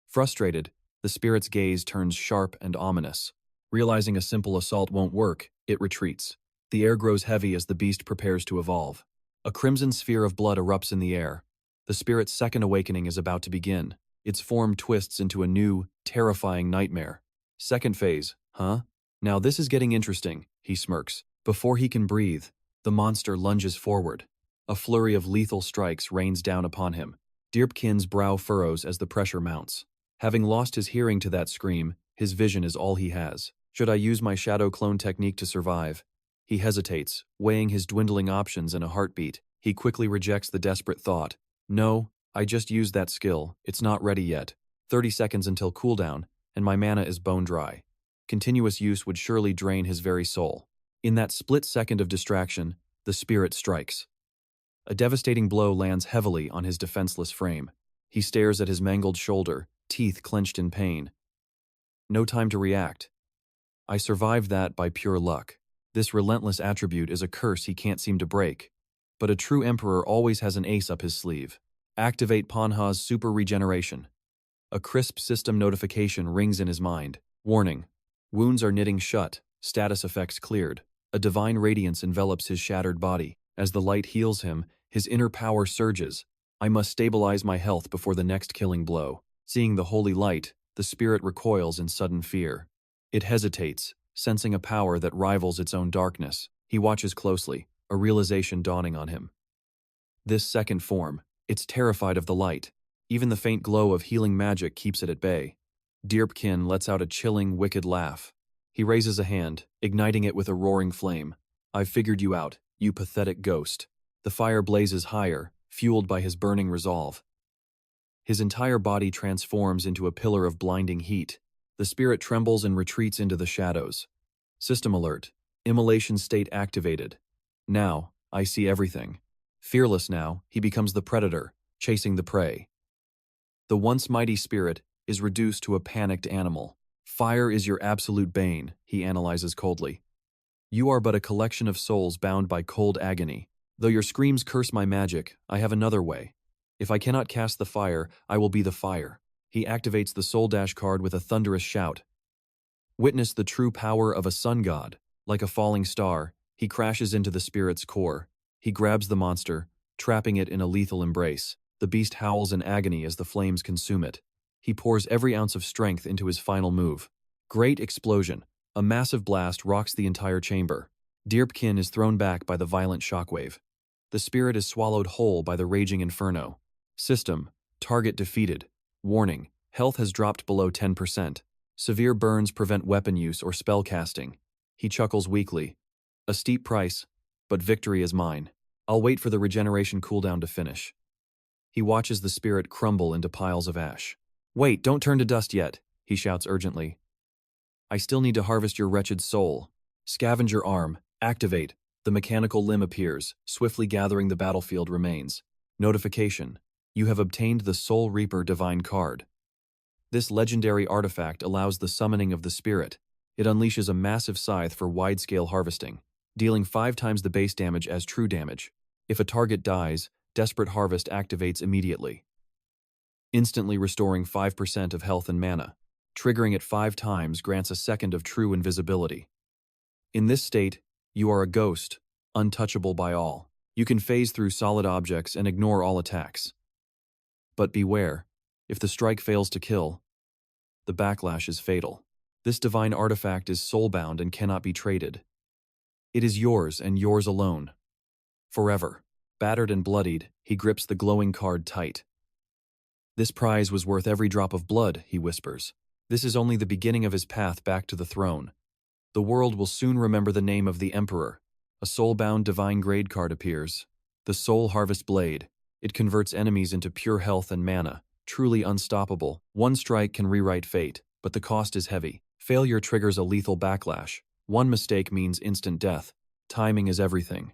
Frustrated, the spirit's gaze turns sharp and ominous. Realizing a simple assault won't work, it retreats. The air grows heavy as the beast prepares to evolve. A crimson sphere of blood erupts in the air. The spirit's second awakening is about to begin. Its form twists into a new, terrifying nightmare. Second phase, huh? Now this is getting interesting, he smirks. Before he can breathe, the monster lunges forward. A flurry of lethal strikes rains down upon him. 𝒂𝒏𝒆𝒄's brow furrows as the pressure mounts. Having lost his hearing to that scream, his vision is all he has. Should I use my shadow clone technique to survive? He hesitates, weighing his dwindling options in a heartbeat. He quickly rejects the desperate thought. No, I just used that skill. It's not ready yet. 30 seconds until cooldown, and my mana is bone dry. Continuous use would surely drain his very soul. In that split second of distraction, the spirit strikes. A devastating blow lands heavily on his defenseless frame. He stares at his mangled shoulder, teeth clenched in pain. No time to react. I survived that by pure luck. This relentless attribute is a curse he can't seem to break. But a true emperor always has an ace up his sleeve. Activate Manhwa's super regeneration. A crisp system notification rings in his mind. Warning. Wounds are knitting shut. Status effects cleared. A divine radiance envelops his shattered body. As the light heals him, his inner power surges. I must stabilize my health before the next killing blow. Seeing the holy light, the spirit recoils in sudden fear. It hesitates, sensing a power that rivals its own darkness. He watches closely, a realization dawning on him. This second form, it's terrified of the light. Even the faint glow of healing magic keeps it at bay. 𝒂𝒏𝒆𝒄 lets out a chilling, wicked laugh. He raises a hand, igniting it with a roaring flame. I've figured you out, you pathetic ghost. The fire blazes higher, fueled by his burning resolve. His entire body transforms into a pillar of blinding heat. The spirit trembles and retreats into the shadows. System alert. Immolation state activated. Now, I see everything. Fearless now, he becomes the predator, chasing the prey. The once mighty spirit is reduced to a panicked animal. Fire is your absolute bane, he analyzes coldly. You are but a collection of souls bound by cold agony. Though your screams curse my magic, I have another way. If I cannot cast the fire, I will be the fire. He activates the soul dash card with a thunderous shout. Witness the true power of a sun god. Like a falling star, he crashes into the spirit's core. He grabs the monster, trapping it in a lethal embrace. The beast howls in agony as the flames consume it. He pours every ounce of strength into his final move. Great explosion. A massive blast rocks the entire chamber. 𝒂𝒏𝒂𝒓𝒏 is thrown back by the violent shockwave. The spirit is swallowed whole by the raging inferno. System. Target defeated. Warning. Health has dropped below 10%. Severe burns prevent weapon use or spell casting. He chuckles weakly. A steep price, but victory is mine. I'll wait for the regeneration cooldown to finish. He watches the spirit crumble into piles of ash. Wait, don't turn to dust yet, he shouts urgently. I still need to harvest your wretched soul. Scavenger arm, activate. The mechanical limb appears, swiftly gathering the battlefield remains. Notification. You have obtained the Soul Reaper Divine card. This legendary artifact allows the summoning of the spirit. It unleashes a massive scythe for wide-scale harvesting, dealing 5 times the base damage as true damage. If a target dies, Desperate Harvest activates immediately, instantly restoring 5% of health and mana. Triggering it 5 times grants a second of true invisibility. In this state, you are a ghost, untouchable by all. You can phase through solid objects and ignore all attacks. But beware, if the strike fails to kill, the backlash is fatal. This divine artifact is soulbound and cannot be traded. It is yours and yours alone. Forever. Battered and bloodied, he grips the glowing card tight. This prize was worth every drop of blood, he whispers. This is only the beginning of his path back to the throne. The world will soon remember the name of the Emperor. A soul-bound divine grade card appears. The Soul Harvest Blade. It converts enemies into pure health and mana. Truly unstoppable. One strike can rewrite fate, but the cost is heavy. Failure triggers a lethal backlash. One mistake means instant death. Timing is everything.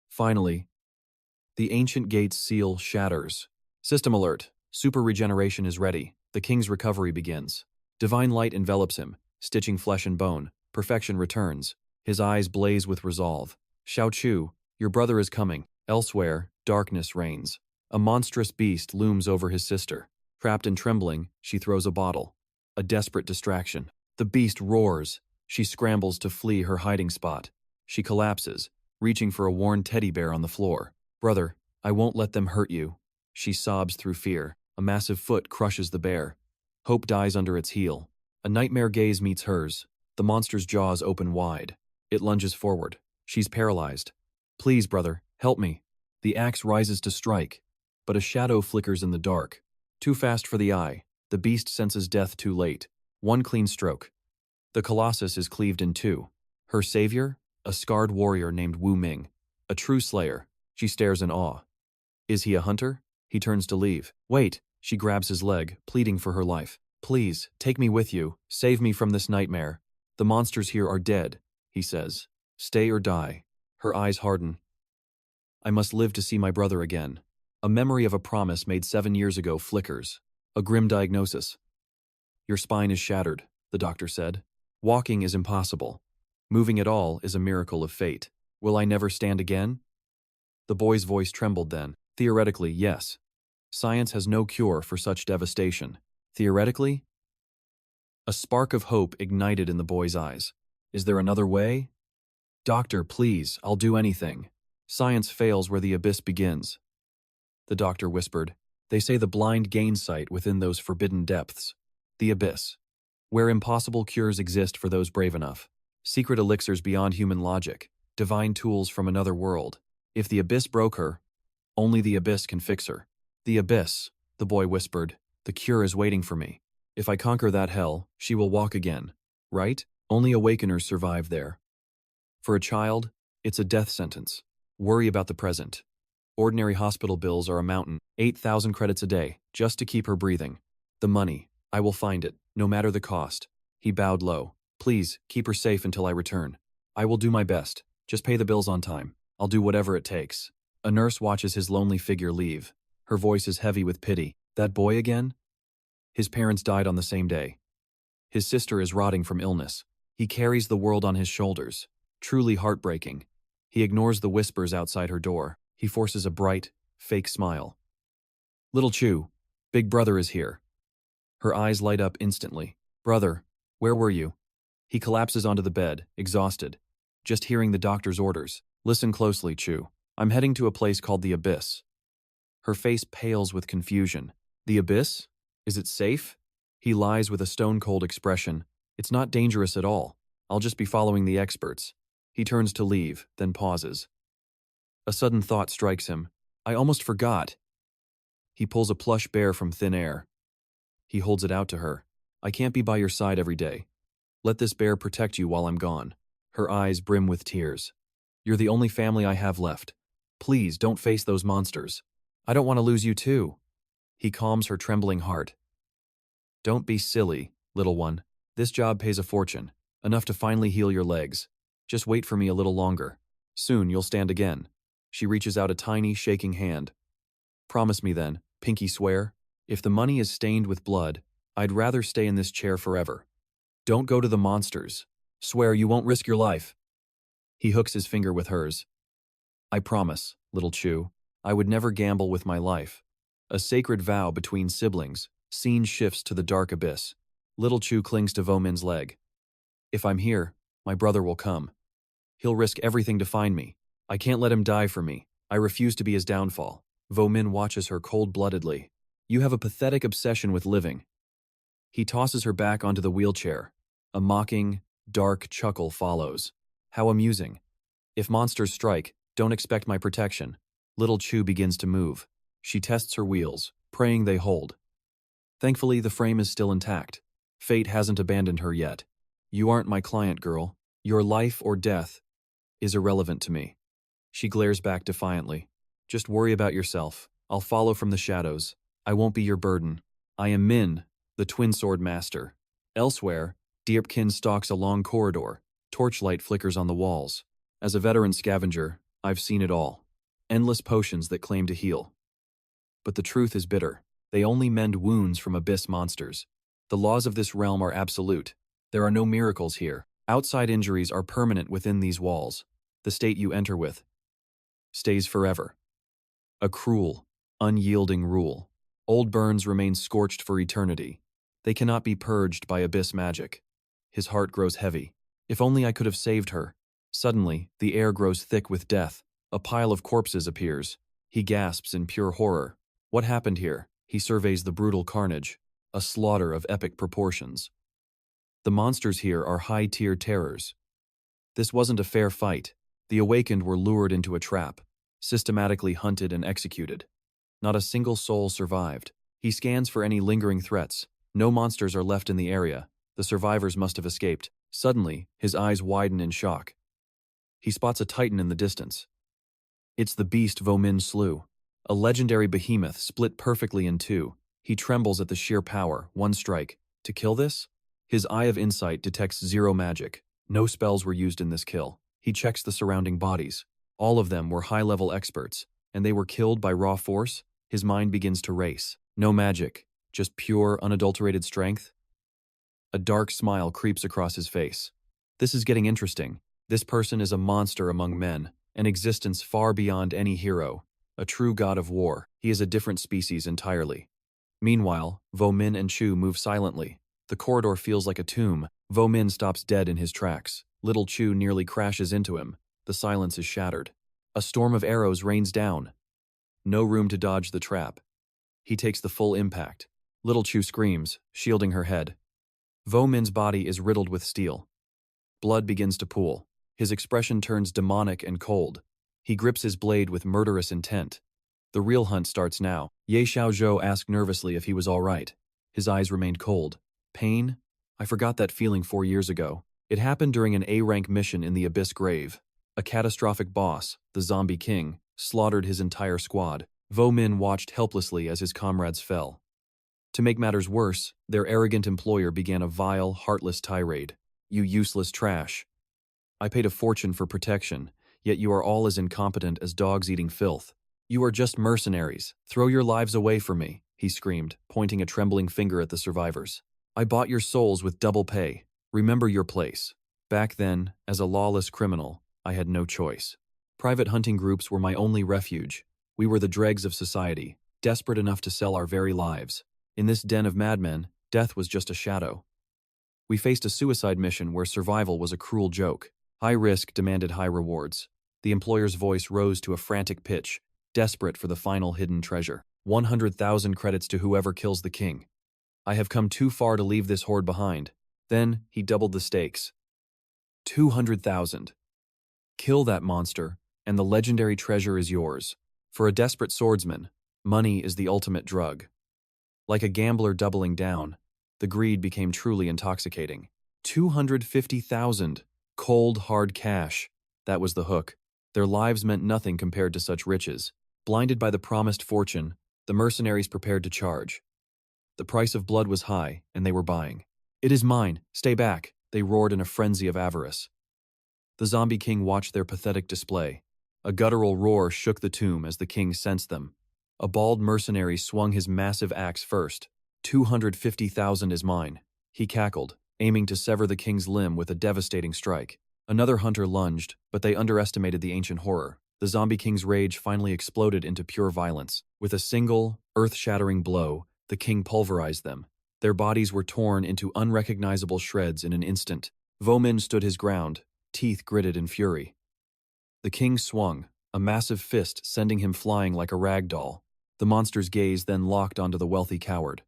Finally, the ancient gate's seal shatters. System alert. Super regeneration is ready. The king's recovery begins. Divine light envelops him, stitching flesh and bone. Perfection returns. His eyes blaze with resolve. 𝒀𝒐𝒏𝒆𝒄, your brother is coming. Elsewhere, darkness reigns. A monstrous beast looms over his sister. Trapped and trembling, she throws a bottle. A desperate distraction. The beast roars. She scrambles to flee her hiding spot. She collapses, reaching for a worn teddy bear on the floor. Brother, I won't let them hurt you. She sobs through fear. A massive foot crushes the bear. Hope dies under its heel. A nightmare gaze meets hers. The monster's jaws open wide. It lunges forward. She's paralyzed. Please, brother, help me. The axe rises to strike, but a shadow flickers in the dark. Too fast for the eye. The beast senses death too late. One clean stroke. The colossus is cleaved in two. Her savior? A scarred warrior named Wu Ming. A true slayer. She stares in awe. Is he a hunter? He turns to leave. Wait, she grabs his leg, pleading for her life. Please, take me with you. Save me from this nightmare. The monsters here are dead, he says. Stay or die. Her eyes harden. I must live to see my brother again. A memory of a promise made 7 years ago flickers. A grim diagnosis. Your spine is shattered, the doctor said. Walking is impossible. Moving at all is a miracle of fate. Will I never stand again? The boy's voice trembled then. Theoretically, yes. Science has no cure for such devastation. Theoretically? A spark of hope ignited in the boy's eyes. Is there another way? Doctor, please, I'll do anything. Science fails where the abyss begins. The doctor whispered. They say the blind gain sight within those forbidden depths. The abyss. Where impossible cures exist for those brave enough. Secret elixirs beyond human logic. Divine tools from another world. If the abyss broke her, only the abyss can fix her. The abyss, the boy whispered. The cure is waiting for me. If I conquer that hell, she will walk again. Right? Only awakeners survive there. For a child, It's a death sentence. Worry about the present. Ordinary hospital bills are a mountain, 8,000 credits a day, just to keep her breathing. The money. I will find it, no matter the cost. He bowed low. Please, keep her safe until I return. I will do my best. Just pay the bills on time. I'll do whatever it takes. A nurse watches his lonely figure leave. Her voice is heavy with pity. That boy again? His parents died on the same day. His sister is rotting from illness. He carries the world on his shoulders. Truly heartbreaking. He ignores the whispers outside her door. He forces a bright, fake smile. Little Chu, Big Brother is here. Her eyes light up instantly. Brother, where were you? He collapses onto the bed, exhausted. Just hearing the doctor's orders. Listen closely, Chu. I'm heading to a place called the Abyss. Her face pales with confusion. The Abyss? Is it safe? He lies with a stone-cold expression. It's not dangerous at all. I'll just be following the experts. He turns to leave, then pauses. A sudden thought strikes him. I almost forgot. He pulls a plush bear from thin air. He holds it out to her. I can't be by your side every day. Let this bear protect you while I'm gone. Her eyes brim with tears. You're the only family I have left. Please don't face those monsters. I don't want to lose you too. He calms her trembling heart. Don't be silly, little one. This job pays a fortune, enough to finally heal your legs. Just wait for me a little longer. Soon you'll stand again. She reaches out a tiny, shaking hand. Promise me then, pinky swear, if the money is stained with blood, I'd rather stay in this chair forever. Don't go to the monsters. Swear you won't risk your life. He hooks his finger with hers. I promise, little Chu, I would never gamble with my life. A sacred vow between siblings. Scene shifts to the dark abyss. Little Chu clings to Vo-min's leg. If I'm here, my brother will come. He'll risk everything to find me. I can't let him die for me. I refuse to be his downfall. Vo-min watches her cold-bloodedly. You have a pathetic obsession with living. He tosses her back onto the wheelchair. A mocking, dark chuckle follows. How amusing. If monsters strike, don't expect my protection. Little Chu begins to move. She tests her wheels, praying they hold. Thankfully, the frame is still intact. Fate hasn't abandoned her yet. You aren't my client, girl. Your life or death is irrelevant to me. She glares back defiantly. Just worry about yourself. I'll follow from the shadows. I won't be your burden. I am Min, the twin sword master. Elsewhere, 𝒂𝒓𝒐𝒓 stalks a long corridor. Torchlight flickers on the walls. As a veteran scavenger, I've seen it all. Endless potions that claim to heal. But the truth is bitter. They only mend wounds from abyss monsters. The laws of this realm are absolute. There are no miracles here. Outside injuries are permanent within these walls. The state you enter with stays forever. A cruel, unyielding rule. Old burns remain scorched for eternity. They cannot be purged by abyss magic. His heart grows heavy. If only I could have saved her. Suddenly, the air grows thick with death. A pile of corpses appears. He gasps in pure horror. What happened here? He surveys the brutal carnage. A slaughter of epic proportions. The monsters here are high-tier terrors. This wasn't a fair fight. The awakened were lured into a trap, systematically hunted and executed. Not a single soul survived. He scans for any lingering threats. No monsters are left in the area. The survivors must have escaped. Suddenly, his eyes widen in shock. He spots a titan in the distance. It's the beast Vo-min slew. A legendary behemoth split perfectly in two. He trembles at the sheer power. One strike. To kill this? His eye of insight detects zero magic. No spells were used in this kill. He checks the surrounding bodies. All of them were high-level experts, and they were killed by raw force. His mind begins to race. No magic, just pure, unadulterated strength. A dark smile creeps across his face. This is getting interesting. This person is a monster among men, an existence far beyond any hero, a true god of war. He is a different species entirely. Meanwhile, Vo-min and Chu move silently. The corridor feels like a tomb. Vo-min stops dead in his tracks. Little Chu nearly crashes into him. The silence is shattered. A storm of arrows rains down. No room to dodge the trap. He takes the full impact. Little Chu screams, shielding her head. Vo-min's body is riddled with steel. Blood begins to pool. His expression turns demonic and cold. He grips his blade with murderous intent. The real hunt starts now. 𝒂𝒎𝒑𝒆𝒓 asked nervously if he was all right. His eyes remained cold. Pain? I forgot that feeling 4 years ago. It happened during an A-rank mission in the Abyss Grave. A catastrophic boss, the zombie king, slaughtered his entire squad. 𝒀𝒐𝒏 watched helplessly as his comrades fell. To make matters worse, their arrogant employer began a vile, heartless tirade. "You useless trash. I paid a fortune for protection, yet you are all as incompetent as dogs eating filth. You are just mercenaries. Throw your lives away for me," he screamed, pointing a trembling finger at the survivors. "I bought your souls with double pay. Remember your place. Back then, as a lawless criminal, I had no choice. Private hunting groups were my only refuge. We were the dregs of society, desperate enough to sell our very lives. In this den of madmen, death was just a shadow. We faced a suicide mission where survival was a cruel joke. High risk demanded high rewards. The employer's voice rose to a frantic pitch, desperate for the final hidden treasure. 100,000 credits to whoever kills the king. I have come too far to leave this horde behind." Then he doubled the stakes. 200,000. Kill that monster, and the legendary treasure is yours. For a desperate swordsman, money is the ultimate drug. Like a gambler doubling down, the greed became truly intoxicating. 250,000. Cold, hard cash. That was the hook. Their lives meant nothing compared to such riches. Blinded by the promised fortune, the mercenaries prepared to charge. The price of blood was high, and they were buying. "It is mine. Stay back," they roared in a frenzy of avarice. The zombie king watched their pathetic display. A guttural roar shook the tomb as the king sensed them. A bald mercenary swung his massive axe first. 250,000 is mine. He cackled, aiming to sever the king's limb with a devastating strike. Another hunter lunged, but they underestimated the ancient horror. The zombie king's rage finally exploded into pure violence. With a single, earth-shattering blow, the king pulverized them. Their bodies were torn into unrecognizable shreds in an instant. 𝒀𝒏 stood his ground, teeth gritted in fury. The king swung, a massive fist sending him flying like a rag doll. The monster's gaze then locked onto the wealthy coward.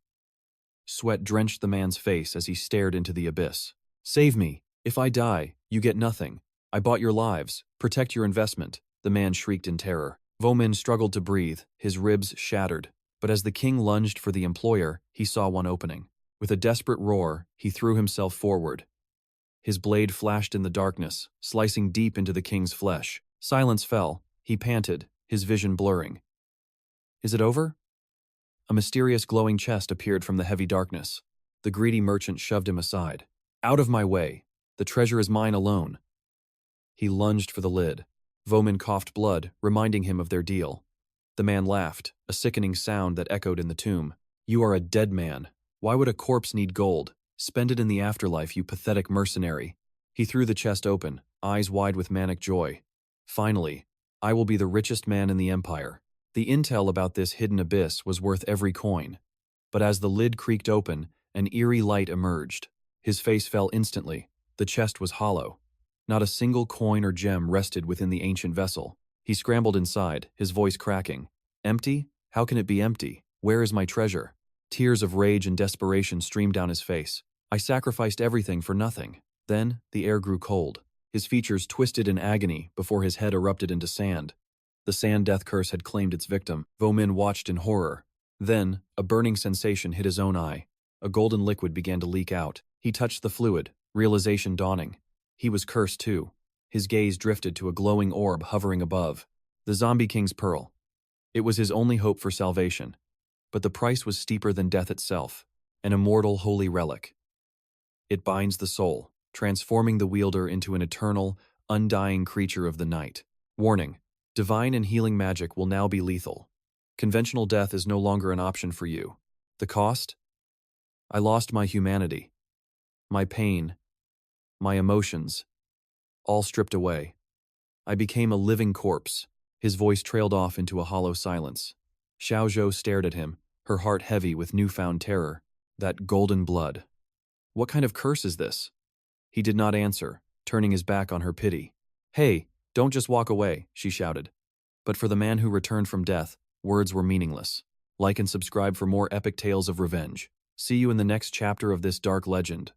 Sweat drenched the man's face as he stared into the abyss. "Save me! If I die, you get nothing. I bought your lives. Protect your investment," the man shrieked in terror. 𝒀𝒏 struggled to breathe, his ribs shattered. But as the king lunged for the employer, he saw one opening. With a desperate roar, he threw himself forward. His blade flashed in the darkness, slicing deep into the king's flesh. Silence fell. He panted, his vision blurring. "Is it over?" A mysterious glowing chest appeared from the heavy darkness. The greedy merchant shoved him aside. "Out of my way! The treasure is mine alone." He lunged for the lid. 𝒀𝒏 coughed blood, reminding him of their deal. The man laughed, a sickening sound that echoed in the tomb. "You are a dead man. Why would a corpse need gold? Spend it in the afterlife, you pathetic mercenary." He threw the chest open, eyes wide with manic joy. "Finally, I will be the richest man in the empire." The intel about this hidden abyss was worth every coin. But as the lid creaked open, an eerie light emerged. His face fell instantly. The chest was hollow. Not a single coin or gem rested within the ancient vessel. He scrambled inside, his voice cracking. "Empty? How can it be empty? Where is my treasure?" Tears of rage and desperation streamed down his face. "I sacrificed everything for nothing." Then, the air grew cold. His features twisted in agony before his head erupted into sand. The sand death curse had claimed its victim. 𝒀𝒏 watched in horror. Then, a burning sensation hit his own eye. A golden liquid began to leak out. He touched the fluid, realization dawning. He was cursed too. His gaze drifted to a glowing orb hovering above. The zombie king's pearl. It was his only hope for salvation. But the price was steeper than death itself. An immortal holy relic. It binds the soul, transforming the wielder into an eternal, undying creature of the night. Warning: divine and healing magic will now be lethal. Conventional death is no longer an option for you. The cost? I lost my humanity. My pain. My emotions. All stripped away. I became a living corpse. His voice trailed off into a hollow silence. Xiaozhou stared at him, her heart heavy with newfound terror. That golden blood. What kind of curse is this? He did not answer, turning his back on her pity. "Hey, don't just walk away," she shouted. But for the man who returned from death, words were meaningless. Like and subscribe for more epic tales of revenge. See you in the next chapter of this dark legend.